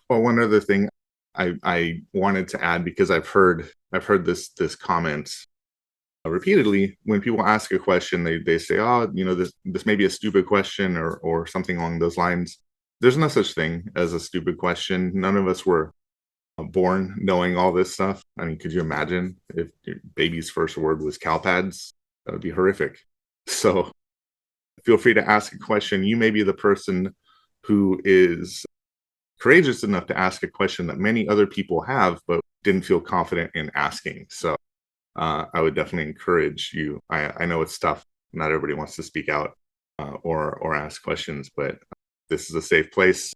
Well, one other thing I wanted to add, because I've heard this comment repeatedly. When people ask a question, they say, "Oh, this may be a stupid question," or something along those lines. There's no such thing as a stupid question. None of us were born knowing all this stuff. I mean, could you imagine if your baby's first word was CALPADS? That would be horrific. So feel free to ask a question. You may be the person who is courageous enough to ask a question that many other people have, but didn't feel confident in asking. So I would definitely encourage you. I know it's tough. Not everybody wants to speak out or ask questions, but this is a safe place,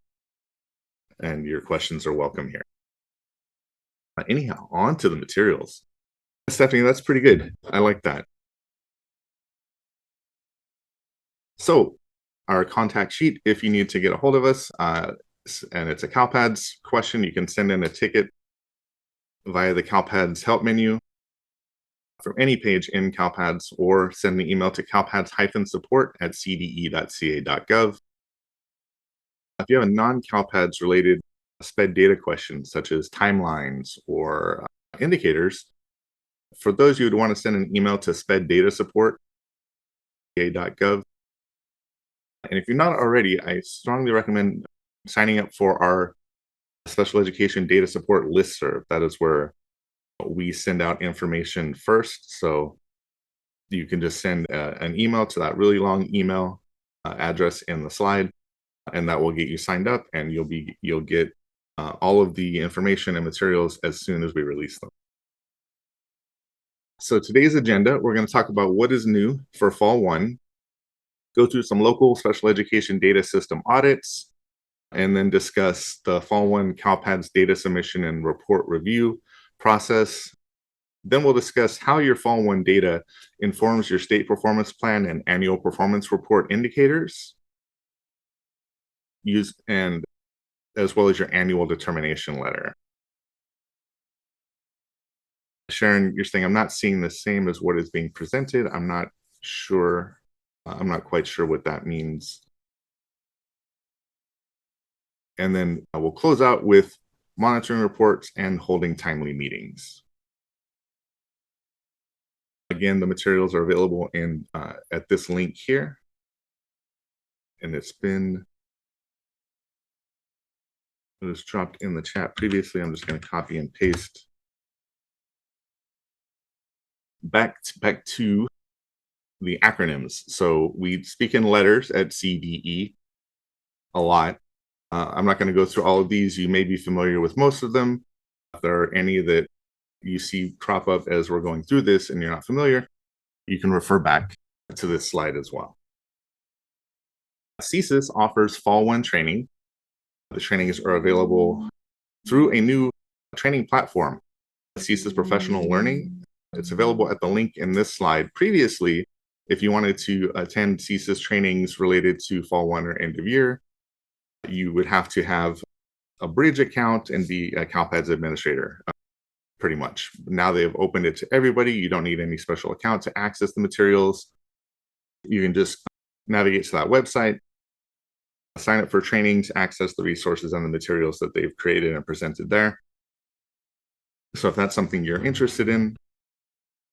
and your questions are welcome here. Anyhow, on to the materials. Stephanie, that's pretty good. I like that. So our contact sheet, if you need to get a hold of us, and it's a CalPads question, you can send in a ticket via the CalPads help menu from any page in CalPads, or send an email to calpads-support@cde.ca.gov. If you have a non-CalPads related SPED data question, such as timelines or indicators, for those you would want to send an email to speddatasupport@ca.gov. And if you're not already, I strongly recommend signing up for our special education data support listserv. That is where we send out information first. So you can just send an email to that really long email address in the slide, and that will get you signed up, and you'll get all of the information and materials as soon as we release them. So today's agenda, we're going to talk about what is new for Fall 1, go through some local special education data system audits, and then discuss the Fall 1 CalPads data submission and report review process. Then we'll discuss how your Fall 1 data informs your state performance plan and annual performance report indicators, and as well as your annual determination letter. Sharon, you're saying I'm not seeing the same as what is being presented. I'm not sure. I'm not quite sure what that means. And then we'll close out with monitoring reports and holding timely meetings. Again, the materials are available at this link here. And it was dropped in the chat previously. I'm just going to copy and paste. Back to the acronyms. So we speak in letters at CDE a lot. I'm not going to go through all of these. You may be familiar with most of them. If there are any that you see crop up as we're going through this and you're not familiar, you can refer back to this slide as well. CSIS offers Fall 1 training. The trainings are available through a new training platform, CSIS Professional Learning. It's available at the link in this slide. Previously, if you wanted to attend CSIS trainings related to Fall 1 or end of year, you would have to have a Bridge account and be a CalPads administrator, pretty much. Now they've opened it to everybody. You don't need any special account to access the materials. You can just navigate to that website, sign up for trainings, access the resources and the materials that they've created and presented there. So if that's something you're interested in,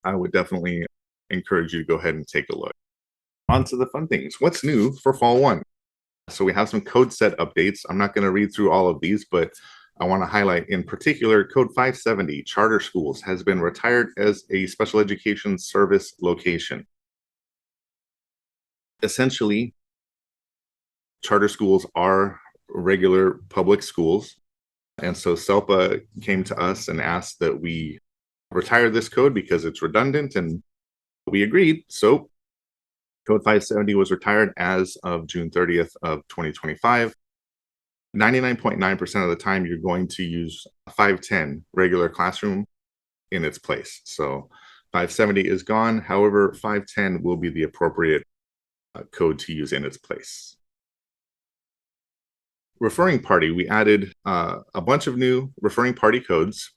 I would definitely encourage you to go ahead and take a look. On to the fun things. What's new for Fall 1? So we have some code set updates. I'm not going to read through all of these, but I want to highlight in particular Code 570, charter schools, has been retired as a special education service location. Essentially, charter schools are regular public schools. And so SELPA came to us and asked that we retire this code because it's redundant, and we agreed. So Code 570 was retired as of June 30th of 2025. 99.9% of the time, you're going to use 510 regular classroom in its place. So 570 is gone. However, 510 will be the appropriate code to use in its place. Referring party, we added a bunch of new referring party codes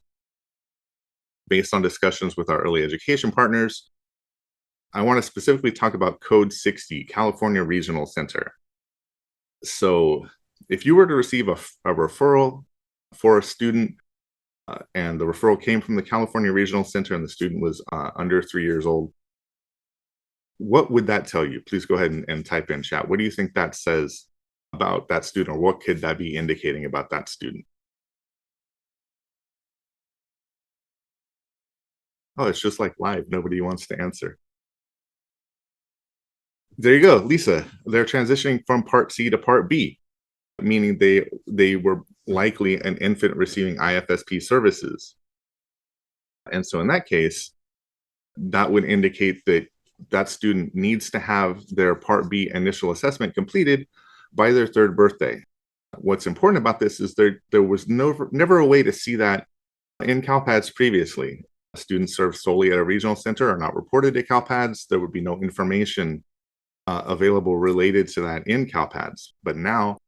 based on discussions with our early education partners. I want to specifically talk about Code 60, California Regional Center. So if you were to receive a referral for a student, and the referral came from the California Regional Center, and the student was under 3 years old, what would that tell you? Please go ahead and type in chat. What do you think that says about that student, or what could that be indicating about that student? Oh, it's just like live. Nobody wants to answer. There you go, Lisa. They're transitioning from Part C to Part B, meaning they were likely an infant receiving IFSP services. And so in that case, that would indicate that that student needs to have their Part B initial assessment completed by their 3rd birthday. What's important about this is there was never a way to see that in CALPADS previously. Students served solely at a regional center are not reported to CALPADS. There would be no information available related to that in CALPADS. But now,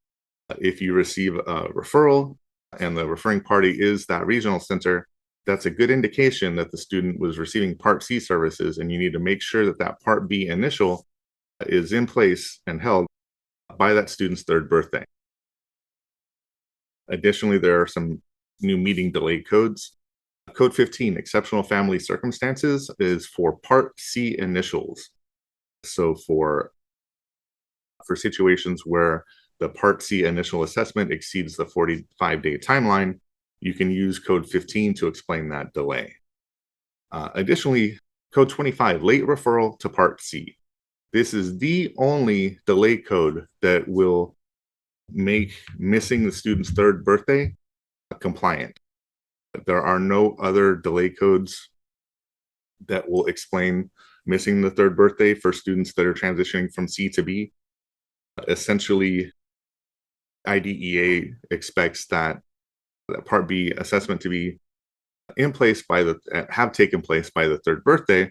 if you receive a referral and the referring party is that regional center, that's a good indication that the student was receiving Part C services, and you need to make sure that that Part B initial is in place and held by that student's 3rd birthday. Additionally, there are some new meeting delay codes. Code 15, exceptional family circumstances, is for Part C initials. So for situations where the Part C initial assessment exceeds the 45-day timeline, you can use Code 15 to explain that delay. Additionally, Code 25, late referral to Part C. This is the only delay code that will make missing the student's 3rd birthday compliant. There are no other delay codes that will explain missing the 3rd birthday for students that are transitioning from C to B. Essentially, IDEA expects that Part B assessment to be in place have taken place by the 3rd birthday,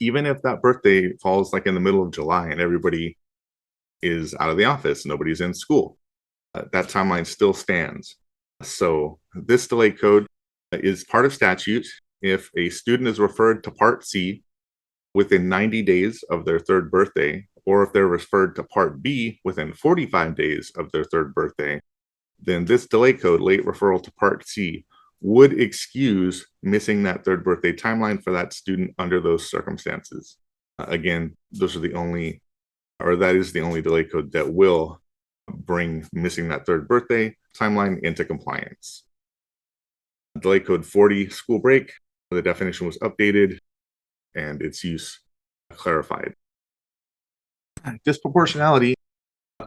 even if that birthday falls like in the middle of July and everybody is out of the office, nobody's in school. That timeline still stands. So this delay code is part of statute. If a student is referred to Part C within 90 days of their 3rd birthday, or if they're referred to Part B within 45 days of their 3rd birthday, then this delay code, late referral to Part C, would excuse missing that 3rd birthday timeline for that student under those circumstances. Again, that is the only delay code that will bring missing that 3rd birthday timeline into compliance. Delay code 40, school break, the definition was updated and its use clarified. Disproportionality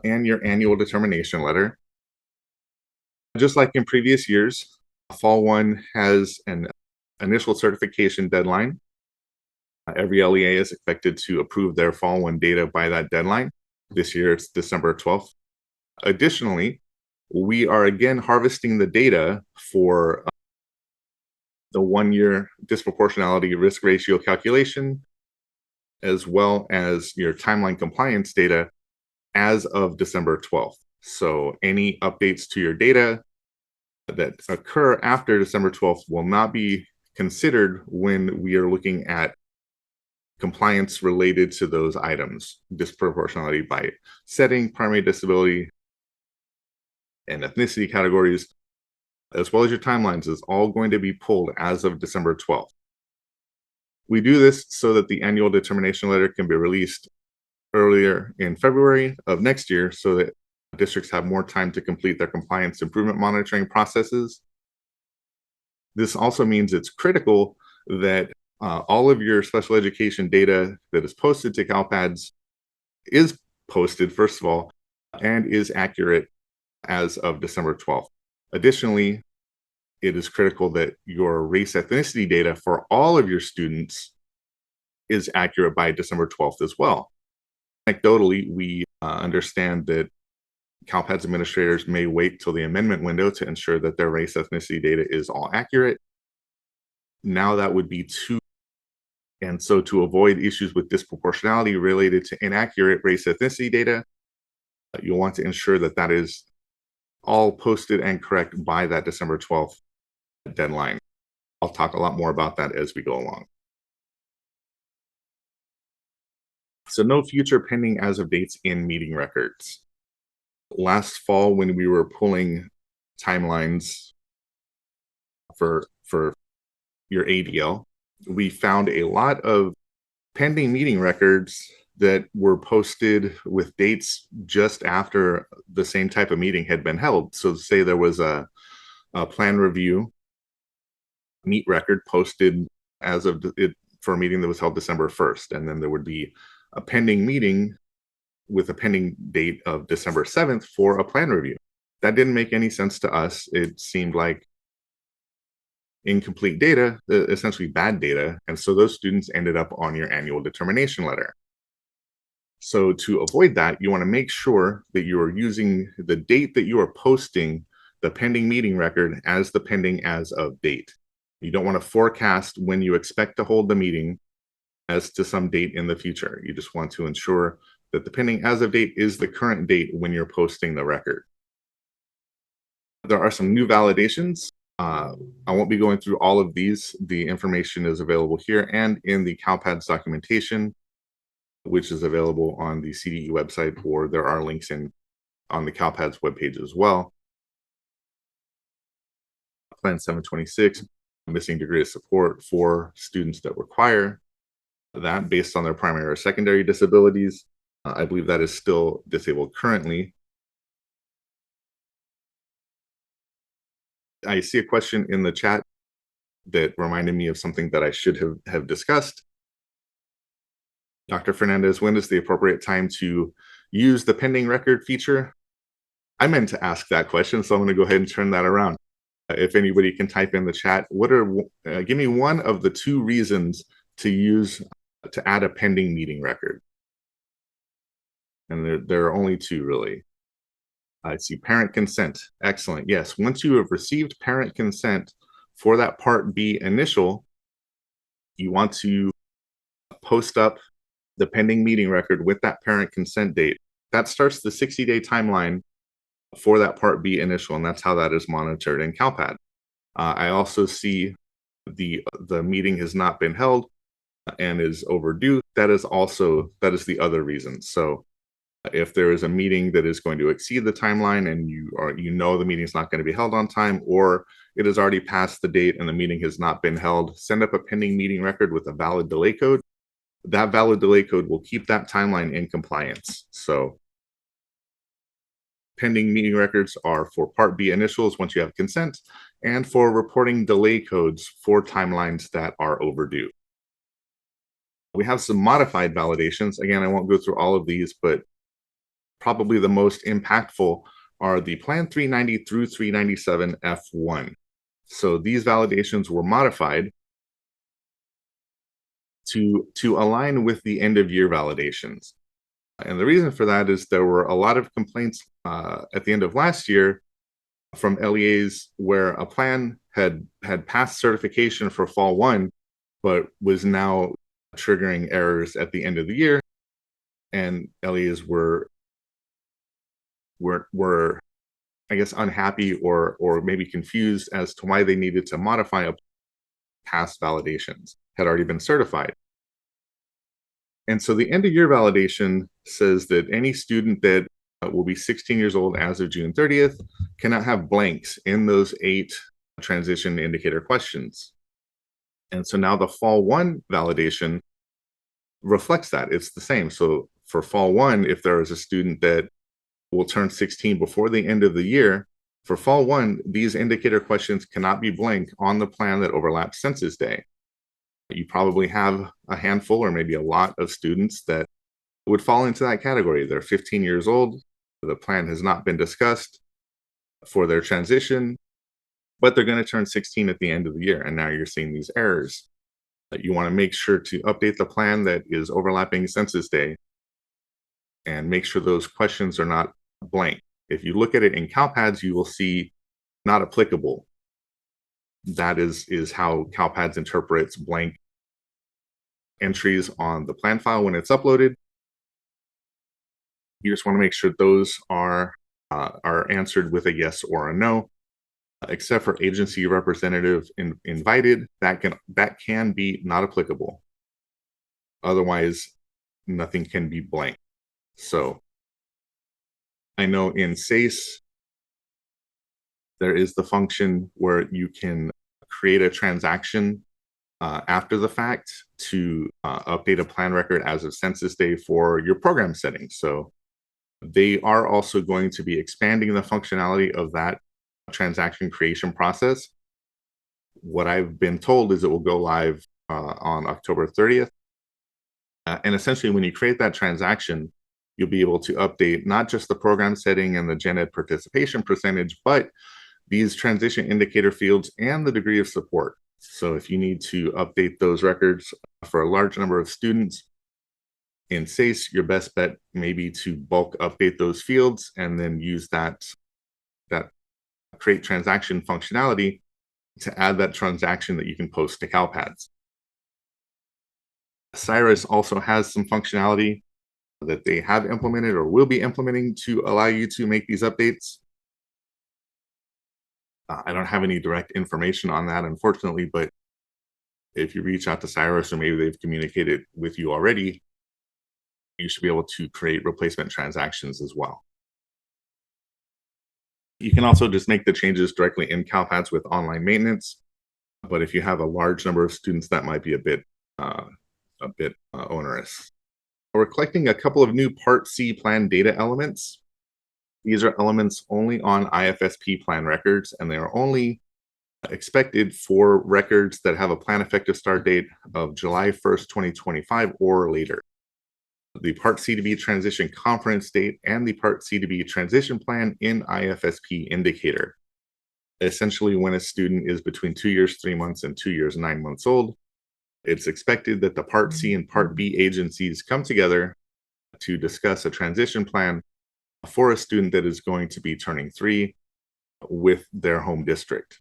and your annual determination letter. Just like in previous years, Fall 1 has an initial certification deadline. Every LEA is expected to approve their Fall 1 data by that deadline. This year, it's December 12th. Additionally, we are again harvesting the data for the 1-year disproportionality risk ratio calculation, as well as your timeline compliance data as of December 12th. So any updates to your data that occur after December 12th will not be considered when we are looking at compliance related to those items, disproportionality by setting, primary disability, and ethnicity categories, as well as your timelines, is all going to be pulled as of December 12th. We do this so that the annual determination letter can be released earlier in February of next year, so that districts have more time to complete their compliance improvement monitoring processes. This also means it's critical that all of your special education data that is posted to CALPADS is posted, first of all, and is accurate as of December 12th. Additionally, it is critical that your race ethnicity data for all of your students is accurate by December 12th as well. Anecdotally, we understand that CALPADS administrators may wait till the amendment window to ensure that their race ethnicity data is all accurate. Now that would be two. And so to avoid issues with disproportionality related to inaccurate race ethnicity data, you'll want to ensure that that is all posted and correct by that December 12th deadline. I'll talk a lot more about that as we go along. So no future pending as of dates in meeting records. Last fall, when we were pulling timelines for your ADL, we found a lot of pending meeting records that were posted with dates just after the same type of meeting had been held. So say there was a plan review meet record posted as of it for a meeting that was held December 1st. And then there would be a pending meeting with a pending date of December 7th for a plan review. That didn't make any sense to us. It seemed like incomplete data, essentially bad data. And so those students ended up on your annual determination letter. So to avoid that, you want to make sure that you are using the date that you are posting the pending meeting record as the pending as of date. You don't want to forecast when you expect to hold the meeting as to some date in the future. You just want to ensure that the pending as of date is the current date when you're posting the record. There are some new validations. I won't be going through all of these. The information is available here and in the CALPADS documentation, which is available on the CDE website, or there are links on the CALPADS webpage as well. Plan 726, missing degree of support for students that require that based on their primary or secondary disabilities. I believe that is still disabled currently. I see a question in the chat that reminded me of something that I should have discussed. Dr. Fernandez, when is the appropriate time to use the pending record feature? I meant to ask that question, so I'm going to go ahead and turn that around. If anybody can type in the chat, give me one of the two reasons to add a pending meeting record. And there are only two, really. I see parent consent. Excellent. Yes, once you have received parent consent for that Part B initial, you want to post up the pending meeting record with that parent consent date. That starts the 60-day timeline for that Part B initial, and that's how that is monitored in CALPAD. I also see the meeting has not been held and is overdue. That is the other reason. So if there is a meeting that is going to exceed the timeline and you know the meeting is not going to be held on time, or it has already passed the date and the meeting has not been held, send up a pending meeting record with a valid delay code. That valid delay code will keep that timeline in compliance. So pending meeting records are for Part B initials once you have consent, and for reporting delay codes for timelines that are overdue. We have some modified validations. Again, I won't go through all of these, but probably the most impactful are the Plan 390 through 397 F1. So these validations were modified to align with the end of year validations. And the reason for that is there were a lot of complaints at the end of last year from LEAs where a plan had passed certification for Fall 1, but was now triggering errors at the end of the year. And LEAs were I guess unhappy or maybe confused as to why they needed to modify a past validations had already been certified. And so the end of year validation says that any student that will be 16 years old as of June 30th cannot have blanks in those 8 transition indicator questions. And so now the Fall 1 validation reflects that. It's the same. So for Fall 1, if there is a student that will turn 16 before the end of the year, for Fall 1, these indicator questions cannot be blank on the plan that overlaps Census Day. You probably have a handful or maybe a lot of students that would fall into that category. They're 15 years old. The plan has not been discussed for their transition, but they're going to turn 16 at the end of the year. And now you're seeing these errors. You want to make sure to update the plan that is overlapping Census Day and make sure those questions are not blank. If you look at it in CALPADS, you will see not applicable. That is how CALPADS interprets blank entries on the plan file when it's uploaded. You just want to make sure those are answered with a yes or a no, except for agency representative invited. That can be not applicable. Otherwise, nothing can be blank. So I know in CASE, There is the function where you can create a transaction after the fact to update a plan record as of census day for your program settings. So they are also going to be expanding the functionality of that transaction creation process. What I've been told is it will go live on October 30th. And essentially, when you create that transaction, you'll be able to update not just the program setting and the gen ed participation percentage, but these transition indicator fields and the degree of support. So if you need to update those records for a large number of students in CASE, your best bet may be to bulk update those fields and then use that create transaction functionality to add that transaction that you can post to CALPADS. CSIS also has some functionality that they have implemented or will be implementing to allow you to make these updates. I don't have any direct information on that, unfortunately, but if you reach out to CSIS or maybe they've communicated with you already, you should be able to create replacement transactions as well. You can also just make the changes directly in CalPads with online maintenance, but if you have a large number of students, that might be a bit onerous. We're collecting a couple of new Part C plan data elements. These are elements only on IFSP plan records, and they are only expected for records that have a plan effective start date of July 1st, 2025 or later. The Part C to B transition conference date and the Part C to B transition plan in IFSP indicator. Essentially, when a student is between 2 years, 3 months and 2 years, 9 months old, it's expected that the Part C and Part B agencies come together to discuss a transition plan for a student that is going to be turning 3 with their home district.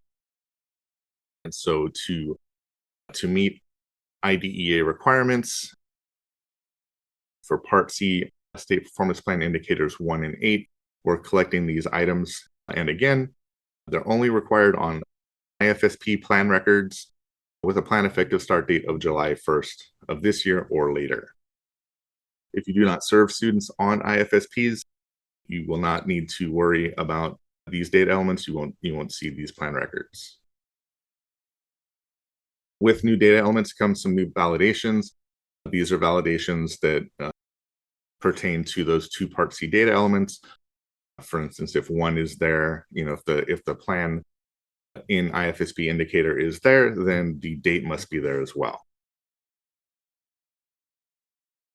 And so to meet IDEA requirements for Part C State Performance Plan Indicators 1 and 8, we're collecting these items. And again, they're only required on IFSP plan records with a plan effective start date of July 1st of this year or later. If you do not serve students on IFSPs, you will not need to worry about these data elements. You won't see these plan records. With new data elements comes some new validations. These are validations that pertain to those two Part C data elements. For instance, if one is there, if the plan in IFSP indicator is there, then the date must be there as well.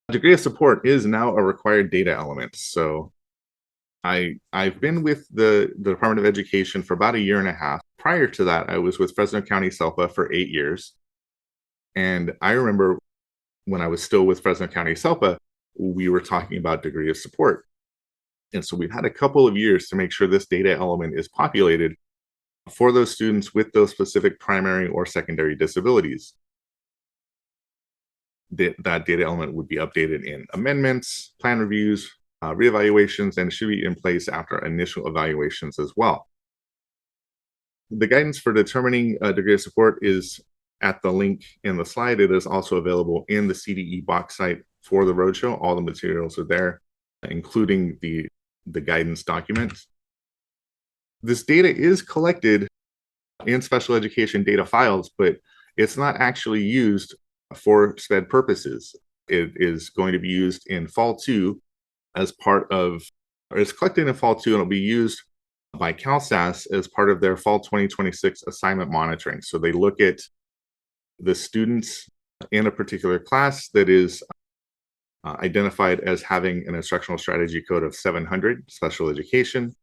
Degree of support is now a required data element. So I've been with the Department of Education for about 1.5 years. Prior to that, I was with Fresno County SELPA for 8 years. And I remember when I was still with Fresno County SELPA, we were talking about degree of support. And so we've had a couple of years to make sure this data element is populated for those students with those specific primary or secondary disabilities. That data element would be updated in amendments, plan reviews, reevaluations, and should be in place after initial evaluations as well. The guidance for determining a degree of support is at the link in the slide. It is also available in the CDE box site for the Roadshow. All the materials are there, including the guidance documents. This data is collected in special education data files, but it's not actually used for SPED purposes. It is going to be used in Fall 2 as part of, or it's collected in Fall 2 and it'll be used by CalSAS as part of their Fall 2026 assignment monitoring. So they look at the students in a particular class that is identified as having an instructional strategy code of 700, special education.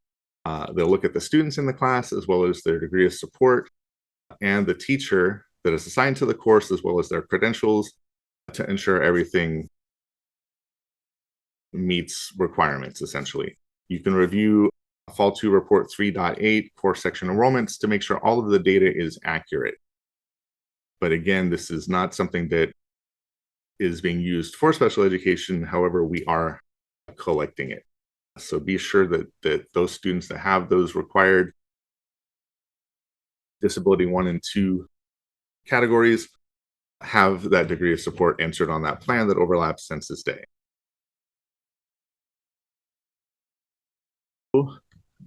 They'll look at the students in the class as well as their degree of support and the teacher that is assigned to the course as well as their credentials to ensure everything meets requirements, essentially. You can review Fall 2 Report 3.8 course section enrollments to make sure all of the data is accurate. But again, this is not something that is being used for special education. However, we are collecting it. So be sure that those students that have those required disability 1 and 2 categories have that degree of support entered on that plan that overlaps census day.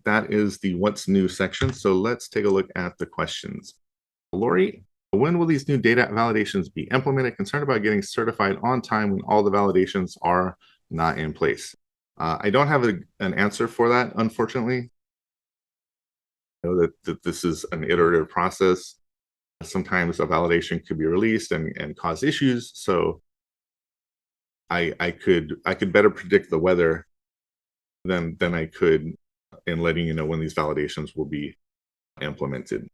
that is the what's new section. So let's take a look at the questions. Lori, when will these new data validations be implemented? Concerned about getting certified on time when all the validations are not in place. I don't have an answer for that, unfortunately. I know that this is an iterative process. Sometimes a validation could be released and cause issues. So I could better predict the weather than I could in letting you know when these validations will be implemented.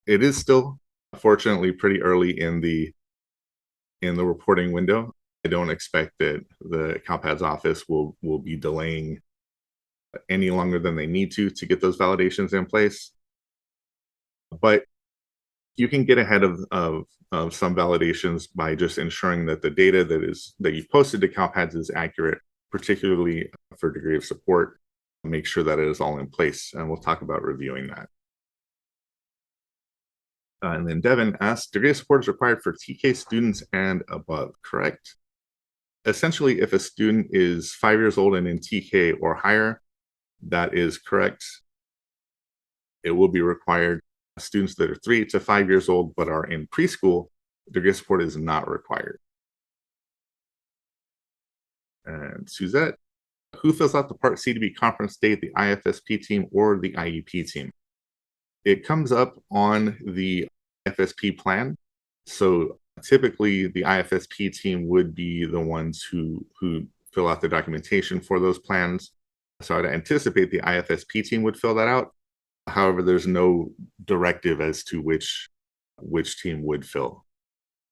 It is still, fortunately, pretty early in the reporting window. I don't expect that the CalPADS office will be delaying any longer than they need to get those validations in place. But you can get ahead of some validations by just ensuring that the data that you've posted to CalPADS is accurate, particularly for degree of support. Make sure that it is all in place, and we'll talk about reviewing that. And then Devin asks, degree of support is required for TK students and above, correct? Essentially, if a student is 5 years old and in TK or higher, that is correct. It will be required. Students that are 3 to 5 years old but are in preschool, degree of support is not required. And Suzette, who fills out the Part C to be conference date, the IFSP team or the IEP team? It comes up on the IFSP plan. So typically the IFSP team would be the ones who fill out the documentation for those plans. So I'd anticipate the IFSP team would fill that out. However, there's no directive as to which team would fill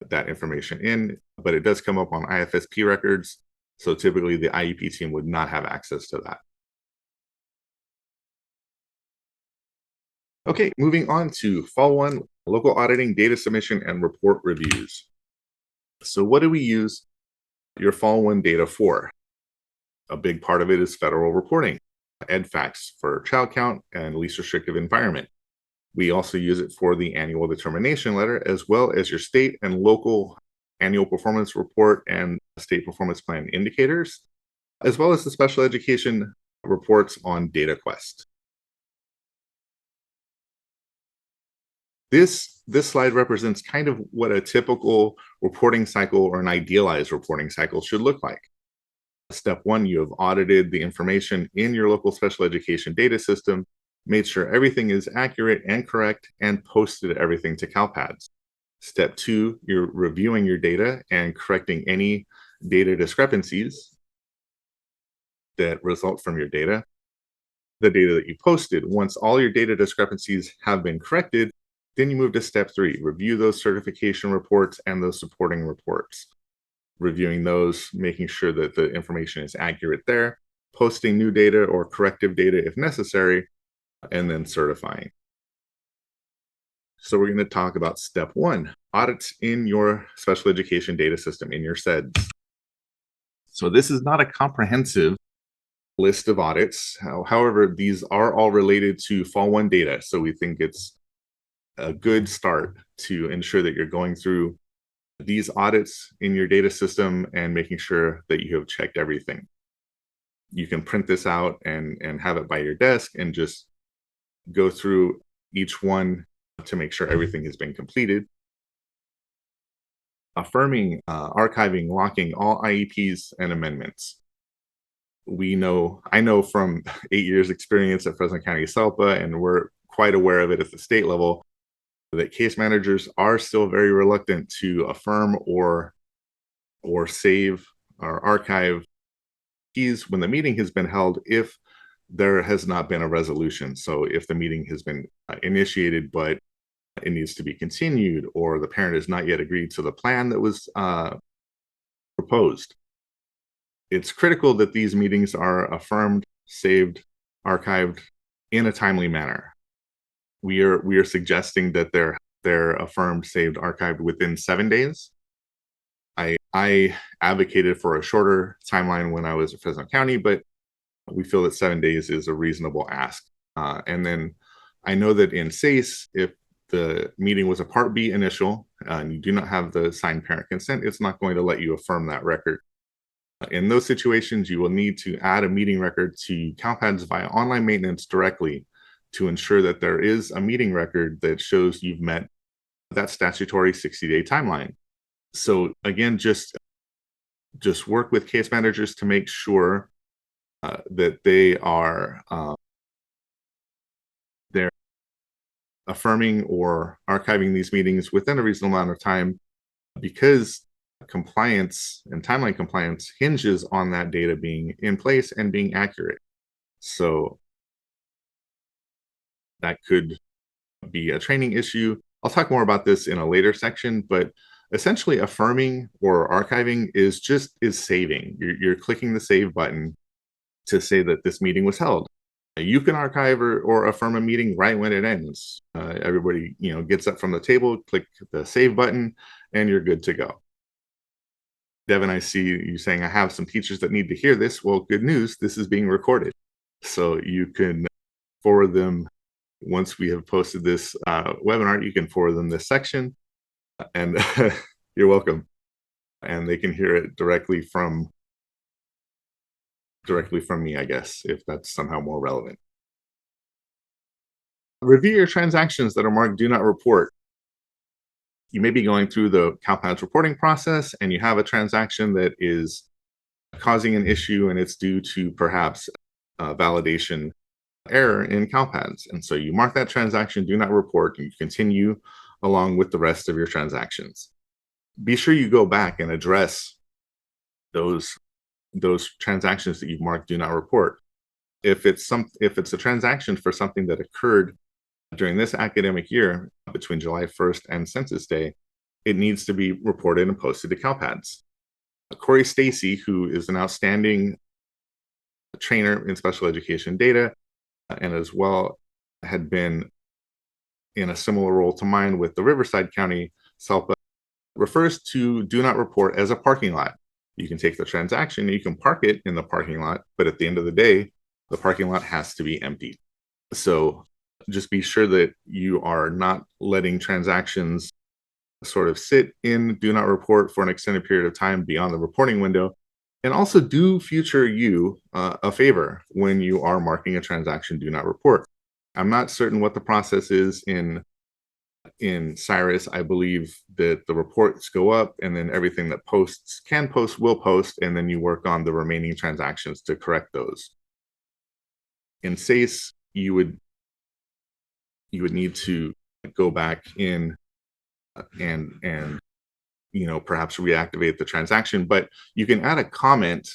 that information in, but it does come up on IFSP records. So typically the IEP team would not have access to that. Okay, moving on to Fall 1, local auditing, data submission, and report reviews. So what do we use your Fall 1 data for? A big part of it is federal reporting, EdFacts for child count and least restrictive environment. We also use it for the annual determination letter, as well as your state and local annual performance report and state performance plan indicators, as well as the special education reports on DataQuest. This slide represents kind of what a typical reporting cycle or an idealized reporting cycle should look like. Step 1, you have audited the information in your local special education data system, made sure everything is accurate and correct, and posted everything to CalPADS. Step 2, you're reviewing your data and correcting any data discrepancies that result from your data. The data that you posted, once all your data discrepancies have been corrected, then you move to step 3, review those certification reports and those supporting reports. Reviewing those, making sure that the information is accurate there, posting new data or corrective data if necessary, and then certifying. So we're going to talk about step 1, audits in your special education data system, in your SEDS. So this is not a comprehensive list of audits. However, these are all related to Fall 1 data. So we think it's a good start to ensure that you're going through these audits in your data system and making sure that you have checked everything. You can print this out and have it by your desk and just go through each one to make sure everything has been completed. Affirming, archiving, locking all IEPs and amendments. I know from 8 years experience at Fresno County SELPA, and we're quite aware of it at the state level, that case managers are still very reluctant to affirm or save or archive keys when the meeting has been held if there has not been a resolution. So if the meeting has been initiated, but it needs to be continued, or the parent has not yet agreed to the plan that was proposed, it's critical that these meetings are affirmed, saved, archived in a timely manner. We are suggesting that they're affirmed, saved, archived within 7 days. I advocated for a shorter timeline when I was at Fresno County, but we feel that 7 days is a reasonable ask. And then I know that in CASE, if the meeting was a Part B initial and you do not have the signed parent consent, it's not going to let you affirm that record. In those situations, you will need to add a meeting record to CalPADS via online maintenance directly to ensure that there is a meeting record that shows you've met that statutory 60-day timeline. So again, just work with case managers to make sure that they're affirming or archiving these meetings within a reasonable amount of time, because compliance and timeline compliance hinges on that data being in place and being accurate. So that could be a training issue. I'll talk more about this in a later section, but essentially affirming or archiving is saving. You're clicking the save button to say that this meeting was held. You can archive or affirm a meeting right when it ends. Everybody, gets up from the table, click the save button, and you're good to go. Devin, I see you saying, I have some teachers that need to hear this. Well, good news, this is being recorded. So you can forward them, once we have posted this webinar, you can forward them this section, and you're welcome. And they can hear it directly from me, I guess, if that's somehow more relevant. Review your transactions that are marked do not report. You may be going through the CalPADS reporting process and you have a transaction that is causing an issue and it's due to perhaps a validation error in CalPADS. And so you mark that transaction do not report and you continue along with the rest of your transactions. Be sure you go back and address those transactions that you've marked do not report. If it's a transaction for something that occurred during this academic year between July 1st and Census Day, it needs to be reported and posted to CalPADS. Corey Stacy, who is an outstanding trainer in special education data, and as well had been in a similar role to mine with the Riverside County SELPA, refers to do not report as a parking lot. You can take the transaction, you can park it in the parking lot, but at the end of the day, the parking lot has to be empty. So just be sure that you are not letting transactions sort of sit in do not report for an extended period of time beyond the reporting window. And also do future you a favor when you are marking a transaction do not report. I'm not certain what the process is in CSIS. I believe that the reports go up and then everything that will post, and then you work on the remaining transactions to correct those. In CSIS, you would need to go back in and perhaps reactivate the transaction, but you can add a comment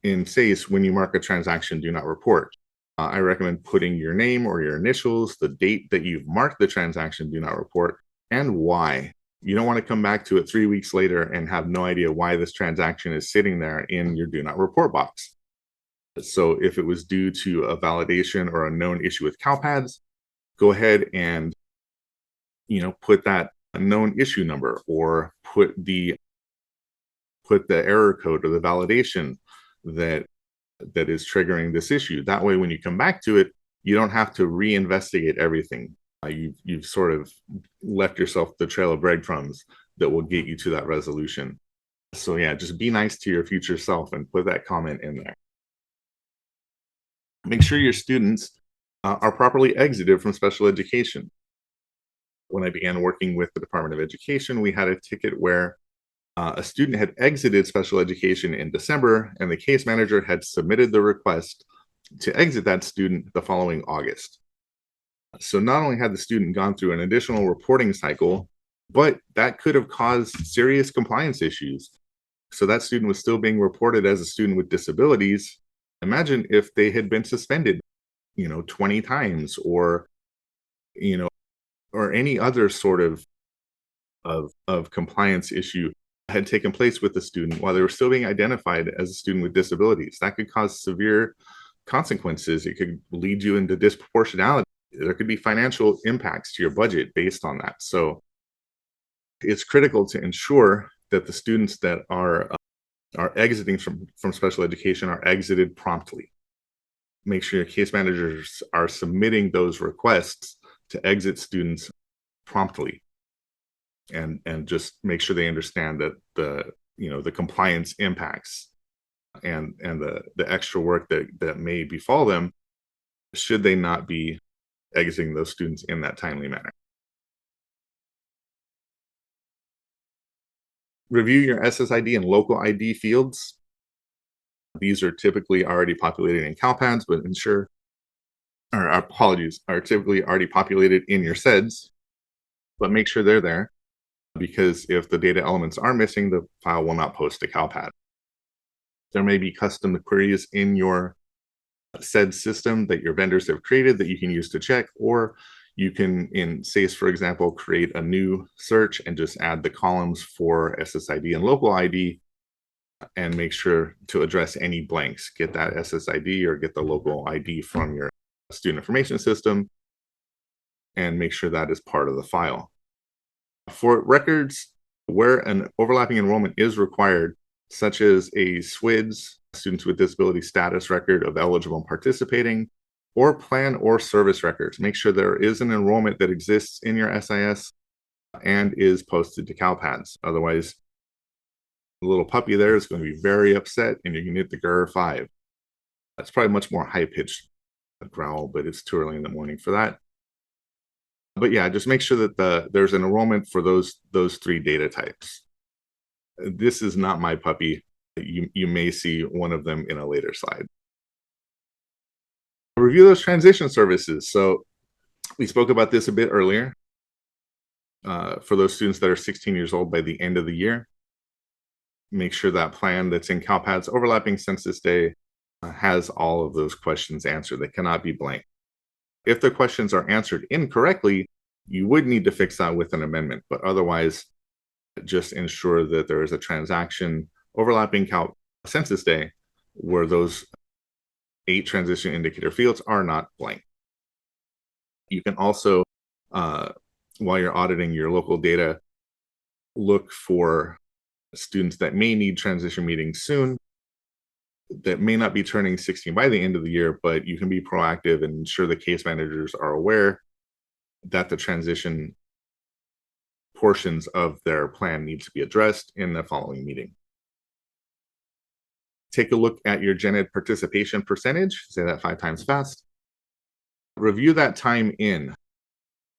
in CSIS when you mark a transaction do not report. I recommend putting your name or your initials, the date that you've marked the transaction do not report, and why. You don't want to come back to it 3 weeks later and have no idea why this transaction is sitting there in your do not report box. So if it was due to a validation or a known issue with CalPADS, go ahead and put that known issue number, or put the error code or the validation that is triggering this issue. That way, when you come back to it, you don't have to reinvestigate everything. You've sort of left yourself the trail of breadcrumbs that will get you to that resolution. So yeah, just be nice to your future self and put that comment in there. Make sure your students are properly exited from special education. When I began working with the Department of Education, we had a ticket where a student had exited special education in December, and the case manager had submitted the request to exit that student the following August. So not only had the student gone through an additional reporting cycle, but that could have caused serious compliance issues. So that student was still being reported as a student with disabilities. Imagine if they had been suspended, 20 times, or any other sort of compliance issue had taken place with the student while they were still being identified as a student with disabilities. That could cause severe consequences. It could lead you into disproportionality. There could be financial impacts to your budget based on that. So it's critical to ensure that the students that are exiting from special education are exited promptly. Make sure your case managers are submitting those requests to exit students promptly, and just make sure they understand that the compliance impacts and the extra work that may befall them should they not be exiting those students in that timely manner. Review your SSID and local ID fields. These are typically already populated in CALPADS, but are typically already populated in your SEDS, but make sure they're there, because if the data elements are missing, the file will not post to CALPAD. There may be custom queries in your SED system that your vendors have created that you can use to check, or you can, in CSIS, for example, create a new search and just add the columns for SSID and local ID and make sure to address any blanks. Get that SSID or get the local ID from your student information system and make sure that is part of the file. For records where an overlapping enrollment is required, such as a SWIDS, Students with Disability Status Record of eligible and participating, or plan or service records, make sure there is an enrollment that exists in your SIS and is posted to CALPADS. Otherwise, the little puppy there is going to be very upset and you're going to hit the GRR 5. That's probably much more high-pitched growl, but it's too early in the morning for that. But yeah, just make sure that there's an enrollment for those three data types. This is not my puppy. You may see one of them in a later slide. Review those transition services. So we spoke about this a bit earlier. For those students that are 16 years old by the end of the year, make sure that plan that's in CALPADS overlapping census day has all of those questions answered. They cannot be blank. If the questions are answered incorrectly, you would need to fix that with an amendment, but otherwise, just ensure that there is a transaction overlapping census day where those 8 transition indicator fields are not blank. You can also, while you're auditing your local data, look for students that may need transition meetings soon, that may not be turning 16 by the end of the year, but you can be proactive and ensure the case managers are aware that the transition portions of their plan need to be addressed in the following meeting. Take a look at your gen ed participation percentage. Say that 5 times fast. Review that time in.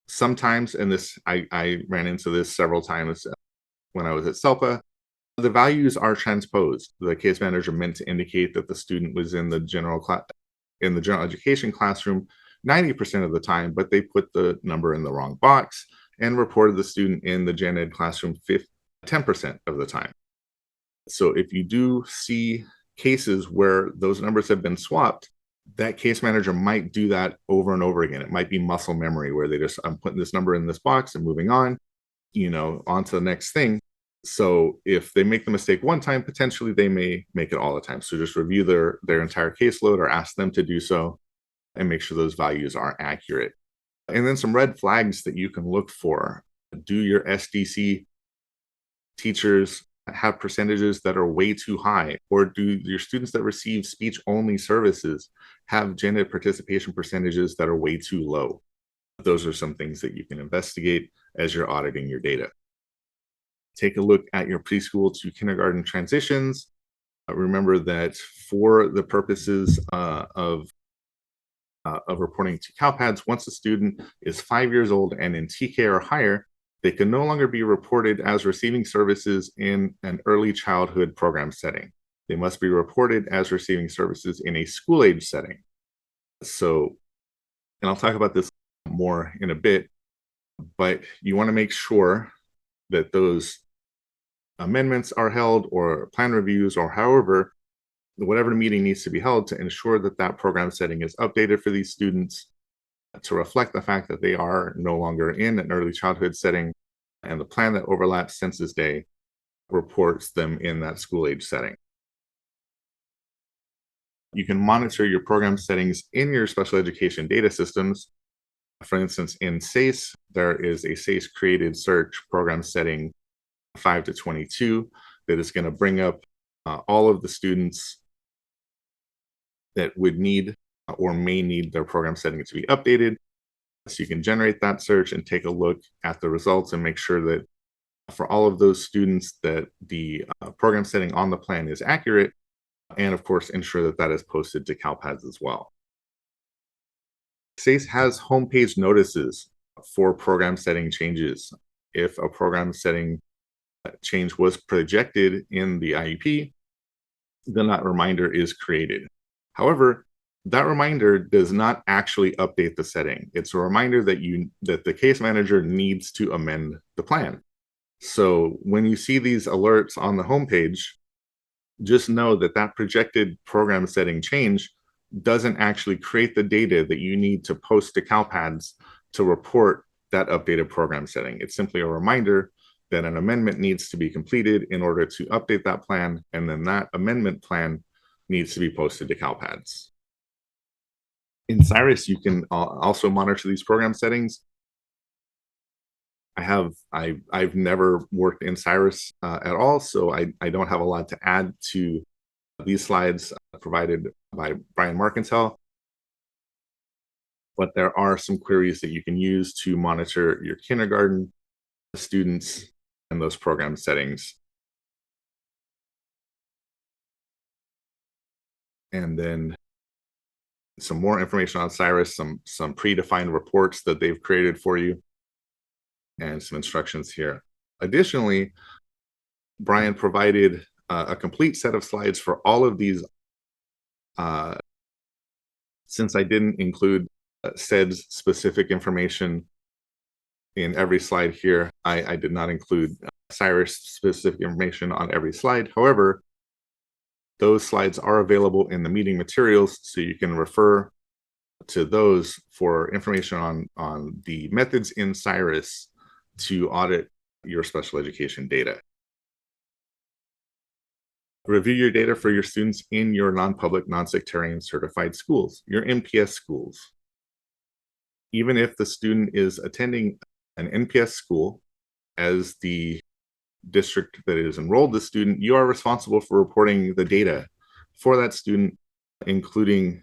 Sometimes, and this I ran into this several times when I was at CELPA, the values are transposed. The case manager meant to indicate that the student was in the general education classroom 90% of the time, but they put the number in the wrong box and reported the student in the gen ed classroom 10% of the time. So if you do see cases where those numbers have been swapped, that case manager might do that over and over again. It might be muscle memory where I'm putting this number in this box and moving on, on to the next thing. So if they make the mistake one time, potentially they may make it all the time. So just review their entire caseload or ask them to do so and make sure those values are accurate. And then some red flags that you can look for. Do your SDC teachers have percentages that are way too high? Or do your students that receive speech-only services have gen ed participation percentages that are way too low? Those are some things that you can investigate as you're auditing your data. Take a look at your preschool to kindergarten transitions. Remember that for the purposes of reporting to CALPADS, once a student is 5 years old and in TK or higher, they can no longer be reported as receiving services in an early childhood program setting. They must be reported as receiving services in a school age setting. So, and I'll talk about this more in a bit, but you want to make sure that those amendments are held or plan reviews or however, whatever meeting needs to be held to ensure that that program setting is updated for these students to reflect the fact that they are no longer in an early childhood setting and the plan that overlaps census day reports them in that school age setting. You can monitor your program settings in your special education data systems. For instance, in CSIS, there is a CSIS created search program setting 5 to 22 that is going to bring up all of the students that would need or may need their program setting to be updated. So you can generate that search and take a look at the results and make sure that for all of those students that the program setting on the plan is accurate and of course, ensure that that is posted to CalPADS as well. CSIS has homepage notices for program setting changes. If a program setting change was projected in the IEP, then that reminder is created. However, that reminder does not actually update the setting. It's a reminder that the case manager needs to amend the plan. So when you see these alerts on the homepage, just know that that projected program setting change doesn't actually create the data that you need to post to CalPADS to report that updated program setting. It's simply a reminder that an amendment needs to be completed in order to update that plan, and then that amendment plan needs to be posted to CalPADS. In CIRIS, you can also monitor these program settings. I've never worked in CIRIS at all, so I don't have a lot to add to these slides provided by Brian Markentel. But there are some queries that you can use to monitor your kindergarten students and those program settings. And then some more information on CIRIS, some predefined reports that they've created for you, and some instructions here. Additionally, Brian provided a complete set of slides for all of these. Since I didn't include SEDS specific information in every slide here, I did not include CIRIS specific information on every slide. However, those slides are available in the meeting materials, so you can refer to those for information on the methods in CIRIS to audit your special education data. Review your data for your students in your non-public, non-sectarian certified schools, your NPS schools. Even if the student is attending an NPS school as the district that is enrolled the student, you are responsible for reporting the data for that student, including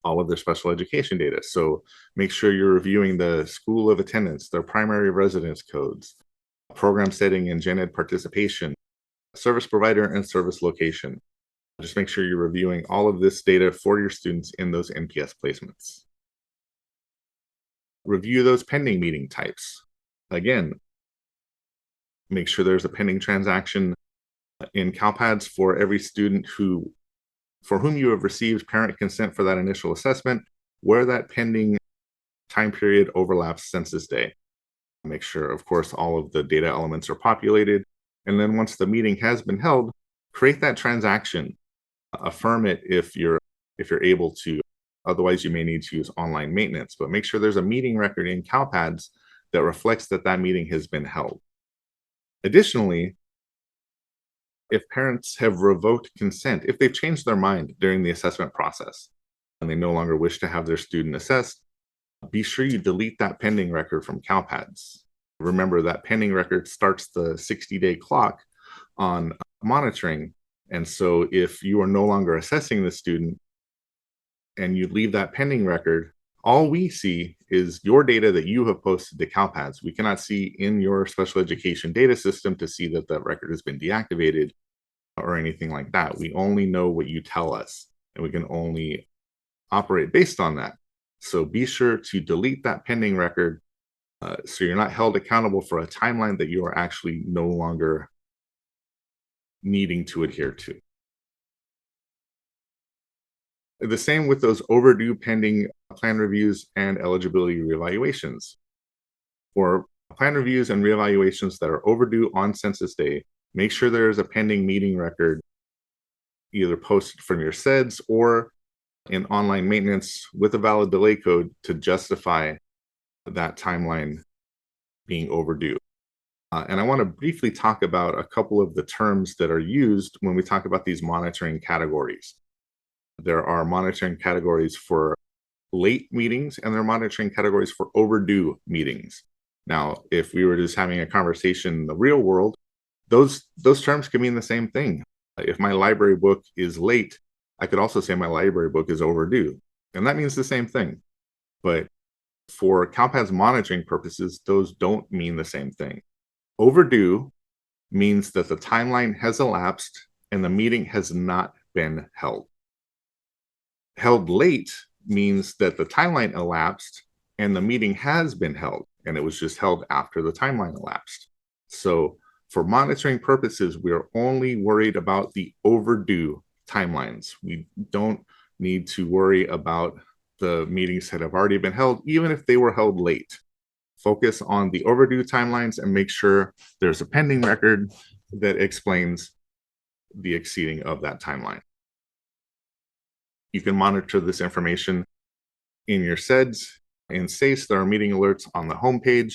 all of their special education data. So make sure you're reviewing the school of attendance, their primary residence codes, program setting and gen ed participation, service provider and service location. Just make sure you're reviewing all of this data for your students in those NPS placements. Review those pending meeting types. Again, make sure there's a pending transaction in CalPADS for every student for whom you have received parent consent for that initial assessment, where that pending time period overlaps census day. Make sure, of course, all of the data elements are populated. And then once the meeting has been held, create that transaction. Affirm it if you're able to. Otherwise, you may need to use online maintenance, but make sure there's a meeting record in CalPADS that reflects that that meeting has been held. Additionally, if parents have revoked consent, if they've changed their mind during the assessment process and they no longer wish to have their student assessed, be sure you delete that pending record from CalPADS. Remember that pending record starts the 60-day clock on monitoring. And so if you are no longer assessing the student and you leave that pending record, all we see is your data that you have posted to CalPADS. We cannot see in your special education data system to see that that record has been deactivated or anything like that. We only know what you tell us, and we can only operate based on that. So be sure to delete that pending record so you're not held accountable for a timeline that you are actually no longer needing to adhere to. The same with those overdue pending plan reviews and eligibility reevaluations. For plan reviews and reevaluations that are overdue on census day, make sure there is a pending meeting record either posted from your SEDS or in online maintenance with a valid delay code to justify that timeline being overdue. And I want to briefly talk about a couple of the terms that are used when we talk about these monitoring categories. There are monitoring categories for late meetings, and there are monitoring categories for overdue meetings. Now, if we were just having a conversation in the real world, those terms can mean the same thing. If my library book is late, I could also say my library book is overdue, and that means the same thing. But for CalPADS monitoring purposes, those don't mean the same thing. Overdue means that the timeline has elapsed and the meeting has not been held. Held late means that the timeline elapsed and the meeting has been held, and it was just held after the timeline elapsed. So for monitoring purposes, we're only worried about the overdue timelines. We don't need to worry about the meetings that have already been held, even if they were held late. Focus on the overdue timelines and make sure there's a pending record that explains the exceeding of that timeline. You can monitor this information in your SEDS. In SACE, there are meeting alerts on the homepage,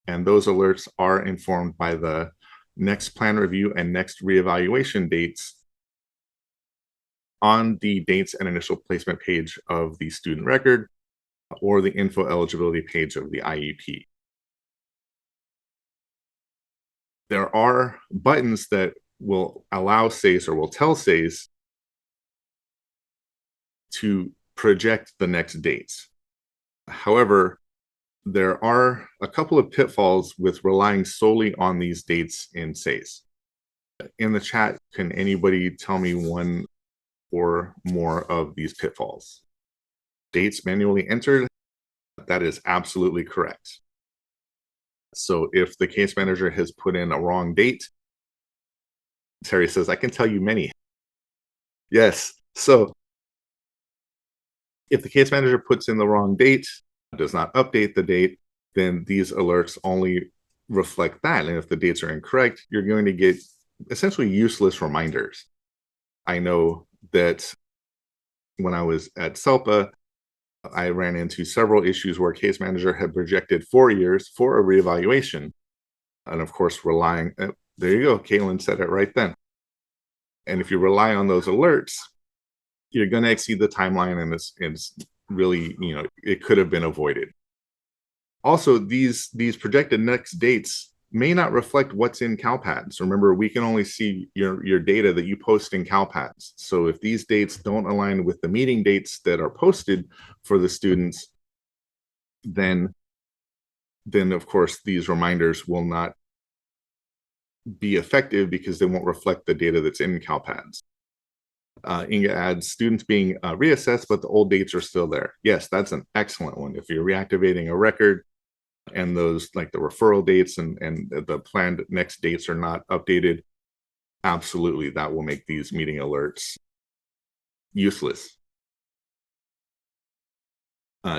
and those alerts are informed by the next plan review and next reevaluation dates on the dates and initial placement page of the student record or the info eligibility page of the IEP. There are buttons that will allow SACE or will tell SACE to project the next dates. However, there are a couple of pitfalls with relying solely on these dates in SACE. In the chat, can anybody tell me one or more of these pitfalls? Dates manually entered, that is absolutely correct. So if the case manager has put in a wrong date, Terry says, I can tell you many. Yes, so if the case manager puts in the wrong date, does not update the date, then these alerts only reflect that. And if the dates are incorrect, you're going to get essentially useless reminders. I know that when I was at CELPA, I ran into several issues where a case manager had projected 4 years for a reevaluation. And of course, relying, there you go, Caitlin said it right then. And if you rely on those alerts, you're going to exceed the timeline, and it's really, it could have been avoided. Also, these projected next dates may not reflect what's in CALPADS. Remember, we can only see your data that you post in CALPADS. So if these dates don't align with the meeting dates that are posted for the students, then of course these reminders will not be effective because they won't reflect the data that's in CALPADS. Inga adds students being reassessed, but the old dates are still there. Yes, that's an excellent one. If you're reactivating a record and those, like the referral dates and the planned next dates are not updated, absolutely, that will make these meeting alerts useless.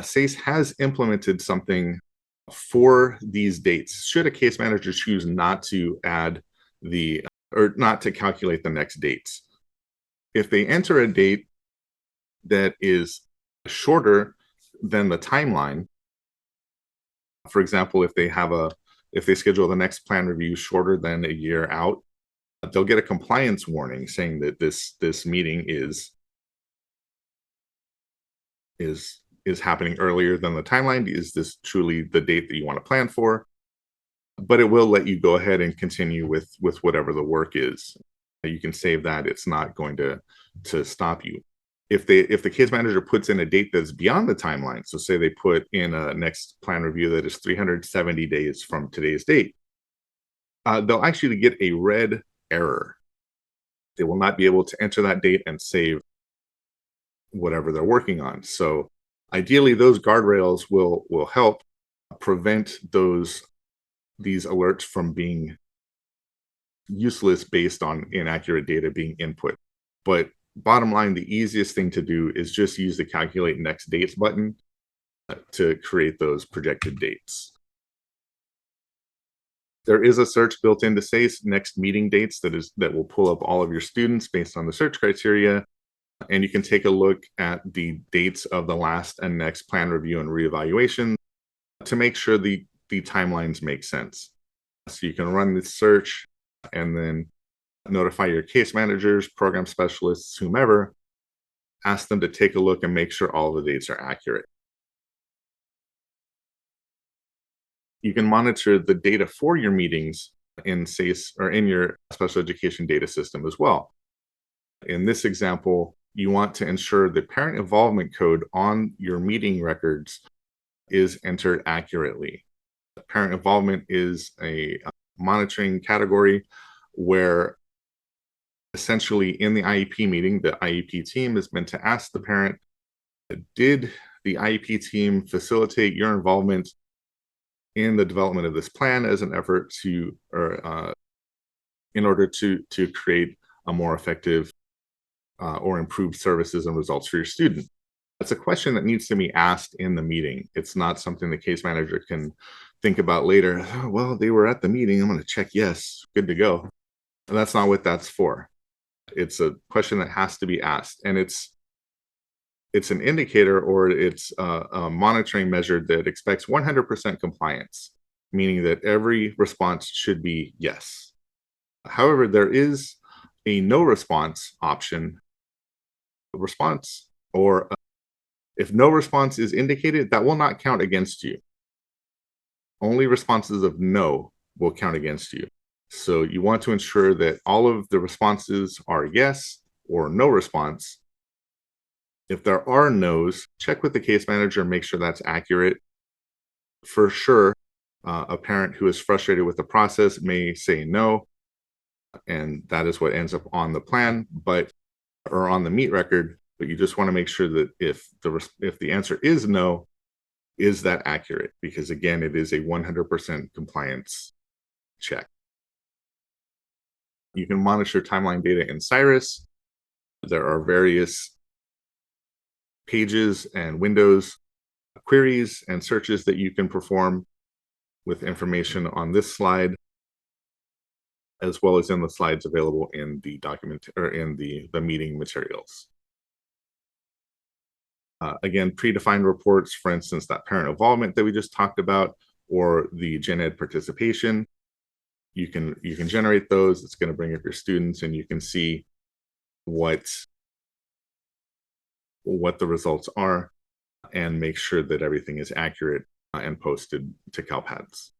SACE has implemented something for these dates. Should a case manager choose not to add or not to calculate the next dates, if they enter a date that is shorter than the timeline, for example, if they schedule the next plan review shorter than a year out, they'll get a compliance warning saying that this meeting is happening earlier than the timeline. Is this truly the date that you want to plan for? But it will let you go ahead and continue with whatever the work is. You can save that. It's not going to stop you. If the case manager puts in a date that's beyond the timeline, so say they put in a next plan review that is 370 days from today's date, they'll actually get a red error. They will not be able to enter that date and save whatever they're working on. So ideally, those guardrails will help prevent these alerts from being useless based on inaccurate data being input. But bottom line, the easiest thing to do is just use the calculate next dates button to create those projected dates. There is a search built into SACE, next meeting dates, that will pull up all of your students based on the search criteria. And you can take a look at the dates of the last and next plan review and reevaluation to make sure the timelines make sense. So you can run this search and then notify your case managers, program specialists, whomever, ask them to take a look and make sure all the dates are accurate. You can monitor the data for your meetings in SACE or in your special education data system as well. In this example, you want to ensure the parent involvement code on your meeting records is entered accurately. Parent involvement is a monitoring category where Essentially, in the IEP meeting, the IEP team is meant to ask the parent, did the IEP team facilitate your involvement in the development of this plan as an effort to, or in order to create a more effective or improved services and results for your student? That's a question that needs to be asked in the meeting. It's not something the case manager can think about later. Oh, well, they were at the meeting. I'm going to check yes, good to go. And that's not what that's for. It's a question that has to be asked, and it's an indicator, or it's a monitoring measure that expects 100% compliance, meaning that every response should be yes. However, there is a no response option. Response, or if no response is indicated, that will not count against you. Only responses of no will count against you. So you want to ensure that all of the responses are yes or no response. If there are no's, check with the case manager and make sure that's accurate. For sure, a parent who is frustrated with the process may say no, and that is what ends up on the plan, or on the meet record. But you just want to make sure that if the answer is no, is that accurate? Because again, it is a 100% compliance check. You can monitor timeline data in CSIS. There are various pages and windows, queries and searches that you can perform with information on this slide, as well as in the slides available in the document, or in the meeting materials. Again, predefined reports, for instance, that parent involvement that we just talked about, or the gen ed participation. You can generate those. It's going to bring up your students, and you can see what the results are, and make sure that everything is accurate and posted to CALPADS.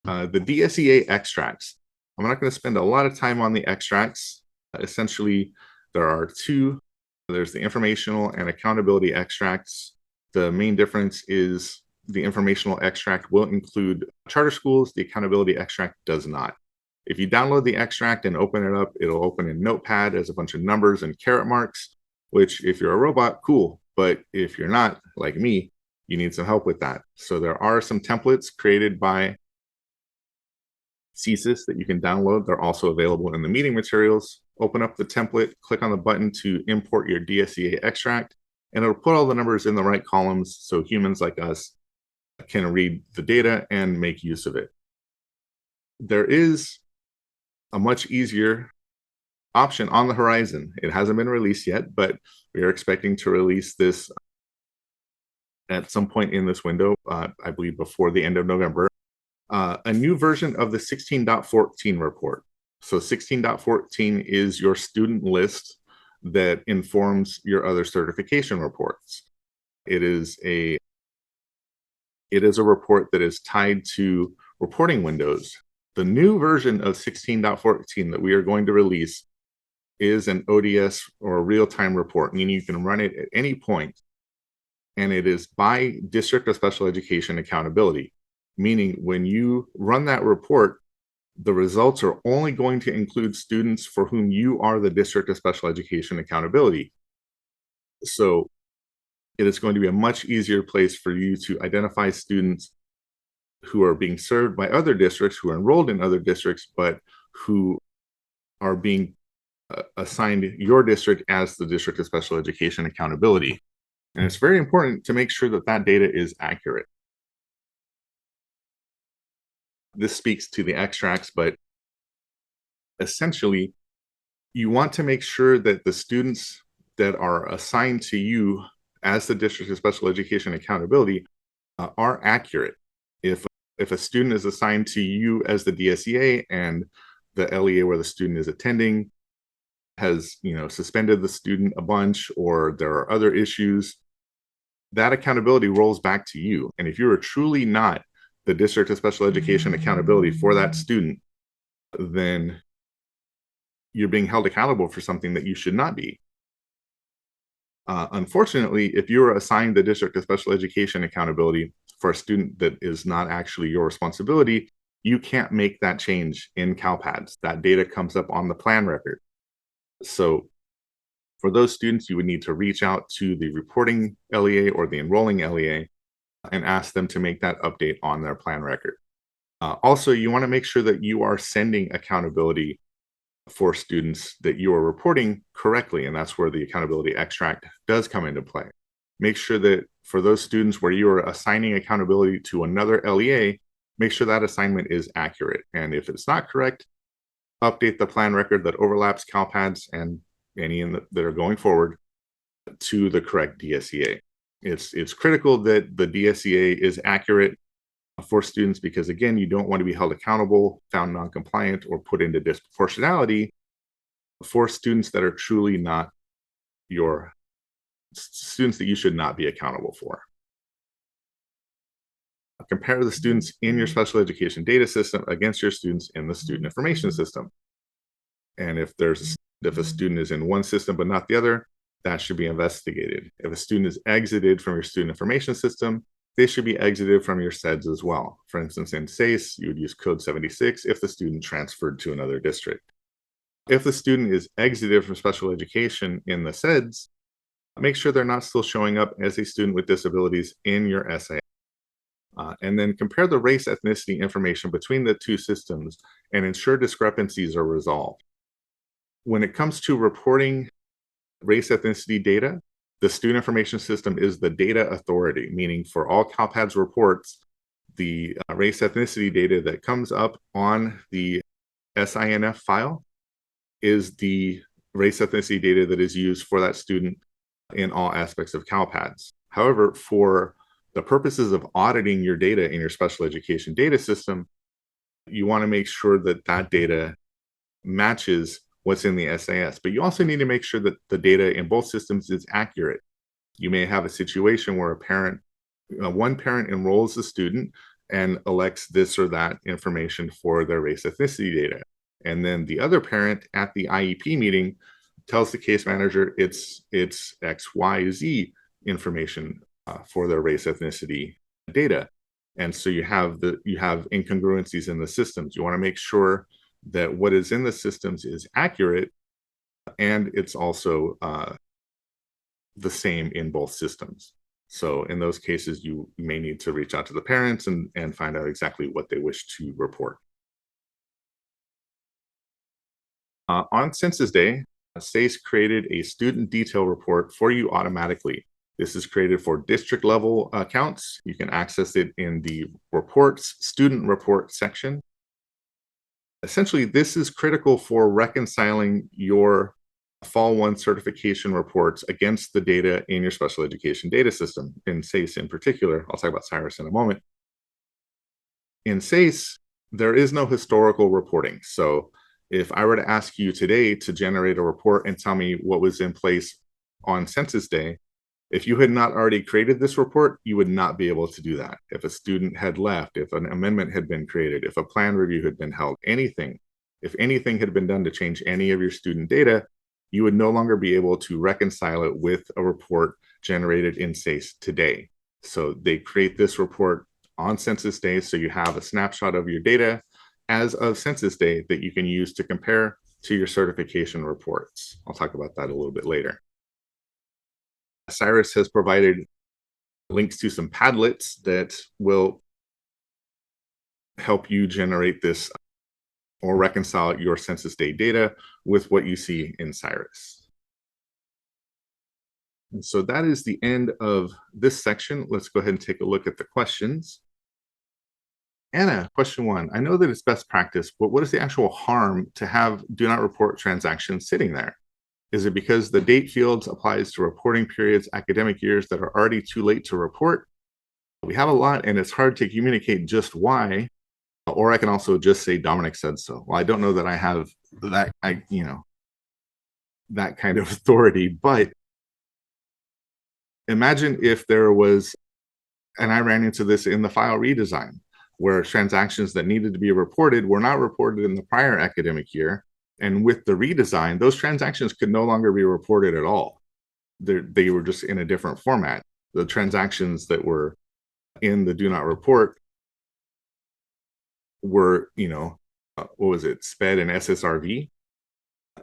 The DSEA extracts. I'm not going to spend a lot of time on the extracts. Essentially, there are two. There's the informational and accountability extracts. The main difference is the informational extract will include charter schools. The accountability extract does not. If you download the extract and open it up, it'll open in Notepad as a bunch of numbers and caret marks, which if you're a robot, cool. But if you're not, like me, you need some help with that. So there are some templates created by CSIS that you can download. They're also available in the meeting materials. Open up the template, click on the button to import your DSEA extract, and it'll put all the numbers in the right columns so humans like us can read the data and make use of it. There is a much easier option on the horizon. It hasn't been released yet, but we are expecting to release this at some point in this window, I believe before the end of November. A new version of the 16.14 report. So 16.14 is your student list that informs your other certification reports. It is a report that is tied to reporting windows. The new version of 16.14 that we are going to release is an ODS, or a real-time report, meaning you can run it at any point, and it is by District of Special Education accountability, meaning when you run that report, the results are only going to include students for whom you are the District of Special Education accountability. So it is going to be a much easier place for you to identify students who are being served by other districts, who are enrolled in other districts, but who are being assigned your district as the District of Special Education accountability. And it's very important to make sure that that data is accurate. This speaks to the extracts, but essentially, you want to make sure that the students that are assigned to you as the District of Special Education accountability are accurate. If a student is assigned to you as the DSEA, and the LEA where the student is attending has suspended the student a bunch, or there are other issues, that accountability rolls back to you. And if you are truly not the District of Special Education accountability for that student, then you're being held accountable for something that you should not be. Unfortunately, if you are assigned the District of Special Education accountability for a student that is not actually your responsibility, you can't make that change in CalPADS. That data comes up on the plan record. So for those students, you would need to reach out to the reporting LEA or the enrolling LEA and ask them to make that update on their plan record. Also, you want to make sure that you are sending accountability for students that you are reporting correctly, and that's where the accountability extract does come into play. Make sure that for those students where you are assigning accountability to another LEA, make sure that assignment is accurate. And if it's not correct, update the plan record that overlaps CalPADS and any that are going forward to the correct DSEA. It's critical that the DSEA is accurate for students because, again, you don't want to be held accountable, found non-compliant, or put into disproportionality for students that are truly not your students that you should not be accountable for. Compare the students in your special education data system against your students in the student information system. And if a student is in one system but not the other, that should be investigated. If a student is exited from your student information system, they should be exited from your SEDS as well. For instance, in CASE, you would use code 76 if the student transferred to another district. If the student is exited from special education in the SEDS, make sure they're not still showing up as a student with disabilities in your SA. And then compare the race ethnicity information between the two systems and ensure discrepancies are resolved. When it comes to reporting race ethnicity data, the student information system is the data authority, meaning for all CalPADS reports, the race ethnicity data that comes up on the SINF file is the race ethnicity data that is used for that student in all aspects of CalPADS. However, for the purposes of auditing your data in your special education data system, you want to make sure that that data matches what's in the SAS, but you also need to make sure that the data in both systems is accurate. You may have a situation where one parent enrolls the student and elects this or that information for their race ethnicity data. And then the other parent at the IEP meeting tells the case manager it's XYZ information for their race ethnicity data. And so you have incongruencies in the systems. You want to make sure that what is in the systems is accurate and it's also the same in both systems. So in those cases, you may need to reach out to the parents and find out exactly what they wish to report. On Census Day, SACE created a student detail report for you automatically. This is created for district level accounts. You can access it in the reports, student report section. Essentially, this is critical for reconciling your Fall 1 certification reports against the data in your special education data system, in SACE in particular. I'll talk about CSIS in a moment. In SACE, there is no historical reporting. So if I were to ask you today to generate a report and tell me what was in place on Census Day, if you had not already created this report, you would not be able to do that. If a student had left, if an amendment had been created, if a plan review had been held, if anything had been done to change any of your student data, you would no longer be able to reconcile it with a report generated in SACE today. So they create this report on Census Day, so you have a snapshot of your data as of Census Day that you can use to compare to your certification reports. I'll talk about that a little bit later. CSIS has provided links to some Padlets that will help you generate this or reconcile your Census Day data with what you see in CSIS. And so that is the end of this section. Let's go ahead and take a look at the questions. Anna, question 1. I know that it's best practice, but what is the actual harm to have do not report transactions sitting there? Is it because the date fields applies to reporting periods, academic years that are already too late to report? We have a lot and it's hard to communicate just why, or I can also just say Dominic said so. Well, I don't know that I have that, that kind of authority, but imagine if there was, and I ran into this in the file redesign, where transactions that needed to be reported were not reported in the prior academic year. And with the redesign, those transactions could no longer be reported at all. They were just in a different format. The transactions that were in the do not report were, what was it, SPED and SSRV.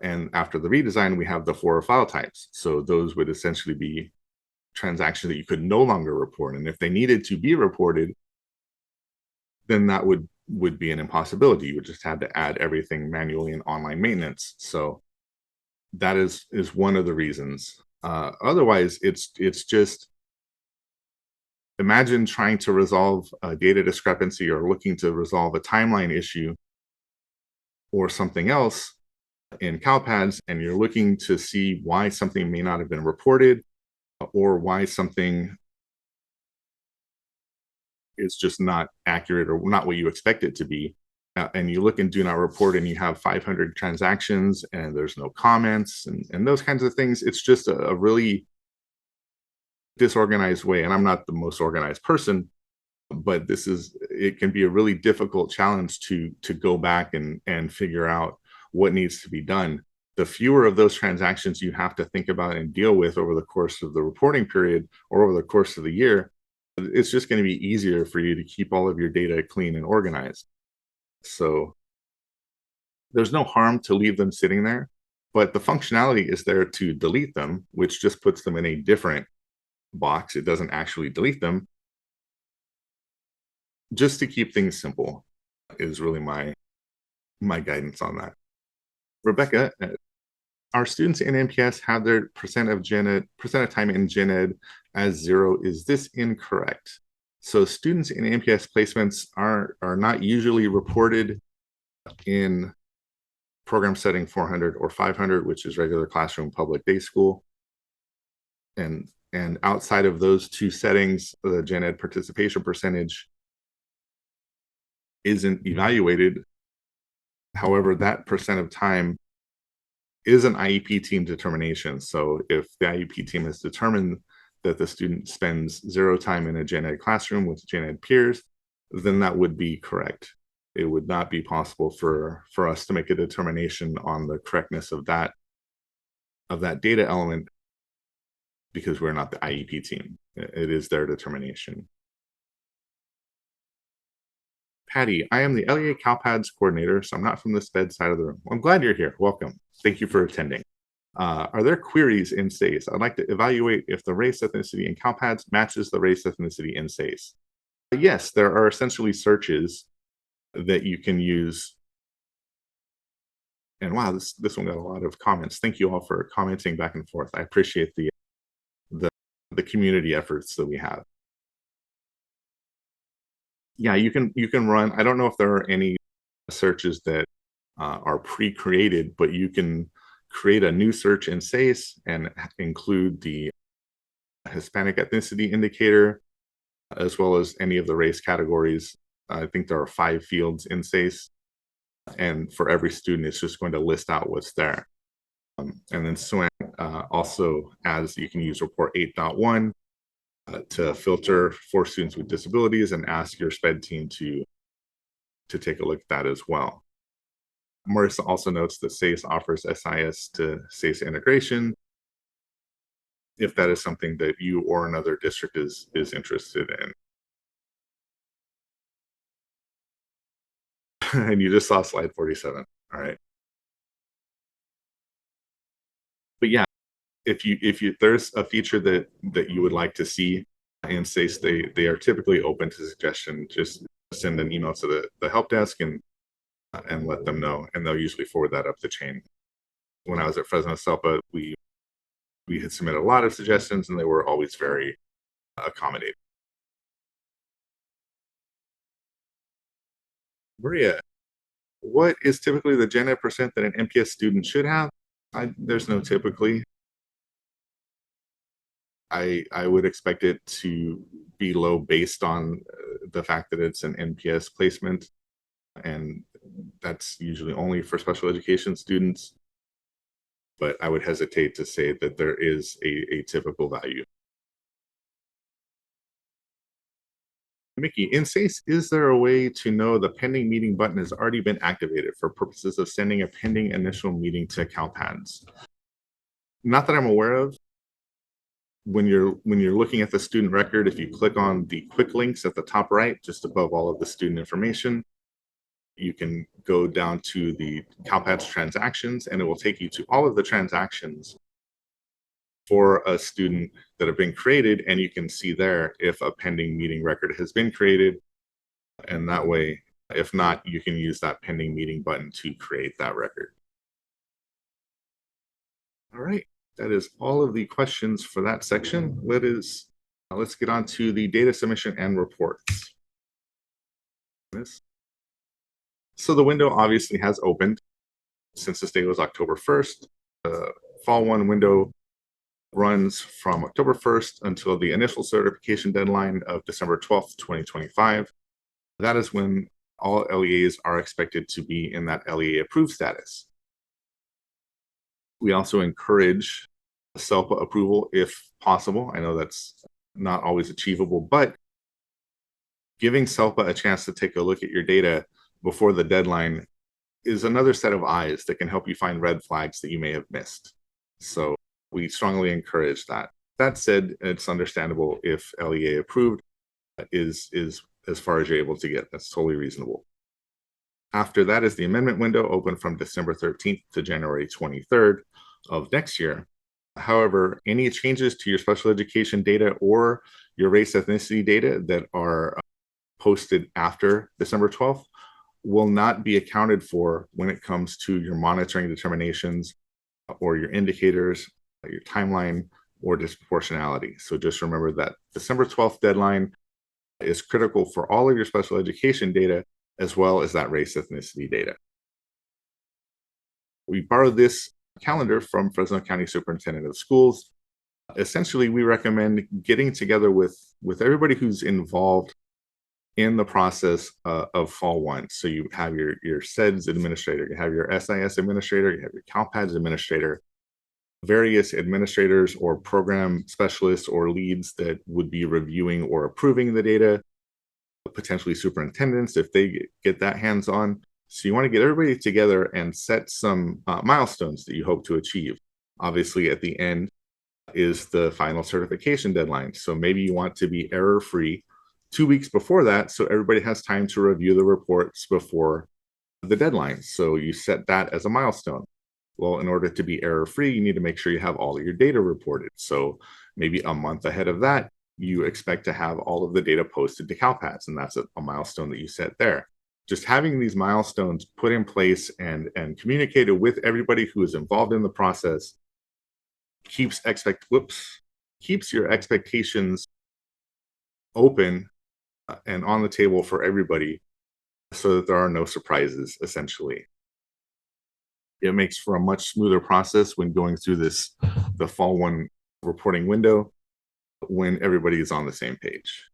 And after the redesign, we have the 4 file types. So those would essentially be transactions that you could no longer report. And if they needed to be reported, then that would be an impossibility. You would just have to add everything manually in online maintenance. So that is one of the reasons. Otherwise, it's just, imagine trying to resolve a data discrepancy or looking to resolve a timeline issue or something else in CalPads, and you're looking to see why something may not have been reported or why something is just not accurate or not what you expect it to be. And you look in Do Not Report and you have 500 transactions and there's no comments and those kinds of things. It's just a really disorganized way. And I'm not the most organized person, but it can be a really difficult challenge to go back and figure out what needs to be done. The fewer of those transactions you have to think about and deal with over the course of the reporting period or over the course of the year, it's just going to be easier for you to keep all of your data clean and organized. So there's no harm to leave them sitting there, but the functionality is there to delete them, which just puts them in a different box. It doesn't actually delete them. Just to keep things simple is really my guidance on that. Rebecca, our students in NPS have their percent of time in Gen Ed as 0. Is this incorrect? So students in NPS placements are not usually reported in program setting 400 or 500, which is regular classroom public day school. And outside of those two settings, the Gen Ed participation percentage isn't evaluated. However, that percent of time is an IEP team determination. So if the IEP team has determined that the student spends 0 time in a Gen Ed classroom with Gen Ed peers, then that would be correct. It would not be possible for us to make a determination on the correctness of that data element because we're not the IEP team. It is their determination. Patty, I am the LEA CalPads coordinator, so I'm not from the SPED side of the room. I'm glad you're here. Welcome. Thank you for attending. Are there queries in SACE? I'd like to evaluate if the race ethnicity in CalPads matches the race ethnicity in SACE. Yes, there are essentially searches that you can use. And wow, this one got a lot of comments. Thank you all for commenting back and forth. I appreciate the community efforts that we have. Yeah, you can run. I don't know if there are any searches that are pre-created, but you can create a new search in SACE and include the Hispanic ethnicity indicator, as well as any of the race categories. I think there are 5 fields in SACE, and for every student, it's just going to list out what's there. And then SWAN also, as you can use report 8.1 to filter for students with disabilities and ask your SPED team to take a look at that as well. Marissa also notes that SACE offers SIS to SACE integration if that is something that you or another district is interested in. And you just saw slide 47. All right. But yeah, if there's a feature that you would like to see in SACE, they are typically open to suggestion. Just send an email to the help desk and let them know, and they'll usually forward that up the chain. When I was at Fresno SELPA, we had submitted a lot of suggestions, and they were always very accommodating. Maria, what is typically the Gen Ed percent that an NPS student should have? There's no typically. I would expect it to be low based on the fact that it's an NPS placement, and that's usually only for special education students. But I would hesitate to say that there is a typical value. Mickey, in SACE, is there a way to know the pending meeting button has already been activated for purposes of sending a pending initial meeting to CalPads? Not that I'm aware of. When you're looking at the student record, if you click on the quick links at the top right, just above all of the student information, you can go down to the CALPADS transactions, and it will take you to all of the transactions for a student that have been created, and you can see there if a pending meeting record has been created, and that way, if not, you can use that pending meeting button to create that record. All right, that is all of the questions for that section. Let's get on to the data submission and reports. So the window obviously has opened since this day was October 1st. The Fall 1 window runs from October 1st until the initial certification deadline of December 12th, 2025. That is when all LEAs are expected to be in that LEA approved status. We also encourage CELPA approval if possible. I know that's not always achievable, but giving CELPA a chance to take a look at your data before the deadline is another set of eyes that can help you find red flags that you may have missed. So we strongly encourage that. That said, it's understandable if LEA approved is as far as you're able to get. That's totally reasonable. After that is the amendment window, open from December 13th to January 23rd of next year. However, any changes to your special education data or your race ethnicity data that are posted after December 12th will not be accounted for when it comes to your monitoring determinations or your indicators, your timeline, or disproportionality. So just remember that December 12th deadline is critical for all of your special education data, as well as that race ethnicity data. We borrowed this calendar from Fresno County Superintendent of Schools. Essentially, we recommend getting together with everybody who's involved in the process of Fall 1. So you have your CEDS administrator, you have your SIS administrator, you have your CALPADS administrator, various administrators or program specialists or leads that would be reviewing or approving the data, potentially superintendents if they get that hands-on. So you want to get everybody together and set some milestones that you hope to achieve. Obviously, at the end is the final certification deadline. So maybe you want to be error-free 2 weeks before that, so everybody has time to review the reports before the deadline. So you set that as a milestone. Well, in order to be error-free, you need to make sure you have all of your data reported. So maybe a month ahead of that, you expect to have all of the data posted to CALPADS, and that's a milestone that you set there. Just having these milestones put in place and communicated with everybody who is involved in the process keeps your expectations open and on the table for everybody so that there are no surprises, essentially. It makes for a much smoother process when going through the Fall 1 reporting window when everybody is on the same page.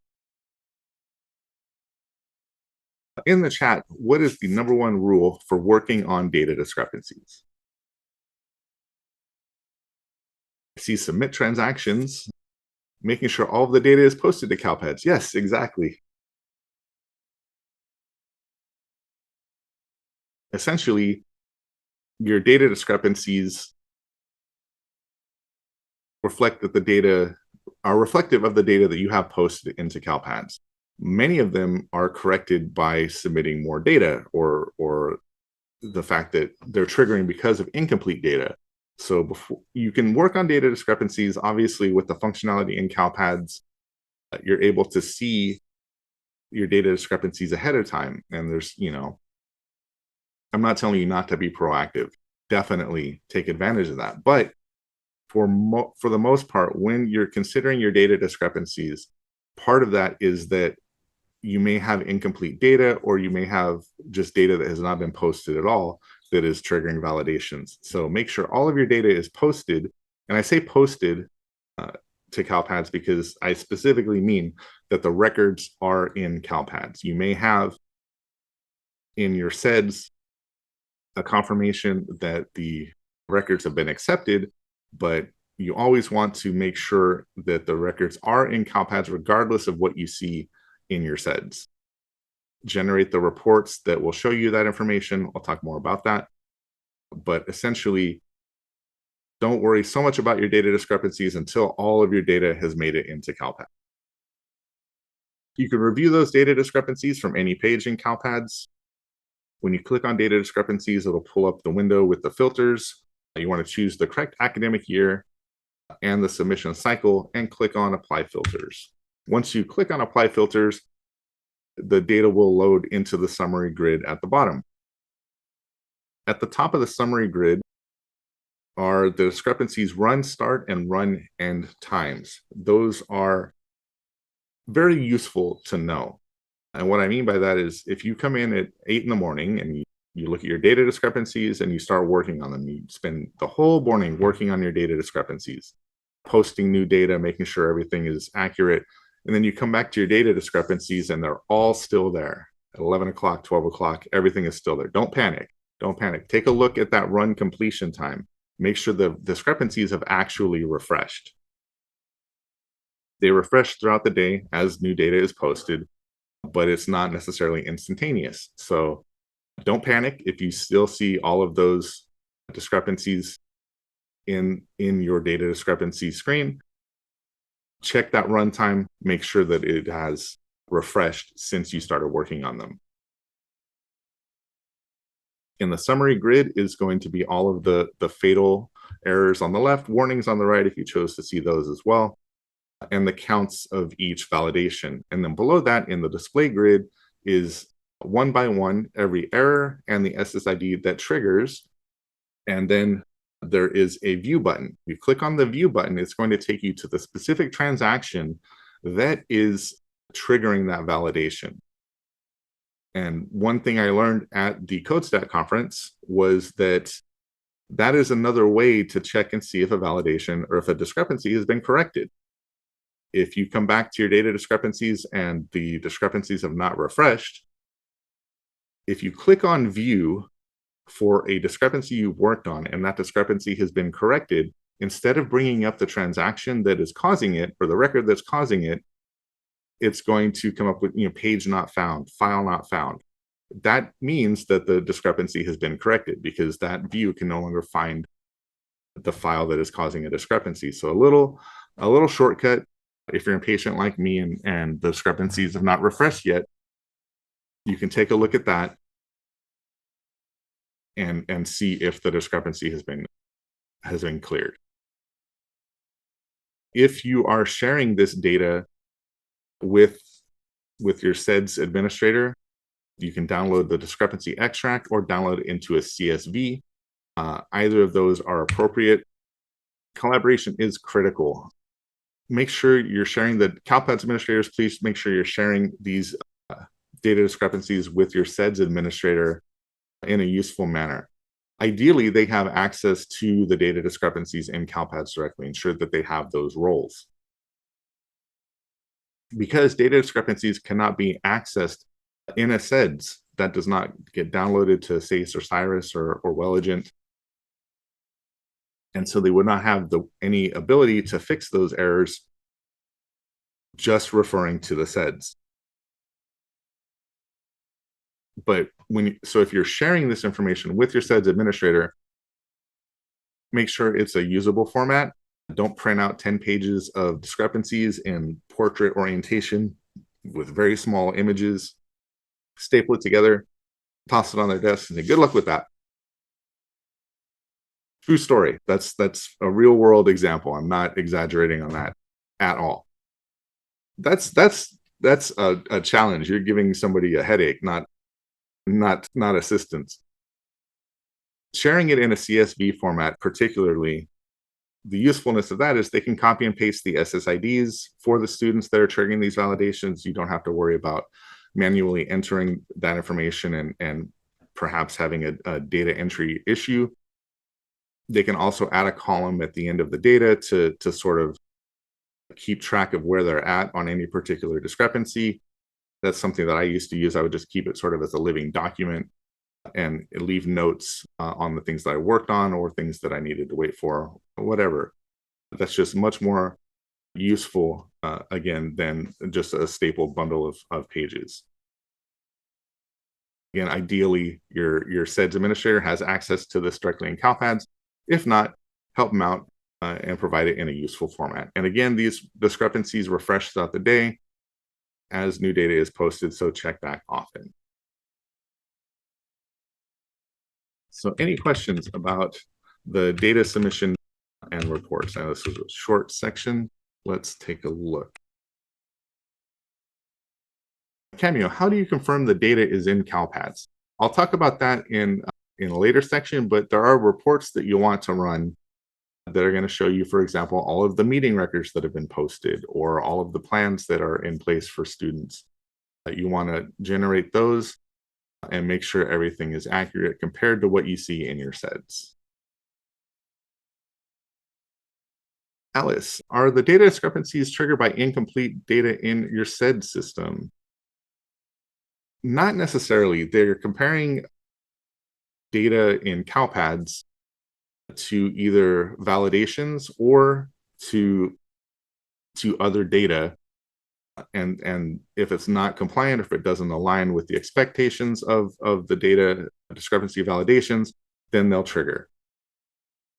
In the chat, what is the number one rule for working on data discrepancies? I see submit transactions, making sure all of the data is posted to CALPADS. Yes, exactly. Essentially, your data discrepancies reflect that the data are reflective of the data that you have posted into CALPADS. Many of them are corrected by submitting more data or the fact that they're triggering because of incomplete data. So before you can work on data discrepancies, obviously with the functionality in CALPADS, you're able to see your data discrepancies ahead of time. And there's, I'm not telling you not to be proactive. Definitely take advantage of that. But for the most part, when you're considering your data discrepancies, part of that is that you may have incomplete data, or you may have just data that has not been posted at all that is triggering validations. So make sure all of your data is posted. And I say posted to CALPADS because I specifically mean that the records are in CALPADS. You may have in your CEDS a confirmation that the records have been accepted, but you always want to make sure that the records are in CALPADS regardless of what you see in your CEDS. Generate the reports that will show you that information. I'll talk more about that. But essentially, don't worry so much about your data discrepancies until all of your data has made it into CALPADS. You can review those data discrepancies from any page in CALPADS. When you click on data discrepancies, it'll pull up the window with the filters. You want to choose the correct academic year and the submission cycle and click on Apply Filters. Once you click on Apply Filters, the data will load into the summary grid at the bottom. At the top of the summary grid are the discrepancies run start and run end times. Those are very useful to know. And what I mean by that is if you come in at 8 in the morning and you look at your data discrepancies and you start working on them, you spend the whole morning working on your data discrepancies, posting new data, making sure everything is accurate. And then you come back to your data discrepancies and they're all still there at 11 o'clock, 12 o'clock, everything is still there. Don't panic. Don't panic. Take a look at that run completion time. Make sure the discrepancies have actually refreshed. They refresh throughout the day as new data is posted, but it's not necessarily instantaneous. So don't panic if you still see all of those discrepancies in your data discrepancy screen. Check that runtime, make sure that it has refreshed since you started working on them. In the summary grid is going to be all of the fatal errors on the left, warnings on the right if you chose to see those as well, and the counts of each validation. And then below that in the display grid is one by one every error and the SSID that triggers. And then there is a view button. You click on the view button, it's going to take you to the specific transaction that is triggering that validation. And one thing I learned at the CodeStat conference was that that is another way to check and see if a validation or if a discrepancy has been corrected. If you come back to your data discrepancies and the discrepancies have not refreshed, if you click on view for a discrepancy you've worked on and that discrepancy has been corrected, instead of bringing up the transaction that is causing it or the record that's causing it, it's going to come up with page not found, file not found. That means that the discrepancy has been corrected because that view can no longer find the file that is causing a discrepancy. So a little shortcut if you're impatient like me and the discrepancies have not refreshed yet, you can take a look at that and see if the discrepancy has been cleared. If you are sharing this data with your CEDS administrator, you can download the discrepancy extract or download it into a CSV. Either of those are appropriate. Collaboration is critical. Make sure you're sharing the CALPADS administrators, please make sure you're sharing these data discrepancies with your CEDS administrator in a useful manner. Ideally, they have access to the data discrepancies in CALPADS directly, ensure that they have those roles. Because data discrepancies cannot be accessed in a CEDS, that does not get downloaded to SACE or CIRIS or WellAgent. And so they would not have any ability to fix those errors just referring to the CEDS. But if you're sharing this information with your CEDS administrator, make sure it's a usable format. Don't print out 10 pages of discrepancies in portrait orientation with very small images. Staple it together, toss it on their desk, and say, good luck with that. True story. That's a real world example. I'm not exaggerating on that at all. That's a challenge. You're giving somebody a headache, not assistance. Sharing it in a CSV format, particularly, the usefulness of that is they can copy and paste the SSIDs for the students that are triggering these validations. You don't have to worry about manually entering that information and perhaps having a data entry issue. They can also add a column at the end of the data to sort of keep track of where they're at on any particular discrepancy. That's something that I used to use. I would just keep it sort of as a living document and leave notes on the things that I worked on or things that I needed to wait for, or whatever. That's just much more useful, again, than just a stapled bundle of pages. Again, ideally, your CEDS administrator has access to this directly in CALPADS. If not, help them out and provide it in a useful format. And again, these discrepancies refresh throughout the day as new data is posted, so check back often. So any questions about the data submission and reports? Now this is a short section. Let's take a look. Cameo, how do you confirm the data is in CalPADS? I'll talk about that in a later section, but there are reports that you want to run that are going to show you, for example, all of the meeting records that have been posted or all of the plans that are in place for students. You want to generate those and make sure everything is accurate compared to what you see in your SEDS. Alice, are the data discrepancies triggered by incomplete data in your SED system? Not necessarily. They're comparing data in CalPADS to either validations or to other data. And if it's not compliant, if it doesn't align with the expectations of the data discrepancy validations, then they'll trigger.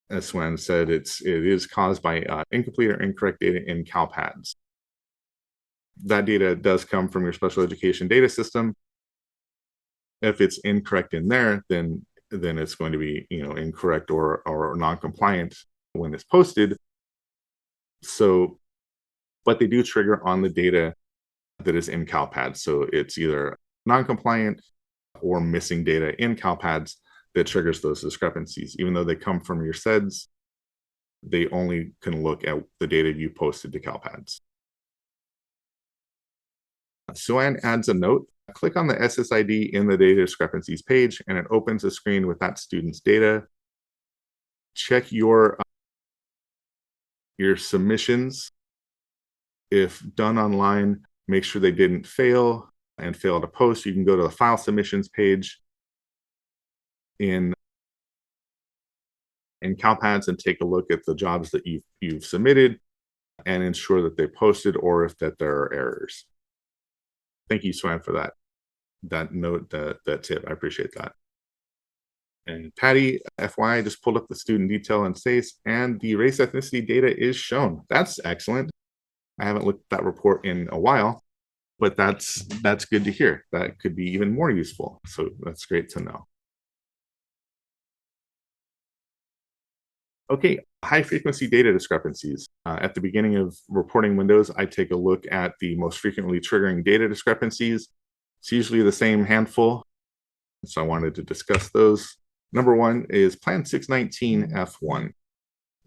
As Swan said, it is caused by incomplete or incorrect data in CalPADS. That data does come from your special education data system. If it's incorrect in there, then it's going to be incorrect or non-compliant when it's posted. So, but they do trigger on the data that is in CalPADS. So it's either non-compliant or missing data in CalPADS that triggers those discrepancies. Even though they come from your SEDS, they only can look at the data you posted to CalPADS. Suan adds a note. Click on the SSID in the data discrepancies page, and it opens a screen with that student's data. Check your submissions. If done online, make sure they didn't fail and fail to post. You can go to the file submissions page in CalPADS and take a look at the jobs that you've submitted and ensure that they posted or if that there are errors. Thank you, Swan, for that note, that tip. I appreciate that. And Patty, FYI, just pulled up the student detail and SACE, and the race ethnicity data is shown. That's excellent. I haven't looked at that report in a while, but that's good to hear. That could be even more useful. So that's great to know. Okay, high frequency data discrepancies. At the beginning of reporting windows, I take a look at the most frequently triggering data discrepancies. It's usually the same handful, so I wanted to discuss those. Number one is Plan 619 F1.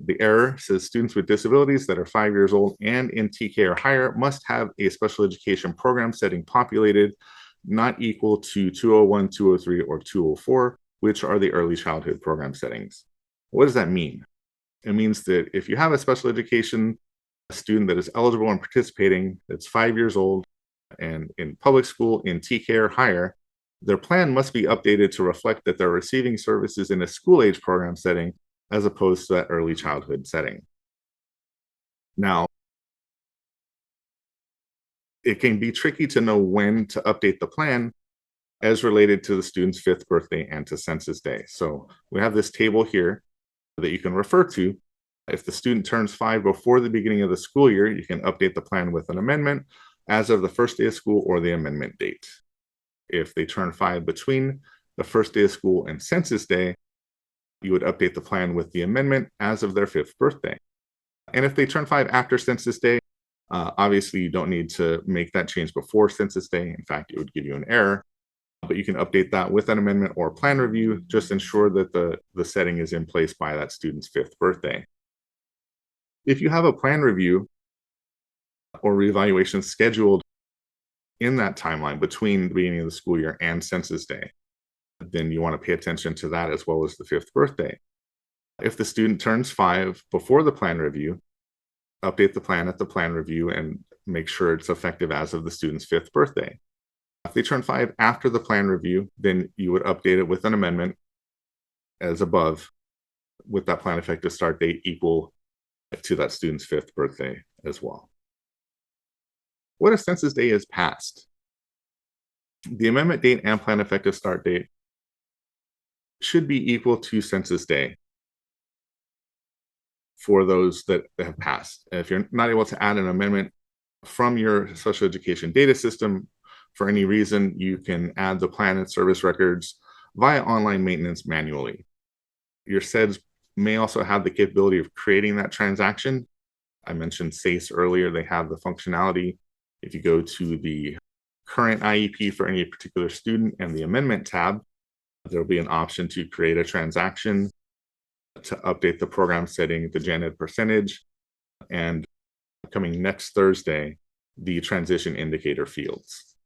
The error says students with disabilities that are 5 years old and in TK or higher must have a special education program setting populated not equal to 201, 203, or 204, which are the early childhood program settings. What does that mean? It means that if you have a special education student that is eligible and participating, that's 5 years old and in public school in TK or higher, their plan must be updated to reflect that they're receiving services in a school age program setting as opposed to that early childhood setting. Now, it can be tricky to know when to update the plan as related to the student's 5th birthday and to census day. So we have this table here that you can refer to. If the student turns 5 before the beginning of the school year, you can update the plan with an amendment as of the first day of school or the amendment date. If they turn 5 between the first day of school and census day, you would update the plan with the amendment as of their 5th birthday. And if they turn 5 after census day, obviously you don't need to make that change before census day. In fact, it would give you an error, but you can update that with an amendment or plan review. Just ensure that the setting is in place by that student's 5th birthday. If you have a plan review or reevaluation scheduled in that timeline between the beginning of the school year and census day, then you want to pay attention to that as well as the 5th birthday. If the student turns 5 before the plan review, update the plan at the plan review and make sure it's effective as of the student's 5th birthday. If they turn 5 after the plan review, then you would update it with an amendment as above, with that plan effective start date equal to that student's 5th birthday as well. What if census day is passed? The amendment date and plan effective start date should be equal to census day for those that have passed. If you're not able to add an amendment from your special education data system for any reason, you can add the plan and service records via online maintenance manually. Your SEDS may also have the capability of creating that transaction. I mentioned CASE earlier. They have the functionality. If you go to the current IEP for any particular student and the amendment tab, there'll be an option to create a transaction to update the program setting, the gen ed percentage, and coming next Thursday, the transition indicator fields.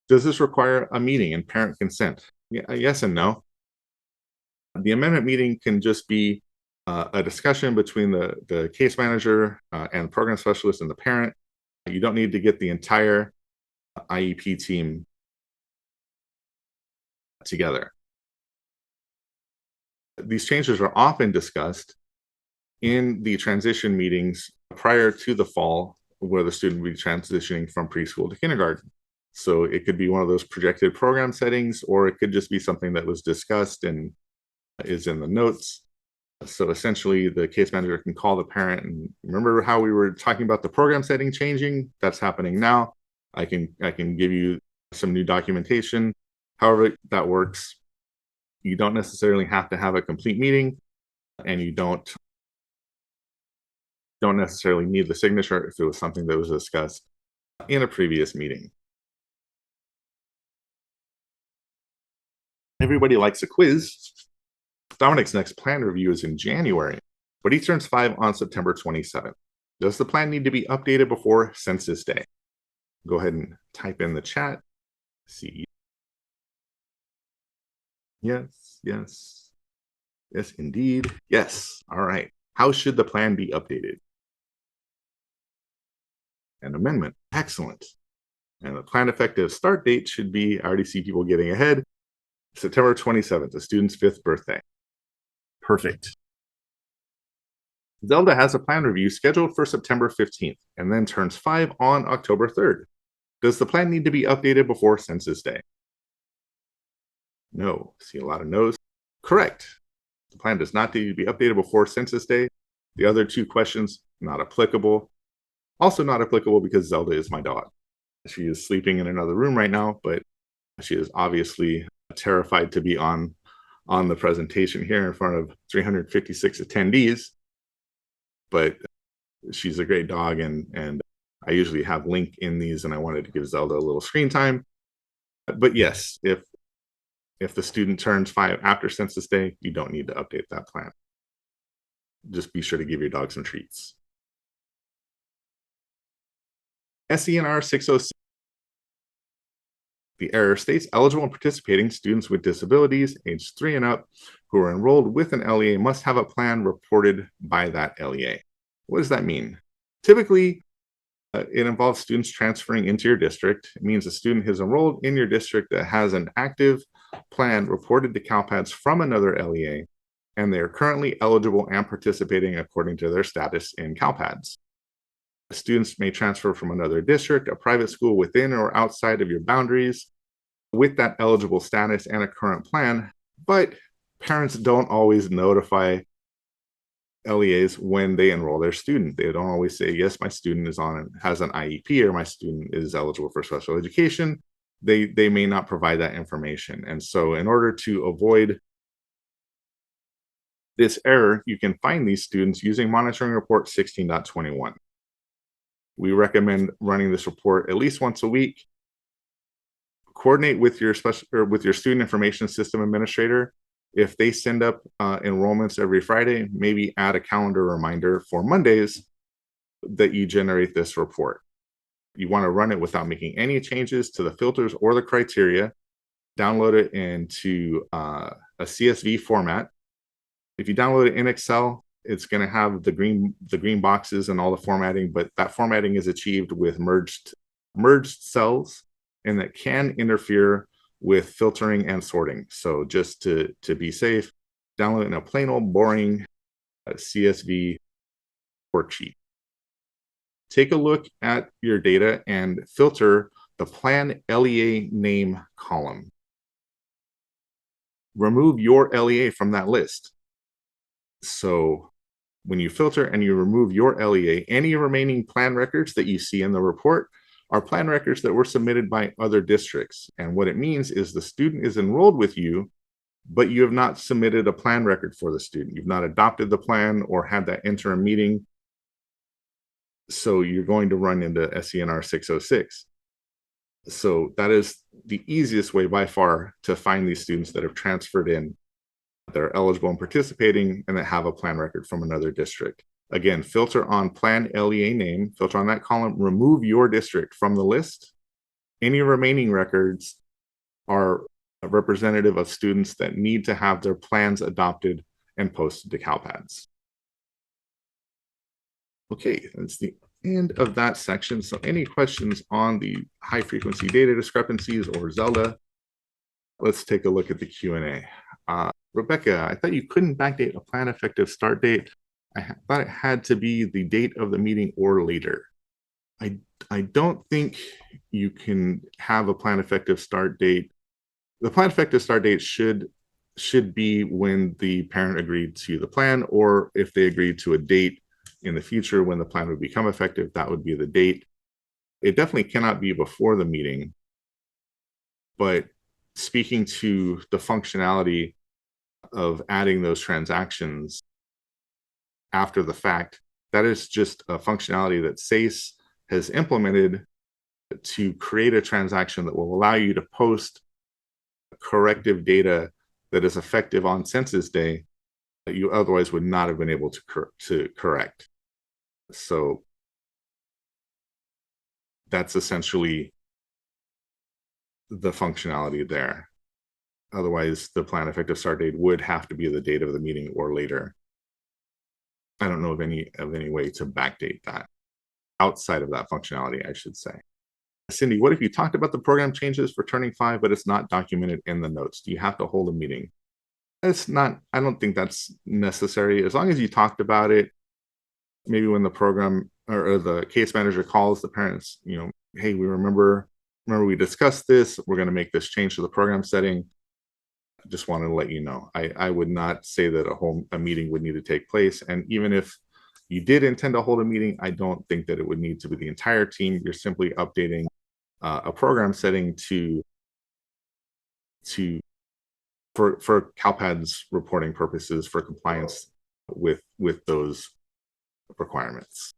Does this require a meeting and parent consent? Yeah, yes and no. The amendment meeting can just be a discussion between the case manager and program specialist and the parent. You don't need to get the entire IEP team together. These changes are often discussed in the transition meetings prior to the fall, where the student will be transitioning from preschool to kindergarten. So it could be one of those projected program settings, or it could just be something that was discussed and is in the notes. So essentially, the case manager can call the parent and remember how we were talking about the program setting changing? That's happening now. I can give you some new documentation. However that works. You don't necessarily have to have a complete meeting, and you don't necessarily need the signature if it was something that was discussed in a previous meeting. Everybody likes a quiz. Dominic's next plan review is in January, but he turns 5 on September 27th. Does the plan need to be updated before Census Day? Go ahead and type in the chat. See. Yes, yes, yes, indeed. Yes. All right. How should the plan be updated? An amendment. Excellent. And the plan effective start date should be, I already see people getting ahead, September 27th, the student's 5th birthday. Perfect. Zelda has a plan review scheduled for September 15th and then turns 5 on October 3rd. Does the plan need to be updated before Census Day? No. See a lot of no's. Correct. The plan does not need to be updated before Census Day. The other 2 questions, not applicable. Also not applicable because Zelda is my dog. She is sleeping in another room right now, but she is obviously terrified to be on the presentation here in front of 356 attendees. But she's a great dog, and I usually have Link in these, and I wanted to give Zelda a little screen time. But yes, if the student turns 5 after Census Day, you don't need to update that plan. Just be sure to give your dog some treats. SENR 606. The error states eligible and participating students with disabilities age 3 and up who are enrolled with an LEA must have a plan reported by that LEA. What does that mean? Typically, it involves students transferring into your district. It means a student is enrolled in your district that has an active plan reported to CALPADS from another LEA, and they are currently eligible and participating according to their status in CALPADS. Students may transfer from another district, a private school within or outside of your boundaries with that eligible status and a current plan, but parents don't always notify LEAs when they enroll their student. They don't always say, yes, my student has an IEP or my student is eligible for special education. They may not provide that information. And so in order to avoid this error, you can find these students using monitoring report 16.21. We recommend running this report at least once a week. Coordinate with your student information system administrator. If they send up enrollments every Friday, maybe add a calendar reminder for Mondays that you generate this report. You want to run it without making any changes to the filters or the criteria. Download it into a CSV format. If you download it in Excel, it's going to have the green boxes and all the formatting, but that formatting is achieved with merged cells, and that can interfere with filtering and sorting. So just to be safe, download it in a plain old boring CSV worksheet. Take a look at your data and filter the plan LEA name column. Remove your LEA from that list. So when you filter and you remove your LEA, any remaining plan records that you see in the report are plan records that were submitted by other districts. And what it means is the student is enrolled with you, but you have not submitted a plan record for the student. You've not adopted the plan or had that interim meeting. So you're going to run into SENR 606. So that is the easiest way by far to find these students that have transferred in, that are eligible and participating, and that have a plan record from another district. Again, filter on plan LEA name, filter on that column, remove your district from the list. Any remaining records are representative of students that need to have their plans adopted and posted to CALPADS. Okay, that's the end of that section. So any questions on the high frequency data discrepancies or Zelda? Let's take a look at the Q&A. Rebecca, I thought you couldn't backdate a plan effective start date. I thought it had to be the date of the meeting or later. I don't think you can have a plan effective start date. The plan effective start date should be when the parent agreed to the plan, or if they agreed to a date in the future when the plan would become effective, that would be the date. It definitely cannot be before the meeting, but speaking to the functionality of adding those transactions after the fact, that is just a functionality that CSIS has implemented to create a transaction that will allow you to post corrective data that is effective on census day that you otherwise would not have been able to correct. So that's essentially the functionality there. Otherwise, the plan effective start date would have to be the date of the meeting or later. I don't know of any way to backdate that outside of that functionality, I should say. Cindy, what if you talked about the program changes for turning 5, but it's not documented in the notes? Do you have to hold a meeting? It's not, I don't think that's necessary. As long as you talked about it, maybe when the program or the case manager calls the parents, you know, hey, we remember we discussed this, we're going to make this change to the program setting. I just wanted to let you know. I would not say that a meeting would need to take place. And even if you did intend to hold a meeting, I don't think that it would need to be the entire team. You're simply updating a program setting for CALPADS reporting purposes for compliance with those requirements.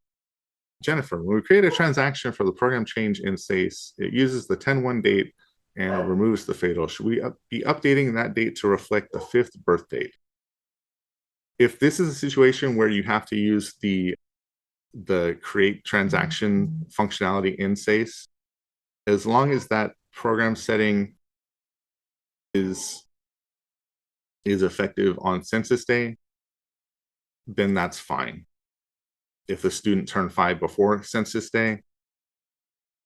Jennifer, when we create a transaction for the program change in CSIS, it uses the 10-1 date and removes the fatal. Should we be updating that date to reflect the 5th birth date? If this is a situation where you have to use the create transaction functionality in CSIS, as long as that program setting is effective on census day, then that's fine. If the student turned 5 before census day,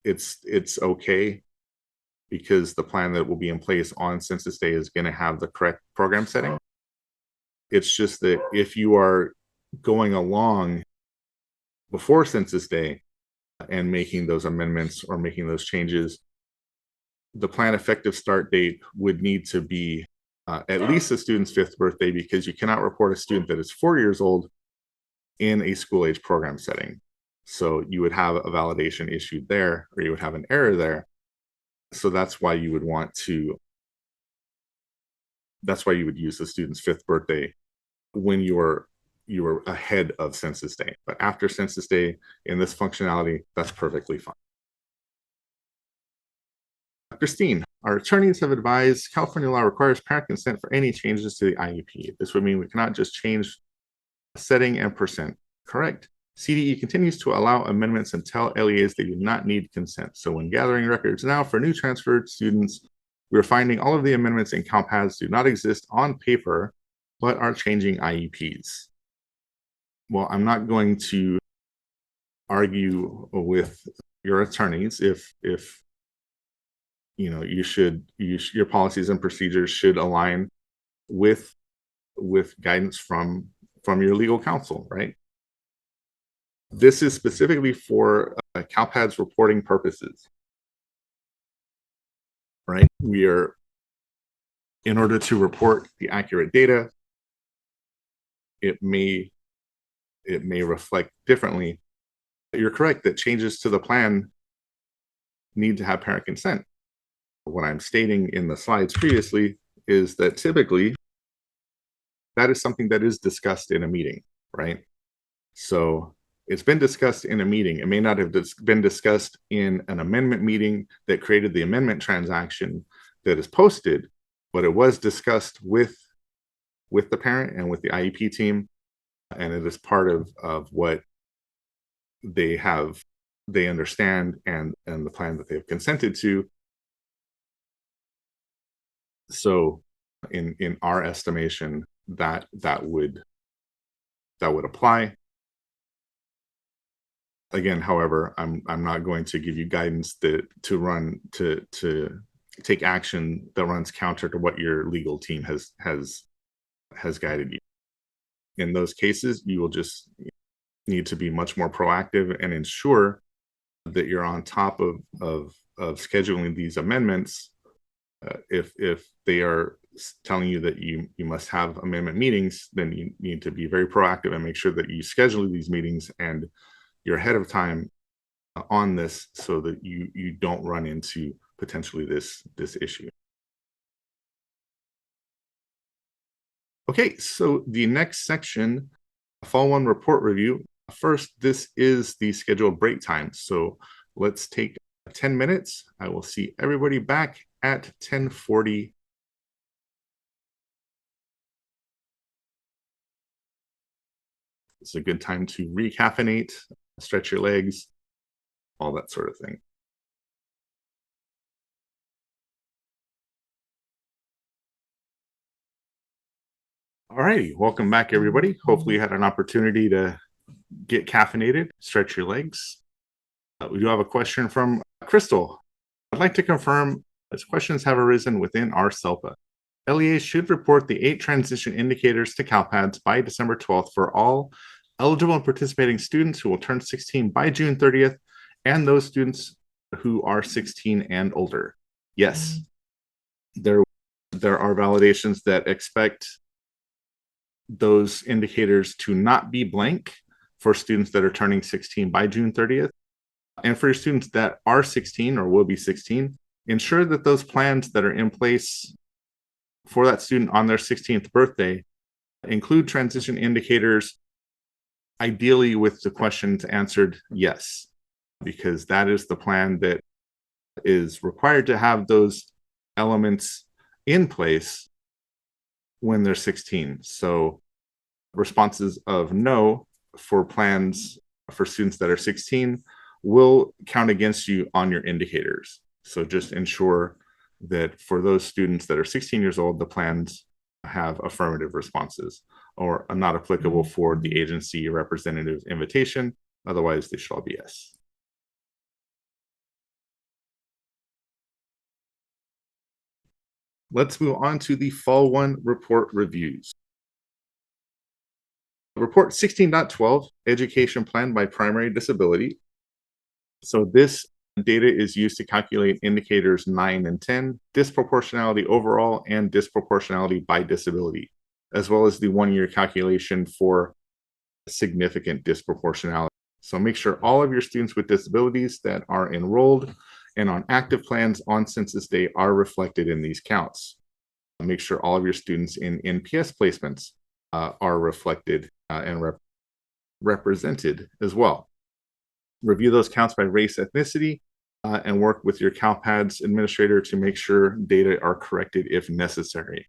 it's okay, because the plan that will be in place on census day is going to have the correct program setting. It's just that if you are going along before census day and making those amendments or making those changes, the plan effective start date would need to be at least the student's 5th birthday, because you cannot report a student that is 4 years old in a school age program setting. So you would have a validation issued there, or you would have an error there. So that's why you would use the student's 5th birthday when you were ahead of census day. But after census day in this functionality, that's perfectly fine. Christine, our attorneys have advised California law requires parent consent for any changes to the IEP. This would mean we cannot just change setting and percent. Correct. CDE continues to allow amendments and tell LEAs they do not need consent. So when gathering records now for new transferred students, we're finding all of the amendments in CALPADS do not exist on paper, but are changing IEPs. Well, I'm not going to argue with your attorneys if you know, your policies and procedures should align with guidance from your legal counsel, right? This is specifically for CALPADS reporting purposes, right? We are, in order to report the accurate data, it may reflect differently. You're correct that changes to the plan need to have parent consent. What I'm stating in the slides previously is that typically that is something that is discussed in a meeting, right? So it's been discussed in a meeting. It may not have been discussed in an amendment meeting that created the amendment transaction that is posted, but it was discussed with the parent and with the IEP team, and it is part of what they understand and the plan that they've consented to. So in our estimation, that would apply. Again, however, I'm not going to give you guidance to take action that runs counter to what your legal team has guided you. In those cases, you will just need to be much more proactive and ensure that you're on top of scheduling these amendments. If they are telling you that you must have amendment meetings, then you need to be very proactive and make sure that you schedule these meetings and you're ahead of time on this so that you don't run into potentially this issue. Okay, so the next section, Fall 1 report review. First, this is the scheduled break time. So let's take 10 minutes. I will see everybody back at 10:40. It's a good time to recaffeinate, stretch your legs, all that sort of thing. All righty, welcome back, everybody. Hopefully you had an opportunity to get caffeinated, stretch your legs. We do have a question from Crystal. I'd like to confirm, as questions have arisen within our CELPA, LEAs should report the 8 transition indicators to CALPADS by December 12th for all eligible and participating students who will turn 16 by June 30th, and those students who are 16 and older. Yes, there are validations that expect those indicators to not be blank for students that are turning 16 by June 30th. And for your students that are 16 or will be 16, ensure that those plans that are in place for that student on their 16th birthday include transition indicators, ideally with the questions answered yes, because that is the plan that is required to have those elements in place when they're 16. So responses of no for plans for students that are 16 will count against you on your indicators. So just ensure that for those students that are 16 years old, the plans have affirmative responses or are not applicable for the agency representative's invitation. Otherwise, they shall be yes. Let's move on to the Fall 1 report reviews. Report 16.12, Education Plan by Primary Disability. So this data is used to calculate indicators 9 and 10, disproportionality overall and disproportionality by disability, as well as the 1-year calculation for significant disproportionality. So make sure all of your students with disabilities that are enrolled and on active plans on census day are reflected in these counts. Make sure all of your students in NPS placements are reflected and represented as well. Review those counts by race, ethnicity, and work with your CalPADS administrator to make sure data are corrected if necessary.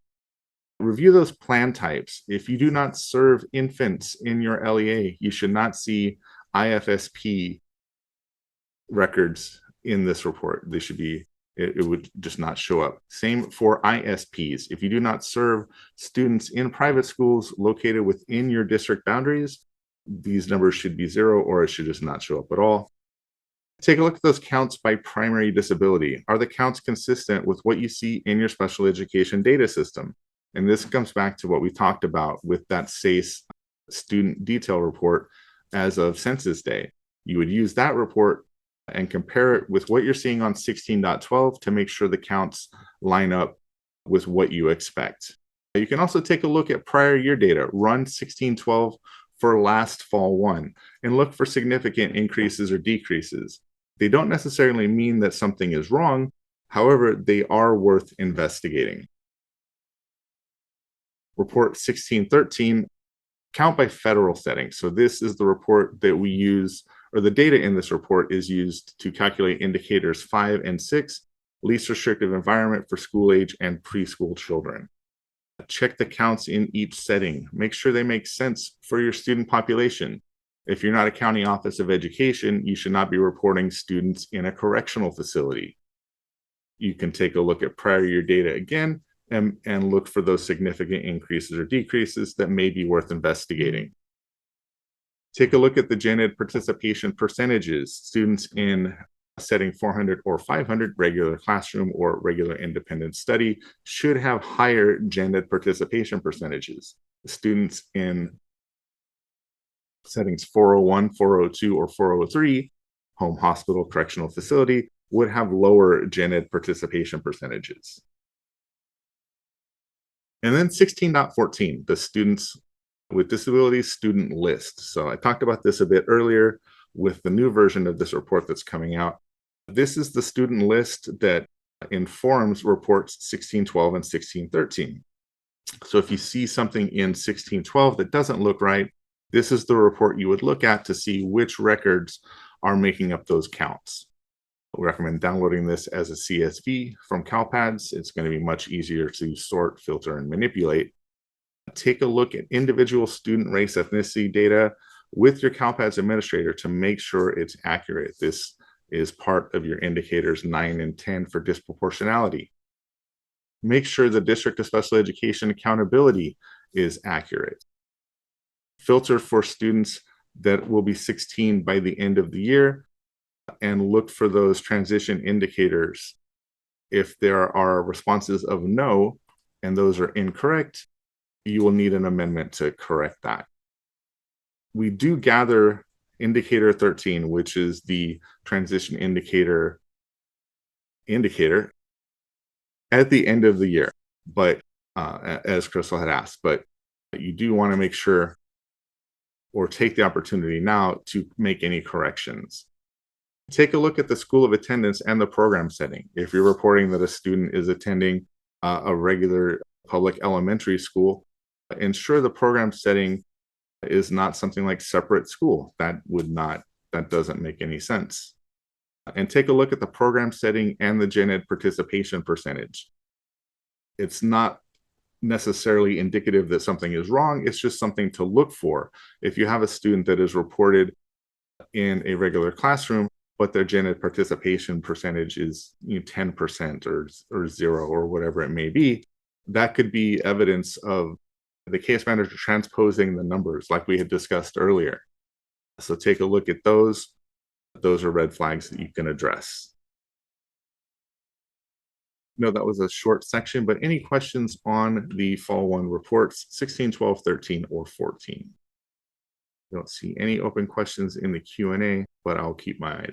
Review those plan types. If you do not serve infants in your LEA, you should not see IFSP records in this report. They should be, it would just not show up. Same for ISPs. If you do not serve students in private schools located within your district boundaries, these numbers should be 0 or it should just not show up at all. Take a look at those counts by primary disability. Are the counts consistent with what you see in your special education data system? And this comes back to what we talked about with that CASE student detail report as of census day. You would use that report and compare it with what you're seeing on 16.12 to make sure the counts line up with what you expect. You can also take a look at prior year data. Run 16.12 for last Fall 1 and look for significant increases or decreases. They don't necessarily mean that something is wrong. However, they are worth investigating. Report 1613, count by federal settings. So this is the report that we use, or the data in this report is used to calculate indicators 5 and 6, least restrictive environment for school age and preschool children. Check the counts in each setting. Make sure they make sense for your student population. If you're not a county office of education, you should not be reporting students in a correctional facility. You can take a look at prior year data again and look for those significant increases or decreases that may be worth investigating. Take a look at the gen ed participation percentages. Students in setting 400 or 500, regular classroom or regular independent study, should have higher gen ed participation percentages. Students in settings 401, 402, or 403, home hospital correctional facility, would have lower gen ed participation percentages. And then 16.14, the students with disabilities student list. So I talked about this a bit earlier with the new version of this report that's coming out. This is the student list that informs reports 1612 and 1613. So if you see something in 1612 that doesn't look right, this is the report you would look at to see which records are making up those counts. We recommend downloading this as a CSV from CALPADS. It's going to be much easier to sort, filter, and manipulate. Take a look at individual student race ethnicity data with your CALPADS administrator to make sure it's accurate. This is part of your indicators 9 and 10 for disproportionality. Make sure the District of Special Education accountability is accurate. Filter for students that will be 16 by the end of the year and look for those transition indicators. If there are responses of no, and those are incorrect, you will need an amendment to correct that. We do gather indicator 13, which is the transition indicator at the end of the year, but as Crystal had asked, but you do want to make sure or take the opportunity now to make any corrections. Take a look at the school of attendance and the program setting. If you're reporting that a student is attending a regular public elementary school, ensure the program setting is not something like separate school. That doesn't make any sense. And take a look at the program setting and the gen ed participation percentage. It's not necessarily indicative that something is wrong. It's just something to look for. If you have a student that is reported in a regular classroom, but their gen ed participation percentage is 10% or 0 or whatever it may be, that could be evidence of the case manager transposing the numbers like we had discussed earlier. So take a look at those. Those are red flags that you can address. No, that was a short section, but any questions on the Fall 1 reports, 16, 12, 13, or 14? I don't see any open questions in the Q&A, but I'll keep my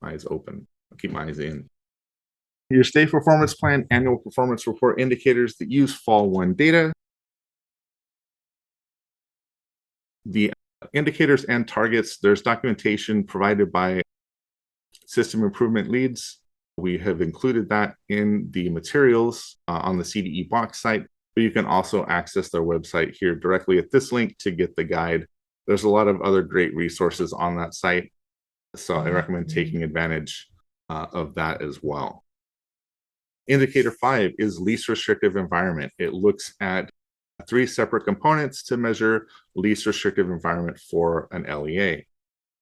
eyes open. I'll keep my eyes in. Your state performance plan, annual performance report indicators that use Fall 1 data. The indicators and targets, there's documentation provided by system improvement leads. We have included that in the materials on the CDE box site, but you can also access their website here directly at this link to get the guide. There's a lot of other great resources on that site, so I recommend taking advantage of that as well. Indicator 5 is least restrictive environment. It looks at 3 separate components to measure least restrictive environment for an LEA.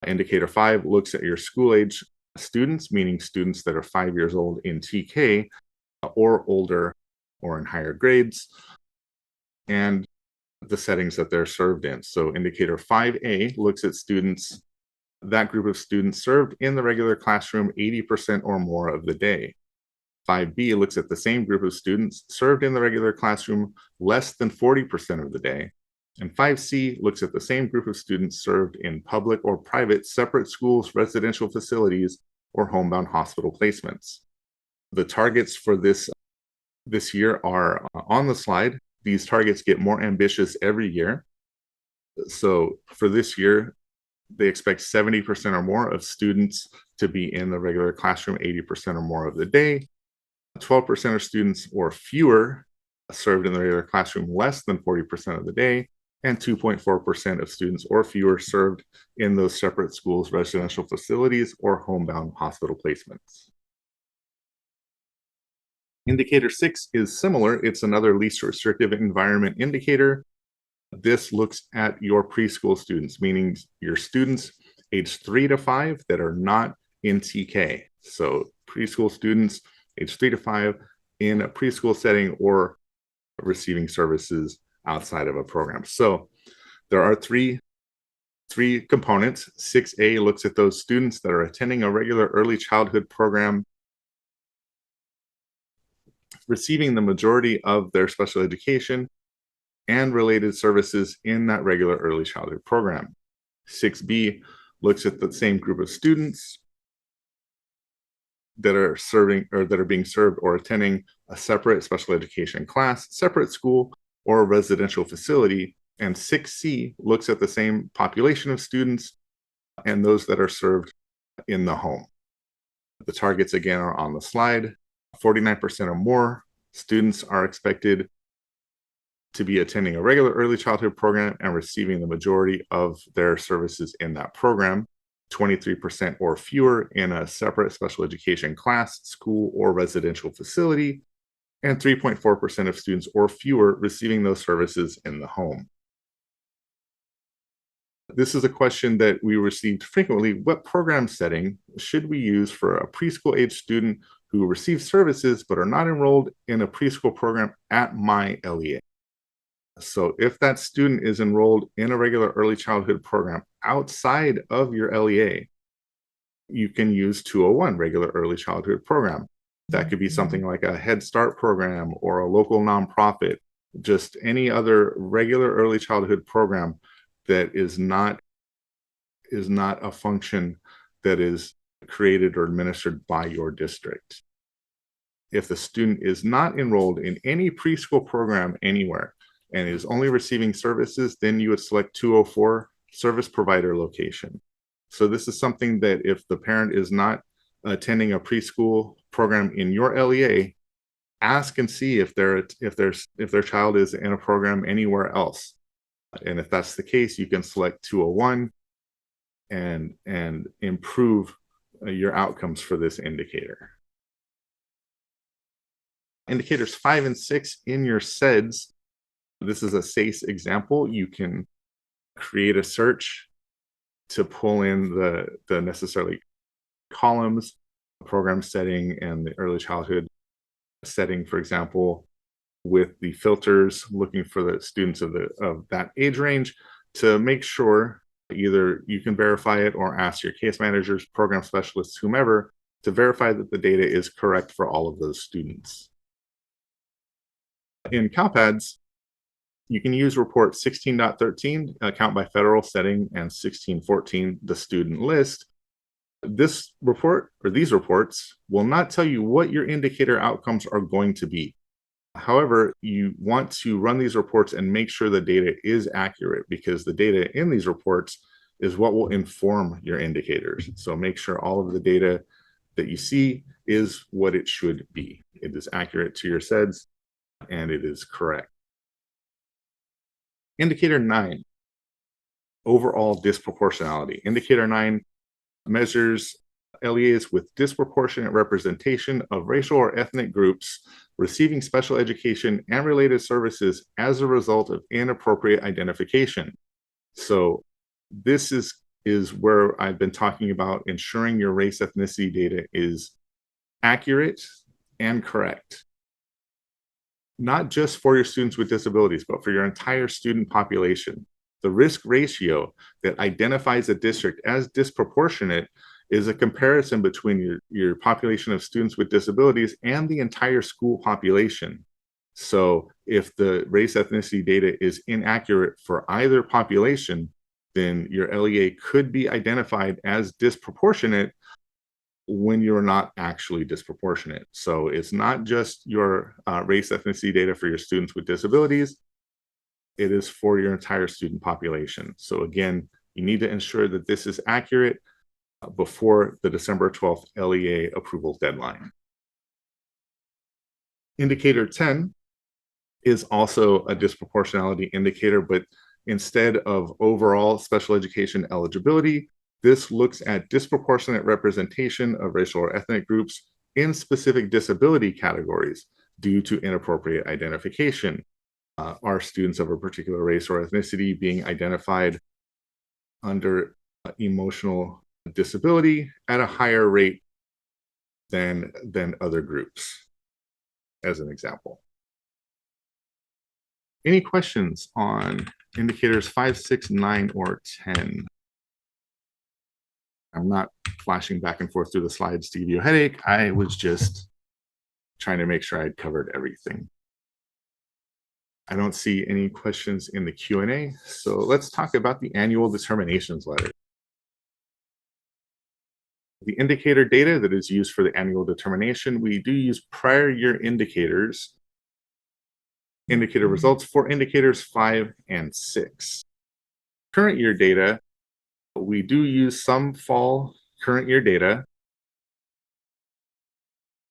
Indicator 5 looks at your school age students, meaning students that are 5 years old in TK or older or in higher grades, and the settings that they're served in. So indicator 5A looks at students, that group of students served in the regular classroom 80% or more of the day. 5B looks at the same group of students served in the regular classroom less than 40% of the day. And 5C looks at the same group of students served in public or private separate schools, residential facilities, or homebound hospital placements. The targets for this year are on the slide. These targets get more ambitious every year. So for this year, they expect 70% or more of students to be in the regular classroom 80% or more of the day. 12% of students or fewer served in the regular classroom less than 40% of the day, and 2.4% of students or fewer served in those separate schools, residential facilities, or homebound hospital placements. Indicator 6 is similar. It's another least restrictive environment indicator. This looks at your preschool students, meaning your students aged 3 to 5 that are not in TK. So preschool students aged 3 to 5 in a preschool setting or receiving services outside of a program. So there are three components. 6A looks at those students that are attending a regular early childhood program, receiving the majority of their special education and related services in that regular early childhood program. 6B looks at the same group of students that are serving or that are being served or attending a separate special education class, separate school, or residential facility. And 6C looks at the same population of students and those that are served in the home. The targets again are on the slide. 49% or more students are expected to be attending a regular early childhood program and receiving the majority of their services in that program. 23% or fewer in a separate special education class, school, or residential facility, and 3.4% of students or fewer receiving those services in the home. This is a question that we received frequently. What program setting should we use for a preschool age student who receives services but are not enrolled in a preschool program at my LEA? So if that student is enrolled in a regular early childhood program outside of your LEA, you can use 201, regular early childhood program. That could be something like a Head Start program or a local nonprofit, just any other regular early childhood program that is not a function that is created or administered by your district. If the student is not enrolled in any preschool program anywhere and is only receiving services, then you would select 204, service provider location. So this is something that if the parent is not attending a preschool program in your LEA, ask and see if their child is in a program anywhere else. And if that's the case, you can select 201 and improve your outcomes for this indicator. Indicators 5 and 6 in your SEDS. This is a SACE example. You can create a search to pull in the necessary columns, program setting, and the early childhood setting, for example, with the filters looking for the students of that age range to make sure either you can verify it or ask your case managers, program specialists, whomever, to verify that the data is correct for all of those students. In CALPADS, you can use report 16.13, account by federal setting, and 16.14, the student list. This report or these reports will not tell you what your indicator outcomes are going to be. However, you want to run these reports and make sure the data is accurate, because the data in these reports is what will inform your indicators. So make sure all of the data that you see is what it should be. It is accurate to your SEDS and it is correct. Indicator 9, overall disproportionality. Indicator 9 measures LEAs with disproportionate representation of racial or ethnic groups receiving special education and related services as a result of inappropriate identification. So this is where I've been talking about ensuring your race ethnicity data is accurate and correct. Not just for your students with disabilities, but for your entire student population. The risk ratio that identifies a district as disproportionate is a comparison between your population of students with disabilities and the entire school population. So if the race ethnicity data is inaccurate for either population, then your LEA could be identified as disproportionate when you're not actually disproportionate. So it's not just your race ethnicity data for your students with disabilities, it is for your entire student population. So again, You need to ensure that this is accurate before the December 12th LEA approval deadline. Indicator 10 is also a disproportionality indicator, but instead of overall special education eligibility, this looks at disproportionate representation of racial or ethnic groups in specific disability categories due to inappropriate identification. Are students of a particular race or ethnicity being identified under emotional disability at a higher rate than other groups, as an example? Any questions on indicators 5, 6, 9, or 10? I'm not flashing back and forth through the slides to give you a headache. I was just trying to make sure I'd covered everything. I don't see any questions in the Q&A, so let's talk about the annual determinations letter. The indicator data that is used for the annual determination, we do use prior year indicators, indicator results for indicators 5 and 6. Current year data, we do use some fall current year data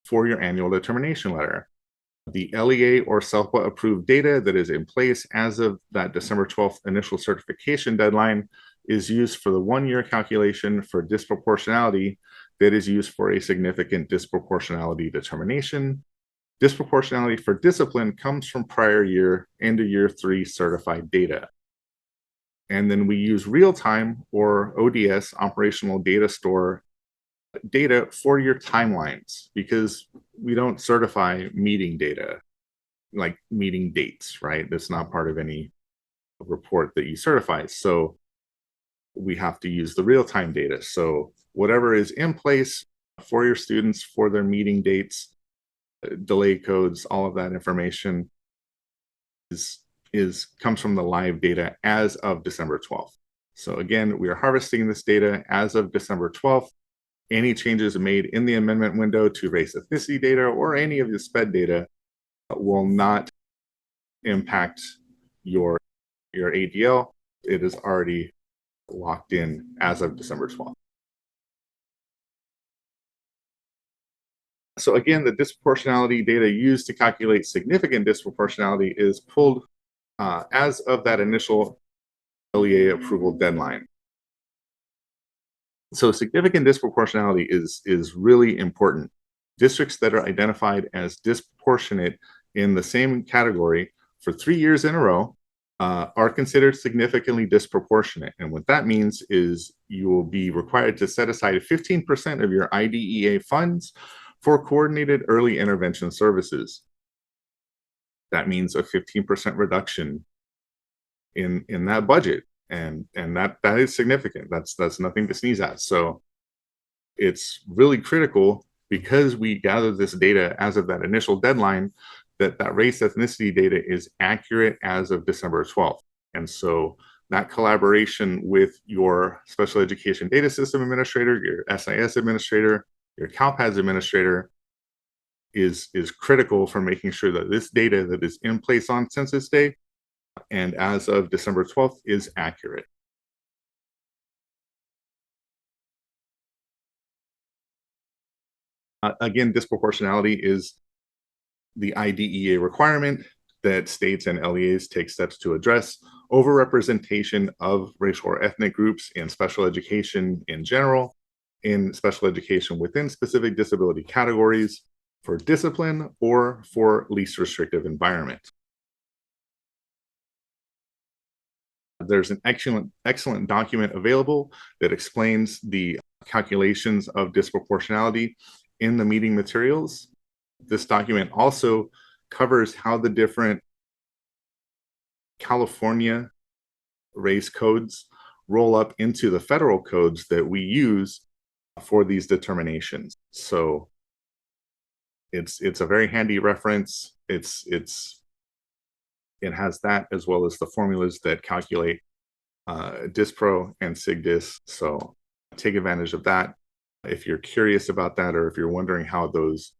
for your annual determination letter. The LEA or SELPA approved data that is in place as of that December 12th initial certification deadline is used for the 1-year calculation for disproportionality that is used for a significant disproportionality determination. Disproportionality for discipline comes from prior year and year 3 certified data. And then we use real-time or ODS, operational data store, data for your timelines, because we don't certify meeting data, like meeting dates, right? That's not part of any report that you certify. So we have to use the real-time data. So whatever is in place for your students, for their meeting dates, delay codes, all of that information comes from the live data as of December 12th. So again, we are harvesting this data as of December 12th. Any changes made in the amendment window to race ethnicity data or any of the SPED data will not impact your ADL. It is already locked in as of December 12th. So again, the disproportionality data used to calculate significant disproportionality is pulled as of that initial LEA approval deadline. So significant disproportionality is really important. Districts that are identified as disproportionate in the same category for 3 years in a row are considered significantly disproportionate. And what that means is you will be required to set aside 15% of your IDEA funds for coordinated early intervention services. That means a 15% reduction in that budget. And that is significant. That's nothing to sneeze at. So it's really critical, because we gather this data as of that initial deadline, that race ethnicity data is accurate as of December 12th. And so that collaboration with your special education data system administrator, your SIS administrator, your CALPADS administrator is critical for making sure that this data that is in place on Census Day and as of December 12th is accurate. Again, disproportionality is the IDEA requirement that states and LEAs take steps to address overrepresentation of racial or ethnic groups in special education in general, in special education within specific disability categories, for discipline, or for least restrictive environment. There's an excellent document available that explains the calculations of disproportionality in the meeting materials. This document also covers how the different California race codes roll up into the federal codes that we use for these determinations. So it's a very handy reference. It has that, as well as the formulas that calculate Dispro and SIGDIS. So take advantage of that if you're curious about that, or if you're wondering how those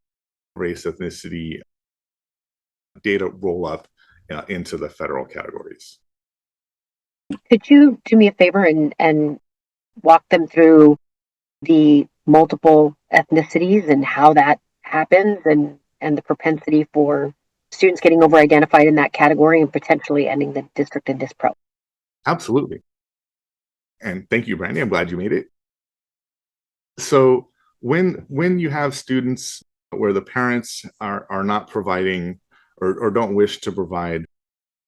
race ethnicity data roll up into the federal categories. Could you do me a favor and walk them through the multiple ethnicities and how that happens and the propensity for students getting over identified in that category and potentially ending the district in dispro? Absolutely. And thank you, Brandy. I'm glad you made it. So when you have students where the parents are not providing or don't wish to provide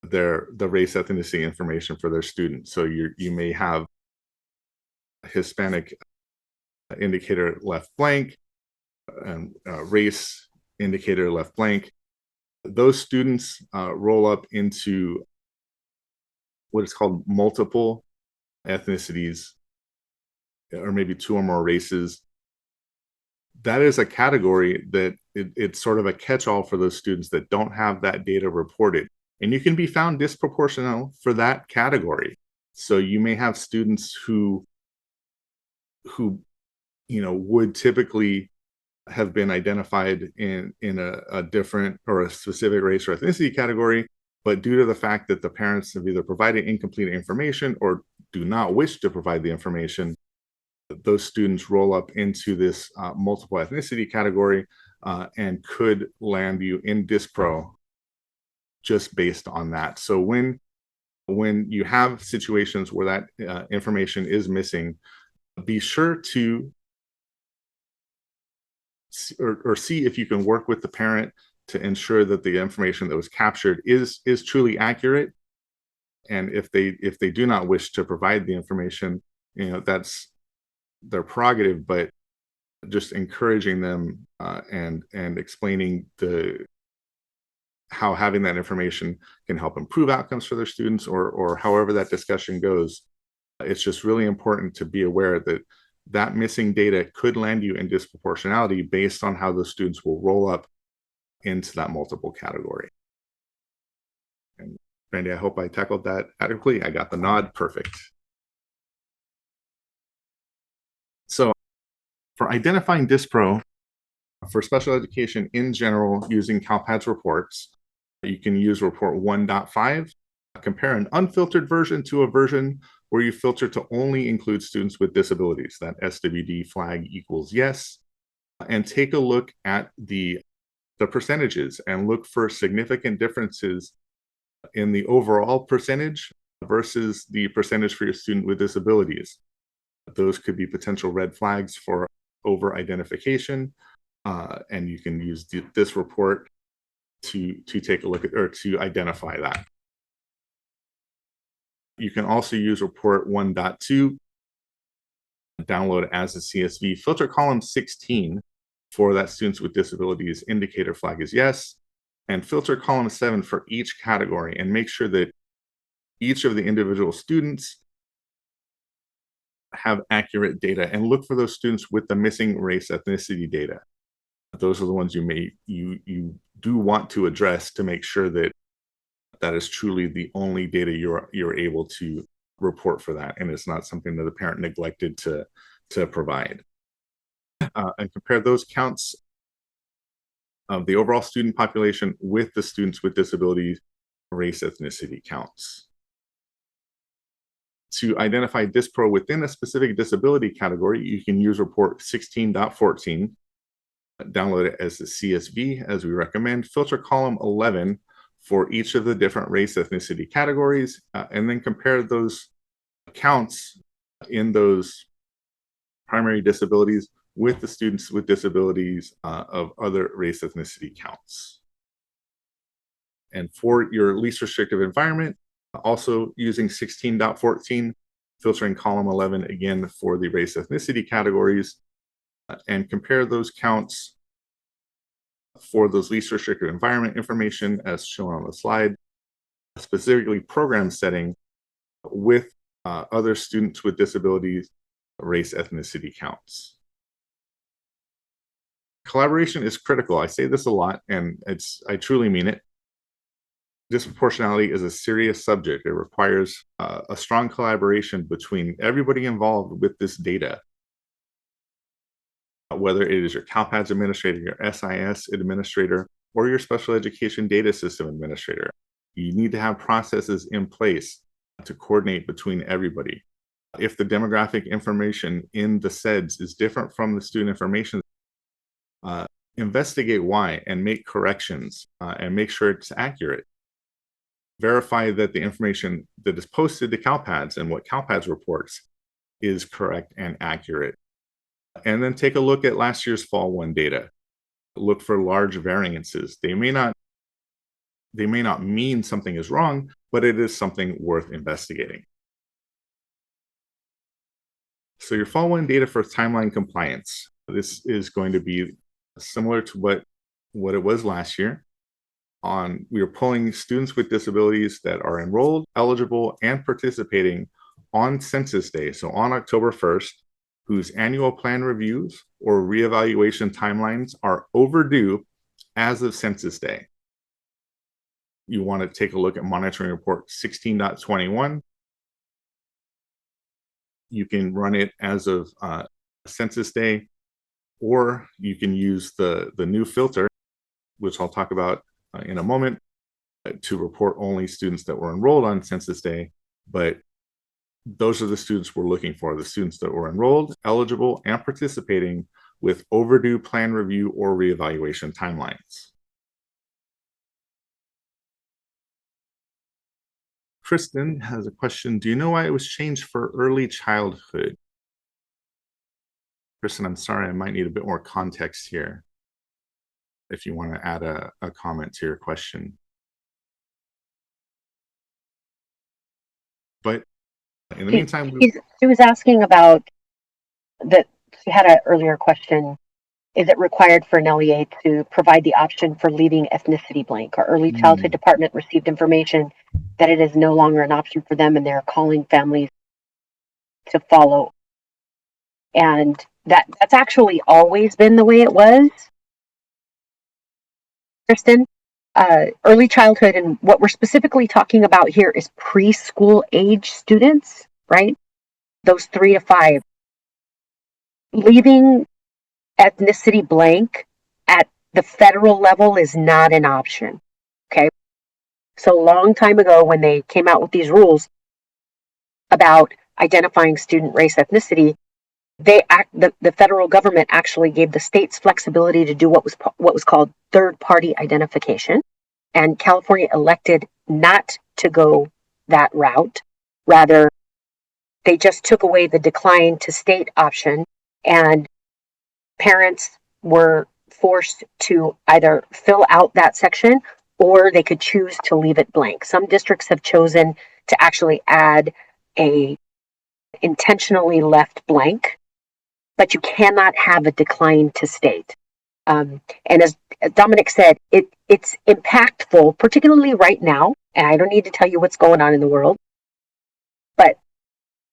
the race ethnicity information for their students, so you may have Hispanic indicator left blank and race indicator left blank, those students roll up into what is called multiple ethnicities, or maybe two or more races. That is a category that it's sort of a catch-all for those students that don't have that data reported. And you can be found disproportional for that category. So you may have students who would typically have been identified in a different or a specific race or ethnicity category, but due to the fact that the parents have either provided incomplete information or do not wish to provide the information, those students roll up into this multiple ethnicity category and could land you in dispro just based on that. So when you have situations where that information is missing, be sure to see if you can work with the parent to ensure that the information that was captured is truly accurate. And if they do not wish to provide the information, that's their prerogative, but just encouraging them and explaining how having that information can help improve outcomes for their students, or however that discussion goes. It's just really important to be aware that missing data could land you in disproportionality based on how the students will roll up into that multiple category. And Randy, I hope I tackled that adequately. I got the nod. Perfect. So for identifying dispro for special education in general using CALPADS reports, you can use report 1.5, compare an unfiltered version to a version where you filter to only include students with disabilities. That SWD flag equals yes. And take a look at the percentages and look for significant differences in the overall percentage versus the percentage for your student with disabilities. Those could be potential red flags for over identification, and you can use this report to take a look at or to identify that. You can also use report 1.2, download as a CSV, filter column 16 for that students with disabilities indicator flag is yes, and filter column 7 for each category, and make sure that each of the individual students have accurate data, and look for those students with the missing race ethnicity data. Those are the ones you do want to address to make sure that is truly the only data you're able to report for that, and it's not something that the parent neglected to provide. And compare those counts of the overall student population with the students with disabilities race ethnicity counts. To identify dispro within a specific disability category, you can use report 16.14, download it as a CSV as we recommend, filter column 11 for each of the different race ethnicity categories, and then compare those counts in those primary disabilities with the students with disabilities of other race ethnicity counts. And for your least restrictive environment, also using 16.14, filtering column 11 again for the race ethnicity categories, and compare those counts for those least restrictive environment information as shown on the slide, specifically program setting with other students with disabilities race ethnicity counts. Collaboration is critical. I say this a lot, and I truly mean it. Disproportionality is a serious subject. It requires a strong collaboration between everybody involved with this data, whether it is your CALPADS administrator, your SIS administrator, or your special education data system administrator. You need to have processes in place to coordinate between everybody. If the demographic information in the SEDS is different from the student information, investigate why and make corrections and make sure it's accurate. Verify that the information that is posted to CALPADS and what CALPADS reports is correct and accurate. And then take a look at last year's Fall 1 data. Look for large variances. They may not mean something is wrong, but it is something worth investigating. So your Fall 1 data for timeline compliance. This is going to be similar to what it was last year. We are pulling students with disabilities that are enrolled, eligible, and participating on Census Day, so on October 1st, whose annual plan reviews or reevaluation timelines are overdue as of Census Day. You want to take a look at Monitoring Report 16.21. You can run it as of Census Day, or you can use the new filter, which I'll talk about in a moment, to report only students that were enrolled on Census Day. But those are the students we're looking for, the students that were enrolled, eligible, and participating with overdue plan review or reevaluation timelines. Kristen has a question. Do you know why it was changed for early childhood? Kristen, I'm sorry, I might need a bit more context here if you want to add a comment to your question. But in the meantime, she was asking about that. She had an earlier question. Is it required for an LEA to provide the option for leaving ethnicity blank? Our early childhood department received information that it is no longer an option for them, and they're calling families to follow. And that's actually always been the way it was, Kristen. Early childhood, and what we're specifically talking about here is preschool age students, right? Those 3 to 5. Leaving ethnicity blank at the federal level is not an option. Okay. So a long time ago, when they came out with these rules about identifying student race ethnicity, the federal government actually gave the states flexibility to do what was called third-party identification, and California elected not to go that route. Rather, they just took away the decline to state option, and parents were forced to either fill out that section or they could choose to leave it blank. Some districts have chosen to actually add a intentionally left blank, but you cannot have a decline to state. And as Dominic said, it's impactful, particularly right now. And I don't need to tell you what's going on in the world. But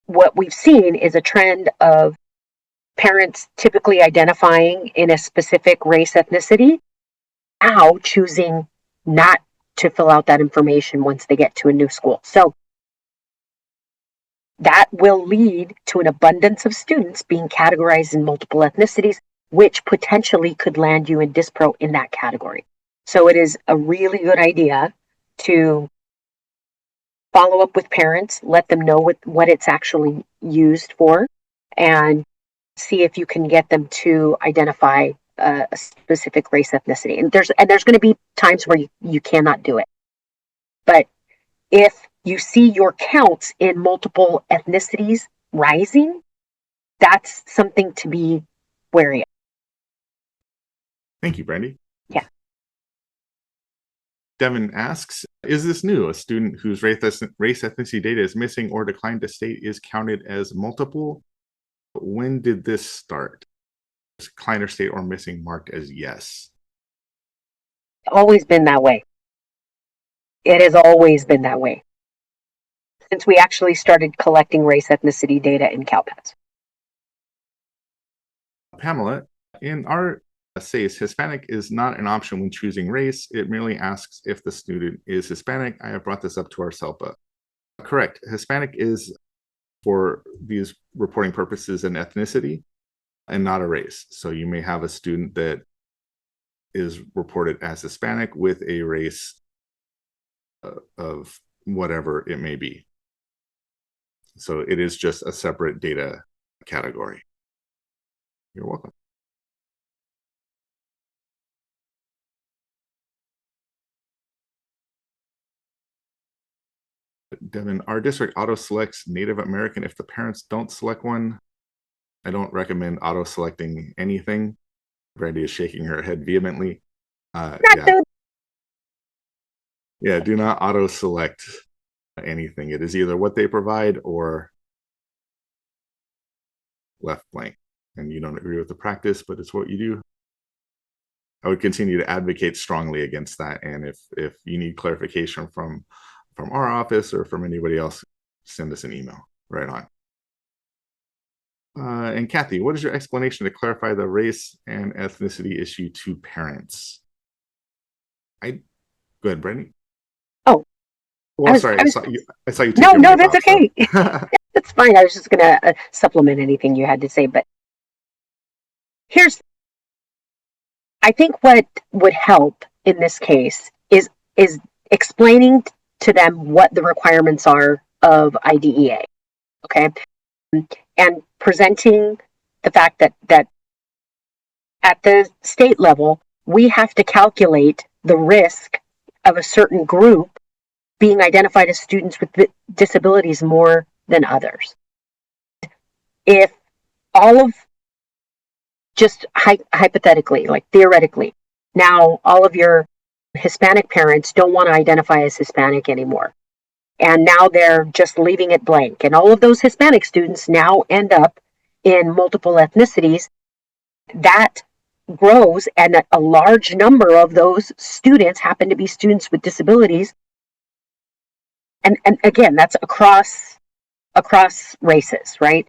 what we've seen is a trend of parents typically identifying in a specific race ethnicity, now choosing not to fill out that information once they get to a new school. So that will lead to an abundance of students being categorized in multiple ethnicities, which potentially could land you in Dispro in that category. So it is a really good idea to follow up with parents, let them know what it's actually used for, and see if you can get them to identify a specific race ethnicity. And there's going to be times where you cannot do it. But if you see your counts in multiple ethnicities rising, that's something to be wary of. Thank you, Brandy. Yeah. Devin asks, is this new? A student whose race ethnicity data is missing or declined to state is counted as multiple? When did this start? Is declined or state or missing marked as yes? It's always been that way. It has always been that way since we actually started collecting race ethnicity data in CALPADS. Pamela, in our CASE, Hispanic is not an option when choosing race. It merely asks if the student is Hispanic. I have brought this up to our CELPA. Correct. Hispanic is, for these reporting purposes, an ethnicity and not a race. So you may have a student that is reported as Hispanic with a race of whatever it may be. So it is just a separate data category. You're welcome. Devin, our district auto selects Native American if the parents don't select one. I don't recommend auto selecting anything. Brandy is shaking her head vehemently. Yeah, do not auto select anything. It is either what they provide or left blank. And you don't agree with the practice, but it's what you do. I would continue to advocate strongly against that. And if you need clarification from our office or from anybody else, send us an email. Right on. And Kathy, what is your explanation to clarify the race and ethnicity issue to parents? Go ahead, Brandy. Oh, well, sorry. I saw you. No, that's okay. So. That's fine. I was just going to supplement anything you had to say, but I think what would help in this case is explaining to them what the requirements are of IDEA, okay, and presenting the fact that at the state level we have to calculate the risk of a certain group being identified as students with disabilities more than others. If all of, just hypothetically, like theoretically, now all of your Hispanic parents don't want to identify as Hispanic anymore, and now they're just leaving it blank, and all of those Hispanic students now end up in multiple ethnicities, that grows, and a large number of those students happen to be students with disabilities, and again, that's across races, right?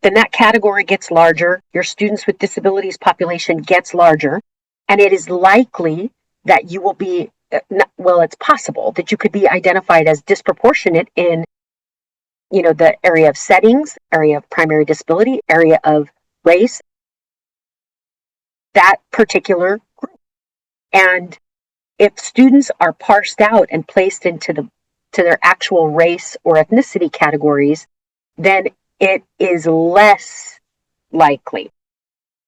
Then that category gets larger, your students with disabilities population gets larger, and it is likely that you will be, well, it's possible that you could be identified as disproportionate in, the area of settings, area of primary disability, area of race, that particular group. And if students are parsed out and placed into their actual race or ethnicity categories, then it is less likely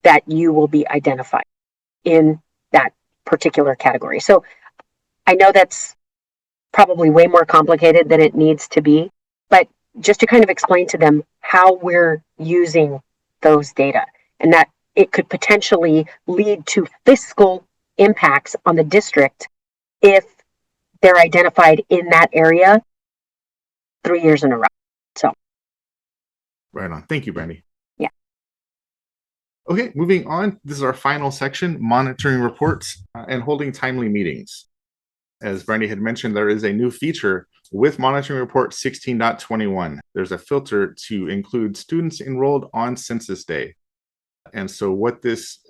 that you will be identified in that particular category. So I know that's probably way more complicated than it needs to be, but just to kind of explain to them how we're using those data, and that it could potentially lead to fiscal impacts on the district if they're identified in that area 3 years in a row. So. Right on. Thank you, Brandy. Yeah. Okay, moving on. This is our final section, monitoring reports and holding timely meetings. As Brandy had mentioned, there is a new feature with monitoring report 16.21. There's a filter to include students enrolled on Census Day. And so what this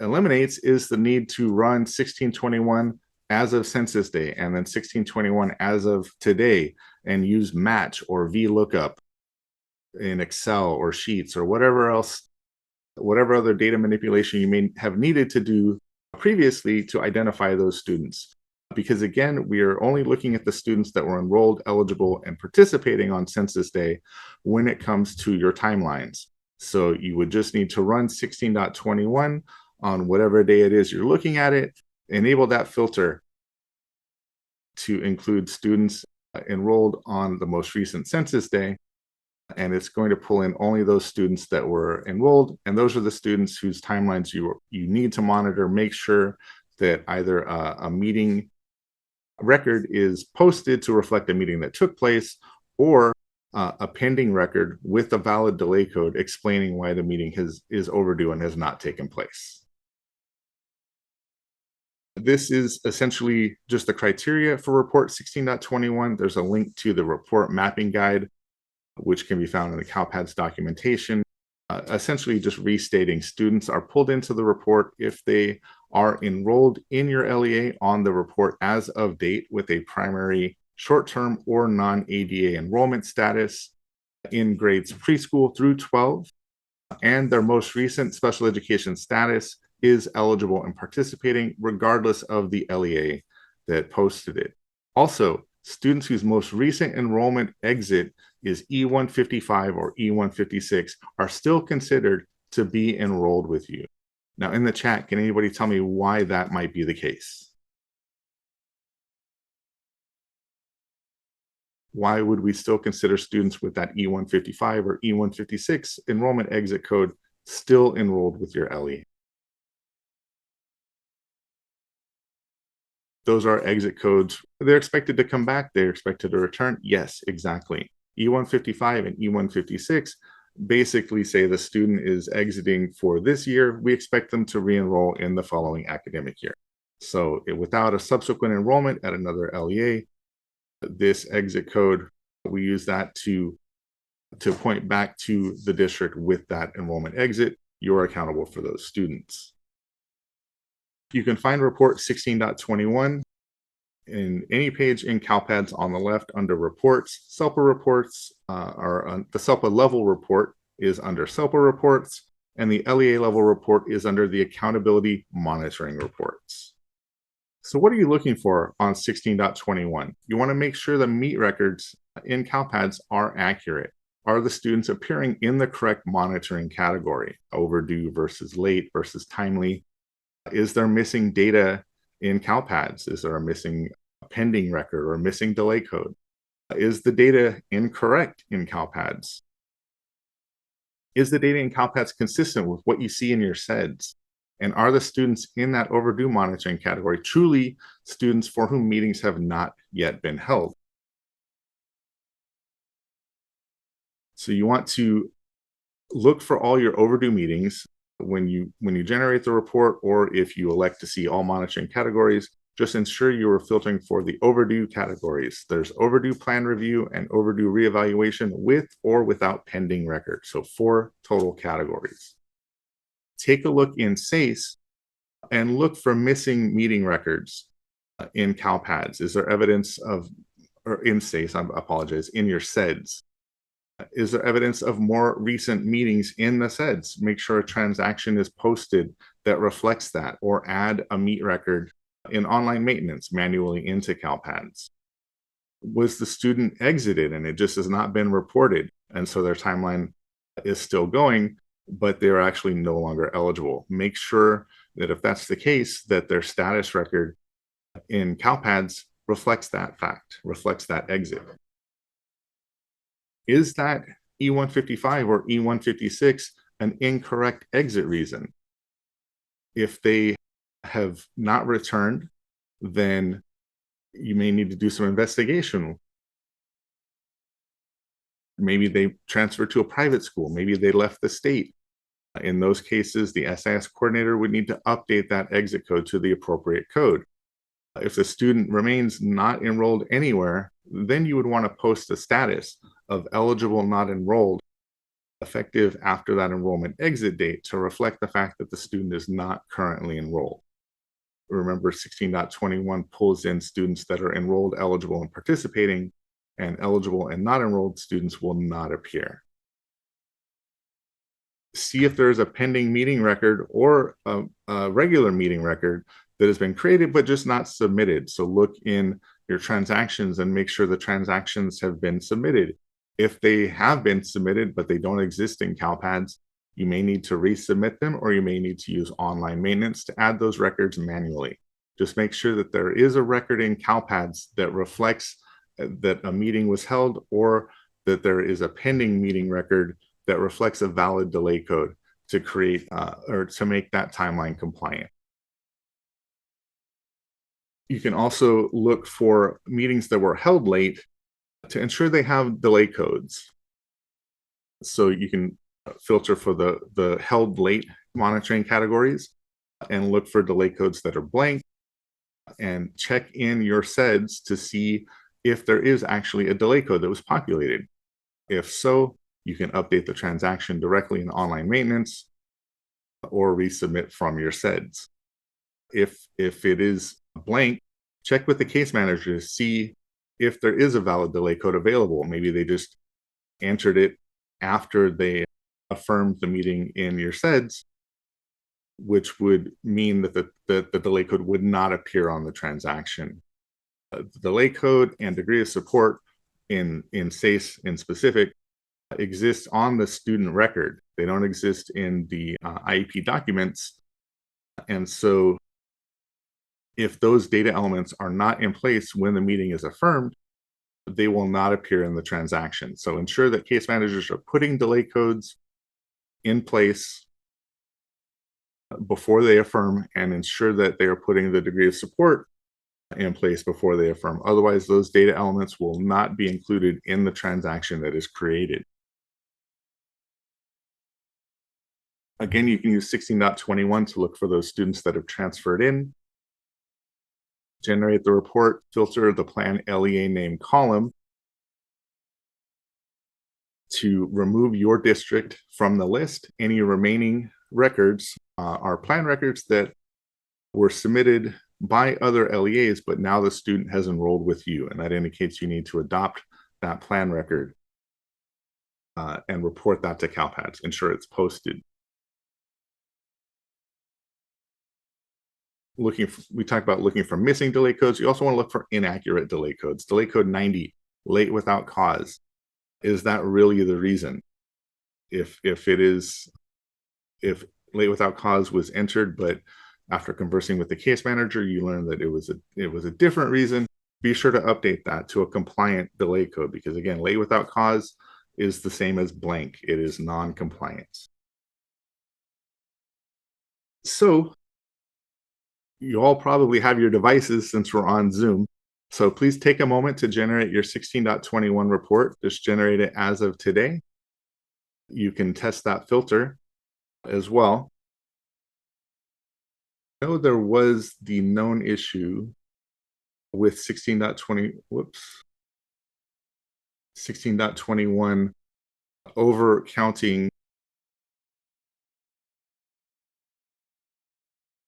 eliminates is the need to run 1621 as of Census Day and then 1621 as of today and use match or VLOOKUP in Excel or Sheets or whatever other data manipulation you may have needed to do previously to identify those students. Because again, we are only looking at the students that were enrolled, eligible, and participating on Census Day when it comes to your timelines. So you would just need to run 16.21 on whatever day it is you're looking at it, enable that filter to include students enrolled on the most recent Census Day, and it's going to pull in only those students that were enrolled, and those are the students whose timelines you need to monitor. Make sure that either a meeting record is posted to reflect a meeting that took place, or a pending record with a valid delay code explaining why the meeting is overdue and has not taken place. This is essentially just the criteria for report 16.21. There's a link to the report mapping guide, which can be found in the CALPADS documentation, essentially just restating students are pulled into the report if they are enrolled in your LEA on the report as of date with a primary short-term or non-ADA enrollment status in grades preschool through 12, and their most recent special education status is eligible and participating regardless of the LEA that posted it. Also, students whose most recent enrollment exit is E155 or E156 are still considered to be enrolled with you. Now, in the chat, can anybody tell me why that might be the case? Why would we still consider students with that E155 or E156 enrollment exit code still enrolled with your LE? Those are exit codes. They're expected to come back. They're expected to return. Yes, exactly. E155 and E156 basically say the student is exiting for this year. We expect them to re-enroll in the following academic year. So without a subsequent enrollment at another LEA, this exit code, we use that to point back to the district with that enrollment exit. You're accountable for those students. You can find report 16.21 in any page in CalPADS on the left under reports. SELPA reports are the SELPA level report is under SELPA reports, and the LEA level report is under the accountability monitoring reports. So what are you looking for on 16.21? You want to make sure the meet records in CalPADS are accurate. Are the students appearing in the correct monitoring category? Overdue versus late versus timely? Is there missing data in CalPADS? Is there a missing pending record or a missing delay code? Is the data incorrect in CalPADS? Is the data in CalPADS consistent with what you see in your SEDS? And are the students in that overdue monitoring category truly students for whom meetings have not yet been held? So you want to look for all your overdue meetings when you generate the report, or if you elect to see all monitoring categories, just ensure you are filtering for the overdue categories. There's overdue plan review and overdue reevaluation with or without pending record. So 4 total categories. Take a look in CASE and look for missing meeting records in CalPADS. Is there evidence of, or in CASE, I apologize, in your SEDS? Is there evidence of more recent meetings in the SEDS? Make sure a transaction is posted that reflects that, or add a meet record in online maintenance manually into CalPADS. Was the student exited and it just has not been reported, and so their timeline is still going, but they're actually no longer eligible? Make sure that if that's the case, that their status record in CalPADS reflects that fact, reflects that exit. Is that E155 or E156 an incorrect exit reason? If they have not returned, then you may need to do some investigation. Maybe they transferred to a private school. Maybe they left the state. In those cases, the SIS coordinator would need to update that exit code to the appropriate code. If the student remains not enrolled anywhere, then you would want to post a status of eligible not enrolled effective after that enrollment exit date to reflect the fact that the student is not currently enrolled. Remember, 16.21 pulls in students that are enrolled, eligible, and participating, and eligible and not enrolled students will not appear. See if there's a pending meeting record or a regular meeting record that has been created but just not submitted. So look in your transactions and make sure the transactions have been submitted. If they have been submitted but they don't exist in CalPADS, you may need to resubmit them, or you may need to use online maintenance to add those records manually. Just make sure that there is a record in CalPADS that reflects that a meeting was held, or that there is a pending meeting record that reflects a valid delay code to create or to make that timeline compliant. You can also look for meetings that were held late to ensure they have delay codes. So you can filter for the held late monitoring categories and look for delay codes that are blank, and check in your SEDS to see if there is actually a delay code that was populated. If so, you can update the transaction directly in online maintenance or resubmit from your SEDS. If it is blank, check with the case manager to see if there is a valid delay code available. Maybe they just entered it after they affirmed the meeting in your SEDS, which would mean that the delay code would not appear on the transaction. delay code and degree of support in CASE in specific exists on the student record. They don't exist in the IEP documents. And so if those data elements are not in place when the meeting is affirmed, they will not appear in the transaction. So ensure that case managers are putting delay codes in place before they affirm, and ensure that they are putting the degree of support in place before they affirm. Otherwise, those data elements will not be included in the transaction that is created. Again, you can use 16.21 to look for those students that have transferred in, generate the report, filter the plan LEA name column to remove your district from the list. Any remaining records are plan records that were submitted by other LEAs, but now the student has enrolled with you, and that indicates you need to adopt that plan record and report that to CALPADS, ensure it's posted. We talked about looking for missing delay codes. You also want to look for inaccurate delay codes. Delay code 90, late without cause. Is that really the reason? If late without cause was entered, but after conversing with the case manager, you learned that it was a different reason, be sure to update that to a compliant delay code, because again, late without cause is the same as blank. It is non-compliance. So you all probably have your devices since we're on Zoom. So please take a moment to generate your 16.21 report. Just generate it as of today. You can test that filter as well. I know there was the known issue with 16.21 over counting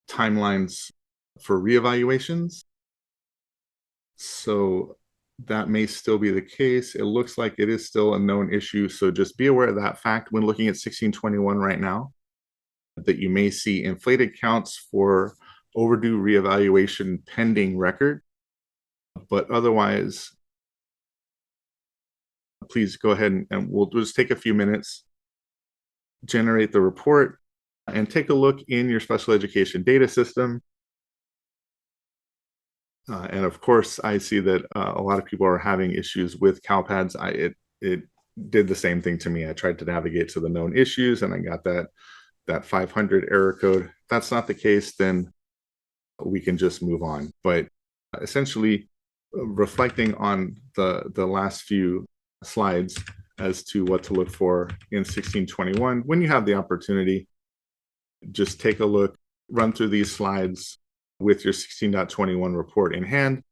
timelines for reevaluations. So that may still be the case. It looks like it is still a known issue. So just be aware of that fact when looking at 16.21 right now, that you may see inflated counts for overdue reevaluation pending record. But otherwise, please go ahead and we'll just take a few minutes, generate the report, and take a look in your special education data system. And of course, I see that a lot of people are having issues with CALPADS. It did the same thing to me. I tried to navigate to the known issues, and I got that 500 error code. If that's not the case, then we can just move on. But essentially, reflecting on the last few slides as to what to look for in 16.21, when you have the opportunity, just take a look, run through these slides with your 16.21 report in hand,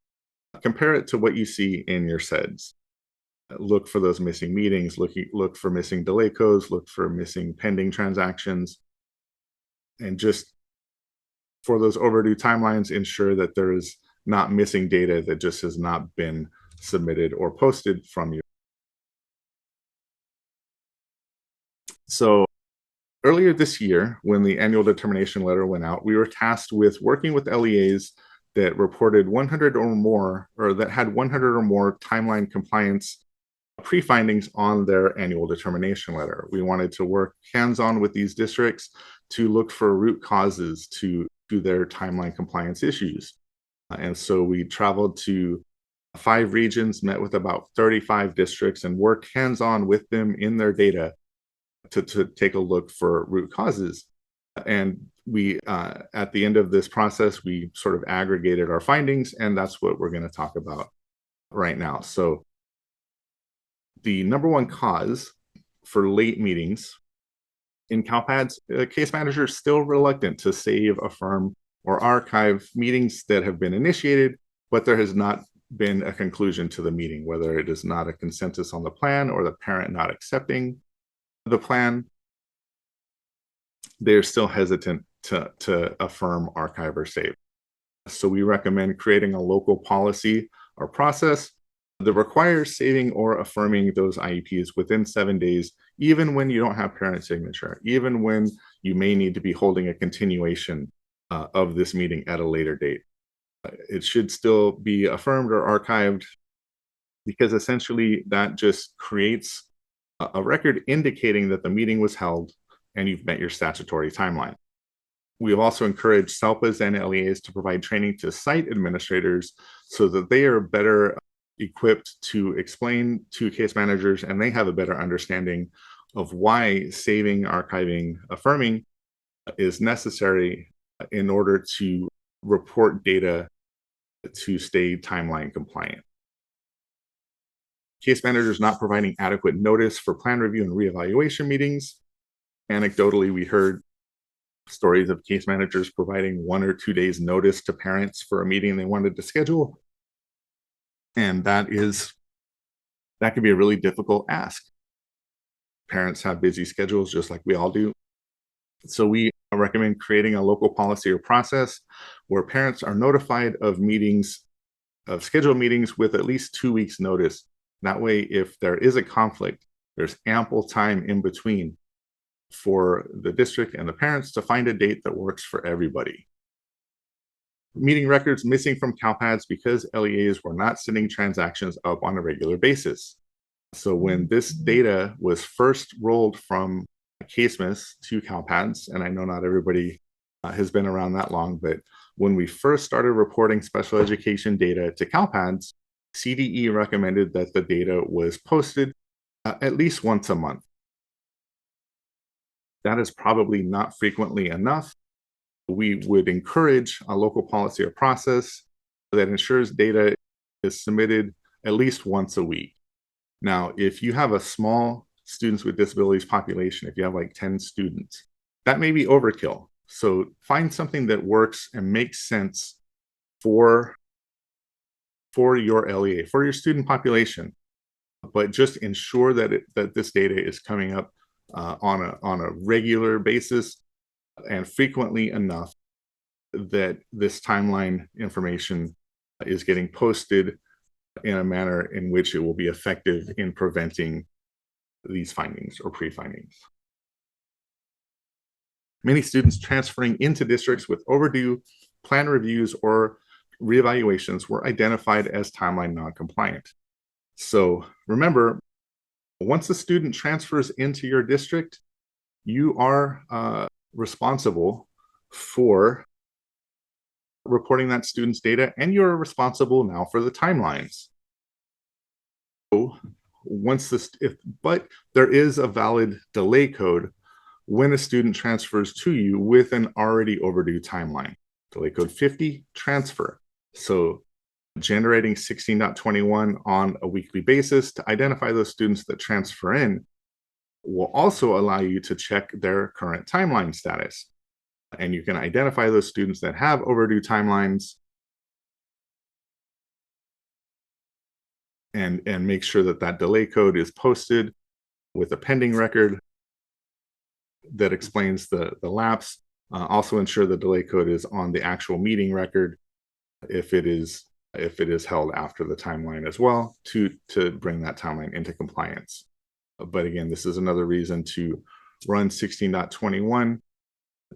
compare it to what you see in your SEDS. Look for those missing meetings, look for missing delay codes, look for missing pending transactions, and just for those overdue timelines, ensure that there is not missing data that just has not been submitted or posted from you. So earlier this year, when the annual determination letter went out, we were tasked with working with LEAs that reported 100 or more, or that had 100 or more timeline compliance pre-findings on their annual determination letter. We wanted to work hands-on with these districts to look for root causes to their timeline compliance issues. And so we traveled to 5 regions, met with about 35 districts, and worked hands-on with them in their data to take a look for root causes. And we, at the end of this process, we sort of aggregated our findings, and that's what we're going to talk about right now. So the number one cause for late meetings in CALPADS, case managers still reluctant to save, affirm, or archive meetings that have been initiated, but there has not been a conclusion to the meeting, whether it is not a consensus on the plan or the parent not accepting the plan. They're still hesitant to affirm, archive, or save. So we recommend creating a local policy or process that requires saving or affirming those IEPs within 7 days, even when you don't have parent signature, even when you may need to be holding a continuation of this meeting at a later date. It should still be affirmed or archived, because essentially that just creates a record indicating that the meeting was held and you've met your statutory timeline. We have also encouraged CALPADS and LEAs to provide training to site administrators so that they are better equipped to explain to case managers, and they have a better understanding of why saving, archiving, affirming is necessary in order to report data to stay timeline compliant. Case managers not providing adequate notice for plan review and reevaluation meetings. Anecdotally, we heard stories of case managers providing 1 or 2 days notice to parents for a meeting they wanted to schedule. And that can be a really difficult ask. Parents have busy schedules just like we all do. So we recommend creating a local policy or process where parents are notified of meetings, of scheduled meetings with at least 2 weeks notice. That way, if there is a conflict, there's ample time in between for the district and the parents to find a date that works for everybody. Meeting records missing from CalPads because LEAs were not sending transactions up on a regular basis. So when this data was first rolled from CASEMIS to CalPads, and I know not everybody has been around that long, but when we first started reporting special education data to CalPads, CDE recommended that the data was posted at least once a month. That is probably not frequently enough. We would encourage a local policy or process that ensures data is submitted at least once a week. Now, if you have a small students with disabilities population, if you have like 10 students, that may be overkill. So find something that works and makes sense for your LEA, for your student population, but just ensure that this data is coming up on a regular basis and frequently enough that this timeline information is getting posted in a manner in which it will be effective in preventing these findings or pre-findings. Many students transferring into districts with overdue plan reviews or reevaluations were identified as timeline non-compliant. So remember, once a student transfers into your district, you are responsible for reporting that student's data, and you're responsible now for the timelines. So but there is a valid delay code when a student transfers to you with an already overdue timeline. Delay code 50, transfer. So generating 16.21 on a weekly basis to identify those students that transfer in will also allow you to check their current timeline status. And you can identify those students that have overdue timelines and make sure that delay code is posted with a pending record that explains the lapse. Also ensure the delay code is on the actual meeting record if it is held after the timeline as well, to bring that timeline into compliance. But again, this is another reason to run 16.21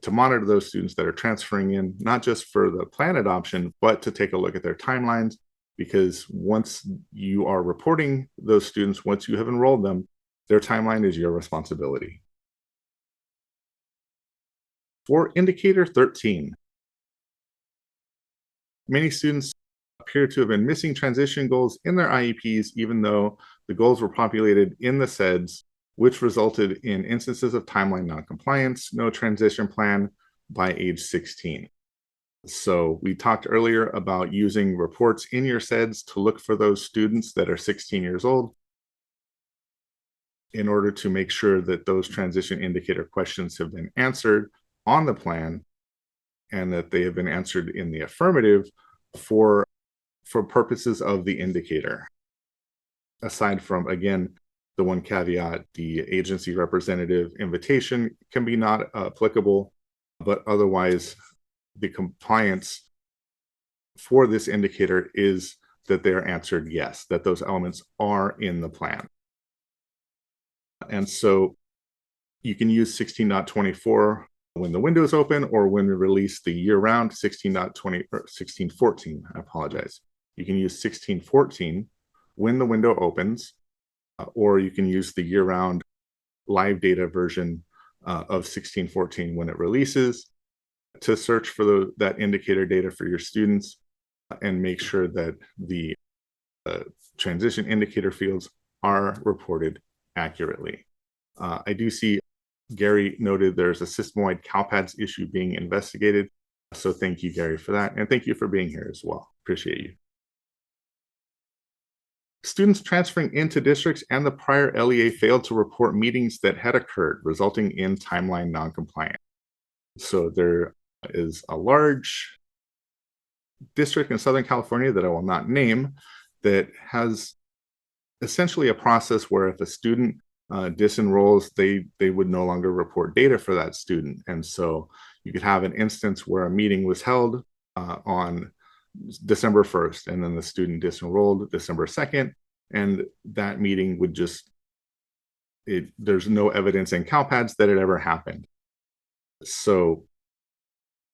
to monitor those students that are transferring in, not just for the plan adoption, but to take a look at their timelines, because once you are reporting those students, once you have enrolled them, their timeline is your responsibility. For indicator 13, many students appear to have been missing transition goals in their IEPs, even though the goals were populated in the SEDS, which resulted in instances of timeline noncompliance, no transition plan by age 16. So we talked earlier about using reports in your SEDS to look for those students that are 16 years old in order to make sure that those transition indicator questions have been answered on the plan and that they have been answered in the affirmative for purposes of the indicator. Aside from, again, the one caveat, the agency representative invitation can be not applicable, but otherwise the compliance for this indicator is that they're answered yes, that those elements are in the plan. And so you can use 16.24 when the window is open or when we release the year-round 16.20 or 16.14, I apologize. You can use 16.14 when the window opens, or you can use the year-round live data version of 16.14 when it releases to search for that indicator data for your students and make sure that the transition indicator fields are reported accurately. I do see Gary noted there's a system-wide CALPADS issue being investigated. So thank you, Gary, for that. And thank you for being here as well. Appreciate you. Students transferring into districts and the prior LEA failed to report meetings that had occurred, resulting in timeline noncompliance. So there is a large district in Southern California that I will not name that has essentially a process where if a student disenrolls, they would no longer report data for that student. And so you could have an instance where a meeting was held on December 1st, and then the student disenrolled December 2nd, and that meeting would just, there's no evidence in CalPads that it ever happened. So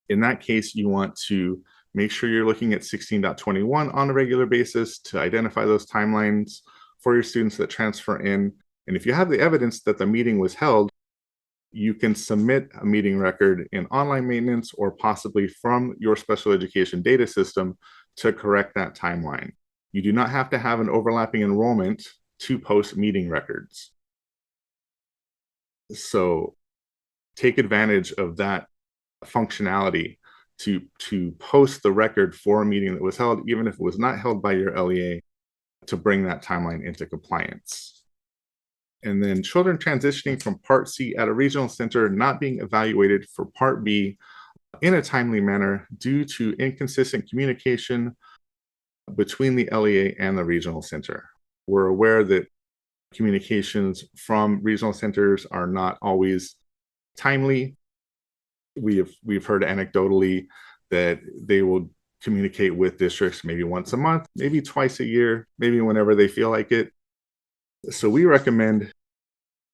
in that case, you want to make sure you're looking at 16.21 on a regular basis to identify those timelines for your students that transfer in. And if you have the evidence that the meeting was held, you can submit a meeting record in online maintenance or possibly from your special education data system to correct that timeline. You do not have to have an overlapping enrollment to post meeting records. So take advantage of that functionality to post the record for a meeting that was held, even if it was not held by your LEA, to bring that timeline into compliance. And then children transitioning from Part C at a regional center not being evaluated for Part B in a timely manner due to inconsistent communication between the LEA and the regional center. We're aware that communications from regional centers are not always timely. We've heard anecdotally that they will communicate with districts maybe once a month, maybe twice a year, maybe whenever they feel like it. So we recommend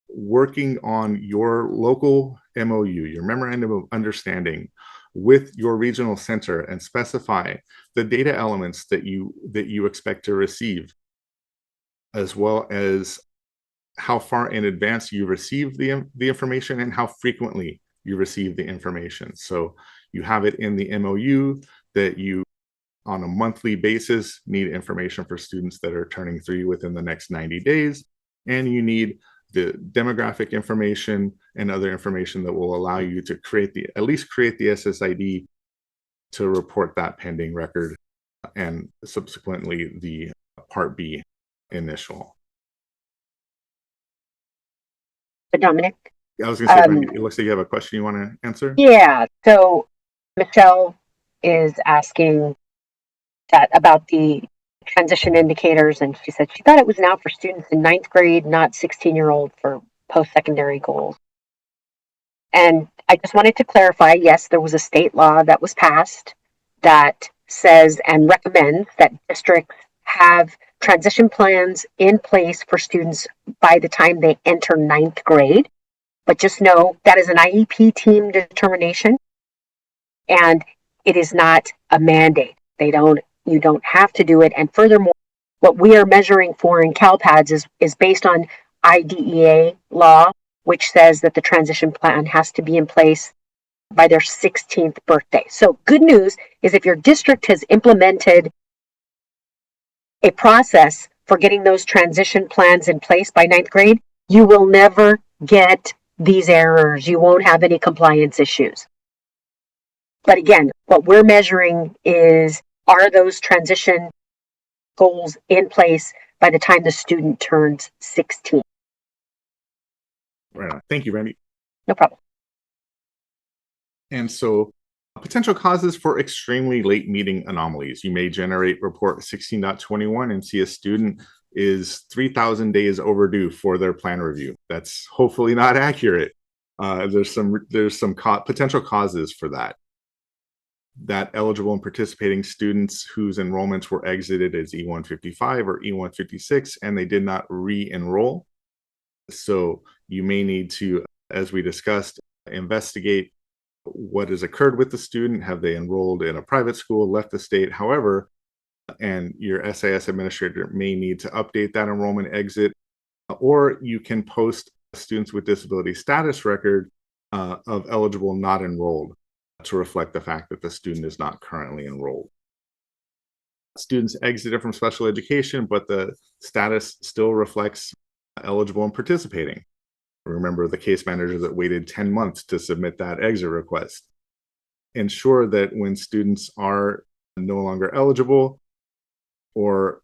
working on your local MOU, your memorandum of understanding, with your regional center and specify the data elements that you expect to receive, as well as how far in advance you receive the information and how frequently you receive the information. So you have it in the MOU that you, on a monthly basis, need information for students that are turning 3 within the next 90 days, and you need the demographic information and other information that will allow you to at least create the SSID to report that pending record and subsequently the Part B initial. Dominic? I was going to say, Randy, it looks like you have a question you want to answer? Yeah. So Michelle is asking that about the transition indicators, and she said she thought it was now for students in 9th grade, not 16-year-old for post-secondary goals. And I just wanted to clarify, yes, there was a state law that was passed that says and recommends that districts have transition plans in place for students by the time they enter 9th grade. But just know that is an IEP team determination, and it is not a mandate. You don't have to do it. And furthermore, what we are measuring for in CalPads is based on IDEA law, which says that the transition plan has to be in place by their 16th birthday. So good news is if your district has implemented a process for getting those transition plans in place by 9th grade, you will never get these errors. You won't have any compliance issues. But again, what we're measuring is, are those transition goals in place by the time the student turns 16? Right on. Thank you, Randy. No problem. And so potential causes for extremely late meeting anomalies. You may generate report 16.21 and see a student is 3,000 days overdue for their plan review. That's hopefully not accurate. There's some potential causes for that. That eligible and participating students whose enrollments were exited as E155 or E156 and they did not re-enroll. So you may need to, as we discussed, investigate what has occurred with the student. Have they enrolled in a private school, left the state, however, and your SIS administrator may need to update that enrollment exit, or you can post students with disability status record of eligible not enrolled to reflect the fact that the student is not currently enrolled. Students exited from special education, but the status still reflects eligible and participating. Remember the case manager that waited 10 months to submit that exit request. Ensure that when students are no longer eligible or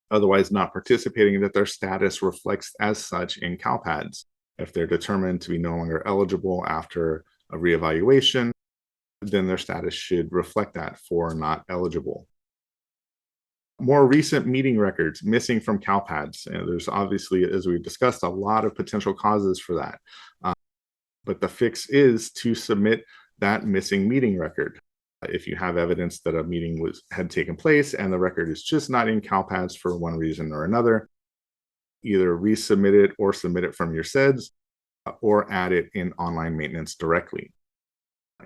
otherwise not participating, that their status reflects as such in CALPADS. If they're determined to be no longer eligible after a reevaluation, then their status should reflect that for not eligible. More recent meeting records missing from CALPADS. And there's obviously, as we've discussed, a lot of potential causes for that. But the fix is to submit that missing meeting record. If you have evidence that a meeting had taken place and the record is just not in CALPADS for one reason or another, either resubmit it or submit it from your SEDS or add it in online maintenance directly.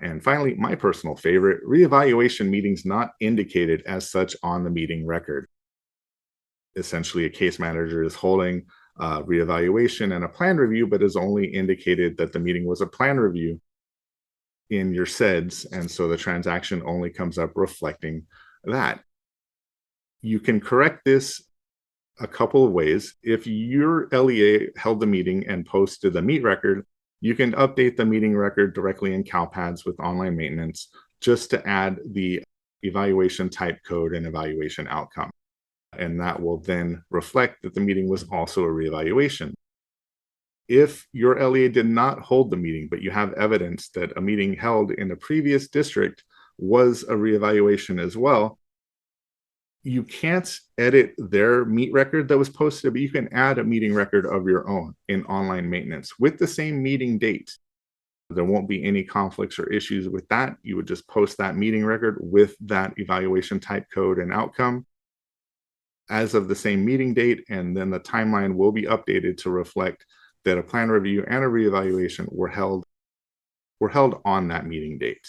And finally, my personal favorite, reevaluation meetings not indicated as such on the meeting record. Essentially, a case manager is holding a reevaluation and a plan review, but has only indicated that the meeting was a plan review in your SEDS, and so the transaction only comes up reflecting that. You can correct this a couple of ways. If your LEA held the meeting and posted the meet record, you can update the meeting record directly in CALPADS with online maintenance just to add the evaluation type code and evaluation outcome. And that will then reflect that the meeting was also a reevaluation. If your LEA did not hold the meeting, but you have evidence that a meeting held in a previous district was a reevaluation as well, you can't edit their meet record that was posted, but you can add a meeting record of your own in online maintenance with the same meeting date. There won't be any conflicts or issues with that. You would just post that meeting record with that evaluation type code and outcome as of the same meeting date, and then the timeline will be updated to reflect that a plan review and a reevaluation were held on that meeting date.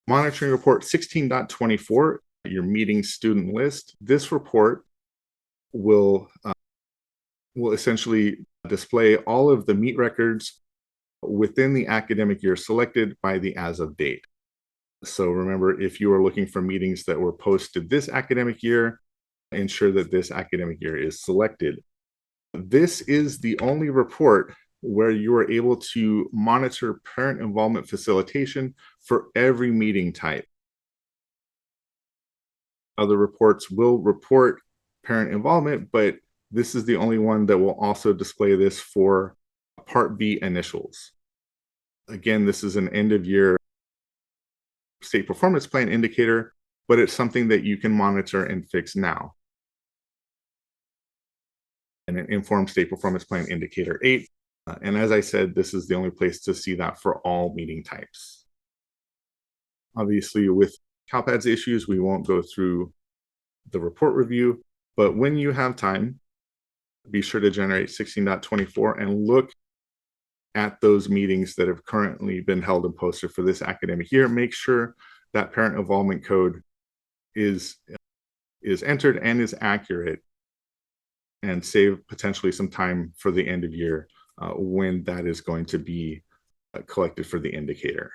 Monitoring report 16.24, your meeting student list. This report will essentially display all of the meet records within the academic year selected by the as of date. So remember, if you are looking for meetings that were posted this academic year, ensure that this academic year is selected. This is the only report where you are able to monitor parent involvement facilitation for every meeting type. Other reports will report parent involvement, but this is the only one that will also display this for Part B initials. Again, this is an end of year state performance plan indicator, but it's something that you can monitor and fix now. And an informed state performance plan indicator 8. And as I said, this is the only place to see that for all meeting types. Obviously, with CALPADS issues, we won't go through the report review, but when you have time, be sure to generate 16.24 and look at those meetings that have currently been held and posted for this academic year. Make sure that parent involvement code is entered and is accurate, and save potentially some time for the end of year when that is going to be collected for the indicator.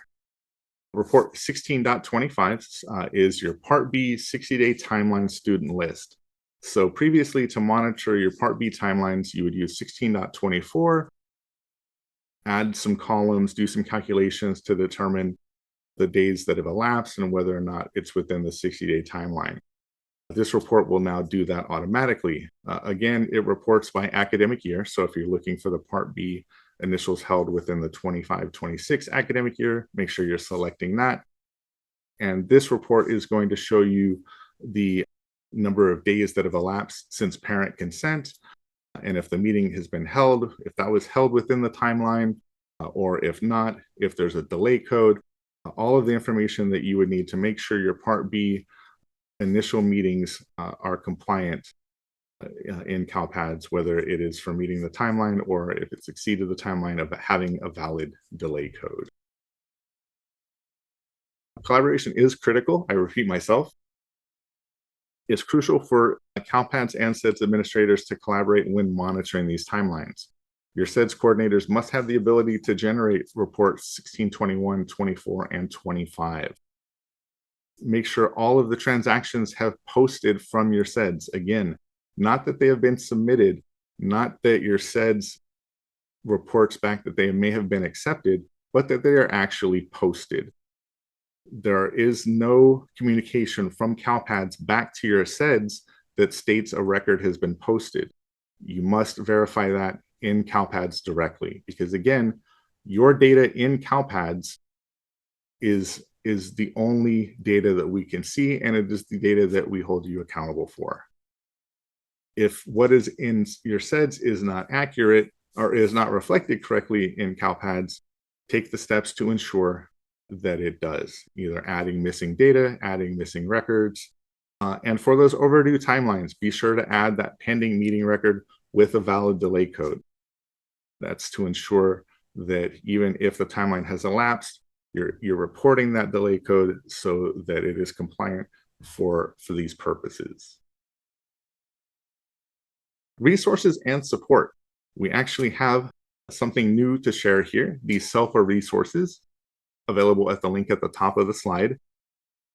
Report 16.25 is your Part B 60-day timeline student list. So previously, to monitor your Part B timelines, you would use 16.24, add some columns, do some calculations to determine the days that have elapsed and whether or not it's within the 60-day timeline. This report will now do that automatically. Again, it reports by academic year. So if you're looking for the Part B initials held within the 25-26 academic year, make sure you're selecting that. And this report is going to show you the number of days that have elapsed since parent consent, and if the meeting has been held, if that was held within the timeline, or if not, if there's a delay code, all of the information that you would need to make sure your Part B initial meetings are compliant in CalPADS, whether it is for meeting the timeline or if it's exceeded the timeline of having a valid delay code. Collaboration is critical. I repeat myself. It's crucial for CalPADS and SEDS administrators to collaborate when monitoring these timelines. Your SEDS coordinators must have the ability to generate reports 16, 21, 24, and 25. Make sure all of the transactions have posted from your SEDS. Again, not that they have been submitted, not that your SEDS reports back that they may have been accepted, but that they are actually posted. There is no communication from CalPADS back to your SEDS that states a record has been posted. You must verify that in CalPADS directly, because again, your data in CalPADS is the only data that we can see, and it is the data that we hold you accountable for. If what is in your SEDS is not accurate or is not reflected correctly in CalPADS, take the steps to ensure that it does, either adding missing data, adding missing records. And for those overdue timelines, be sure to add that pending meeting record with a valid delay code. That's to ensure that even if the timeline has elapsed, you're reporting that delay code so that it is compliant for these purposes. Resources and support. We actually have something new to share here, these SELPA resources available at the link at the top of the slide.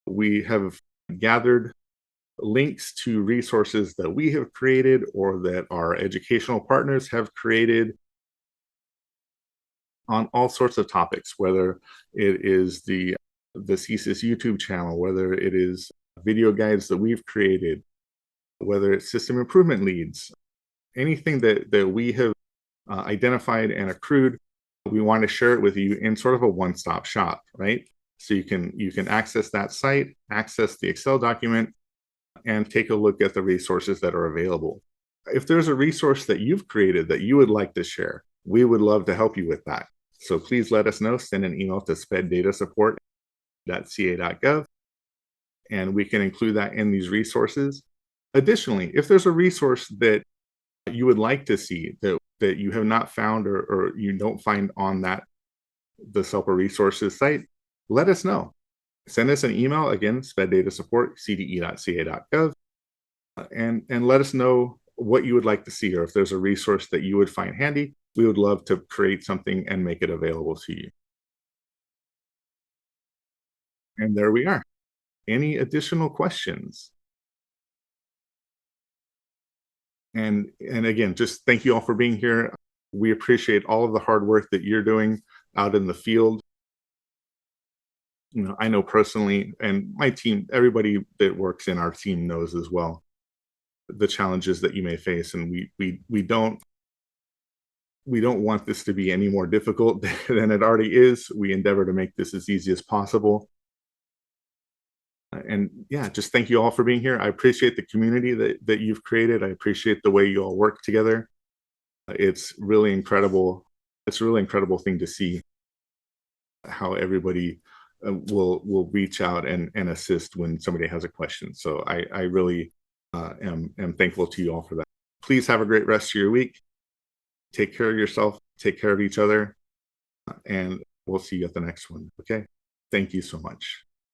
We have gathered links to resources that we have created or that our educational partners have created on all sorts of topics, whether it is the CSIS YouTube channel, whether it is video guides that we've created, whether it's system improvement leads, anything that we have identified and accrued, we want to share it with you in sort of a one-stop shop, right? So you can access that site, access the Excel document, and take a look at the resources that are available. If there's a resource that you've created that you would like to share, we would love to help you with that. So please let us know. Send an email to speddatasupport.ca.gov, and we can include that in these resources. Additionally, if there's a resource that you would like to see that you have not found or you don't find on the SELPA resources site, let us know. Send us an email, again, speddatasupport.cde.ca.gov, and let us know what you would like to see, or if there's a resource that you would find handy. We would love to create something and make it available to you. And there we are. Any additional questions? And again, just thank you all for being here. We appreciate all of the hard work that you're doing out in the field. You know, I know personally, and my team, everybody that works in our team knows as well, the challenges that you may face, and we don't want this to be any more difficult than it already is. We endeavor to make this as easy as possible. And yeah, just thank you all for being here. I appreciate the community that you've created. I appreciate the way you all work together. It's really incredible. It's a really incredible thing to see how everybody will reach out and assist when somebody has a question. So I really am thankful to you all for that. Please have a great rest of your week. Take care of yourself, take care of each other, and we'll see you at the next one. Okay. Thank you so much.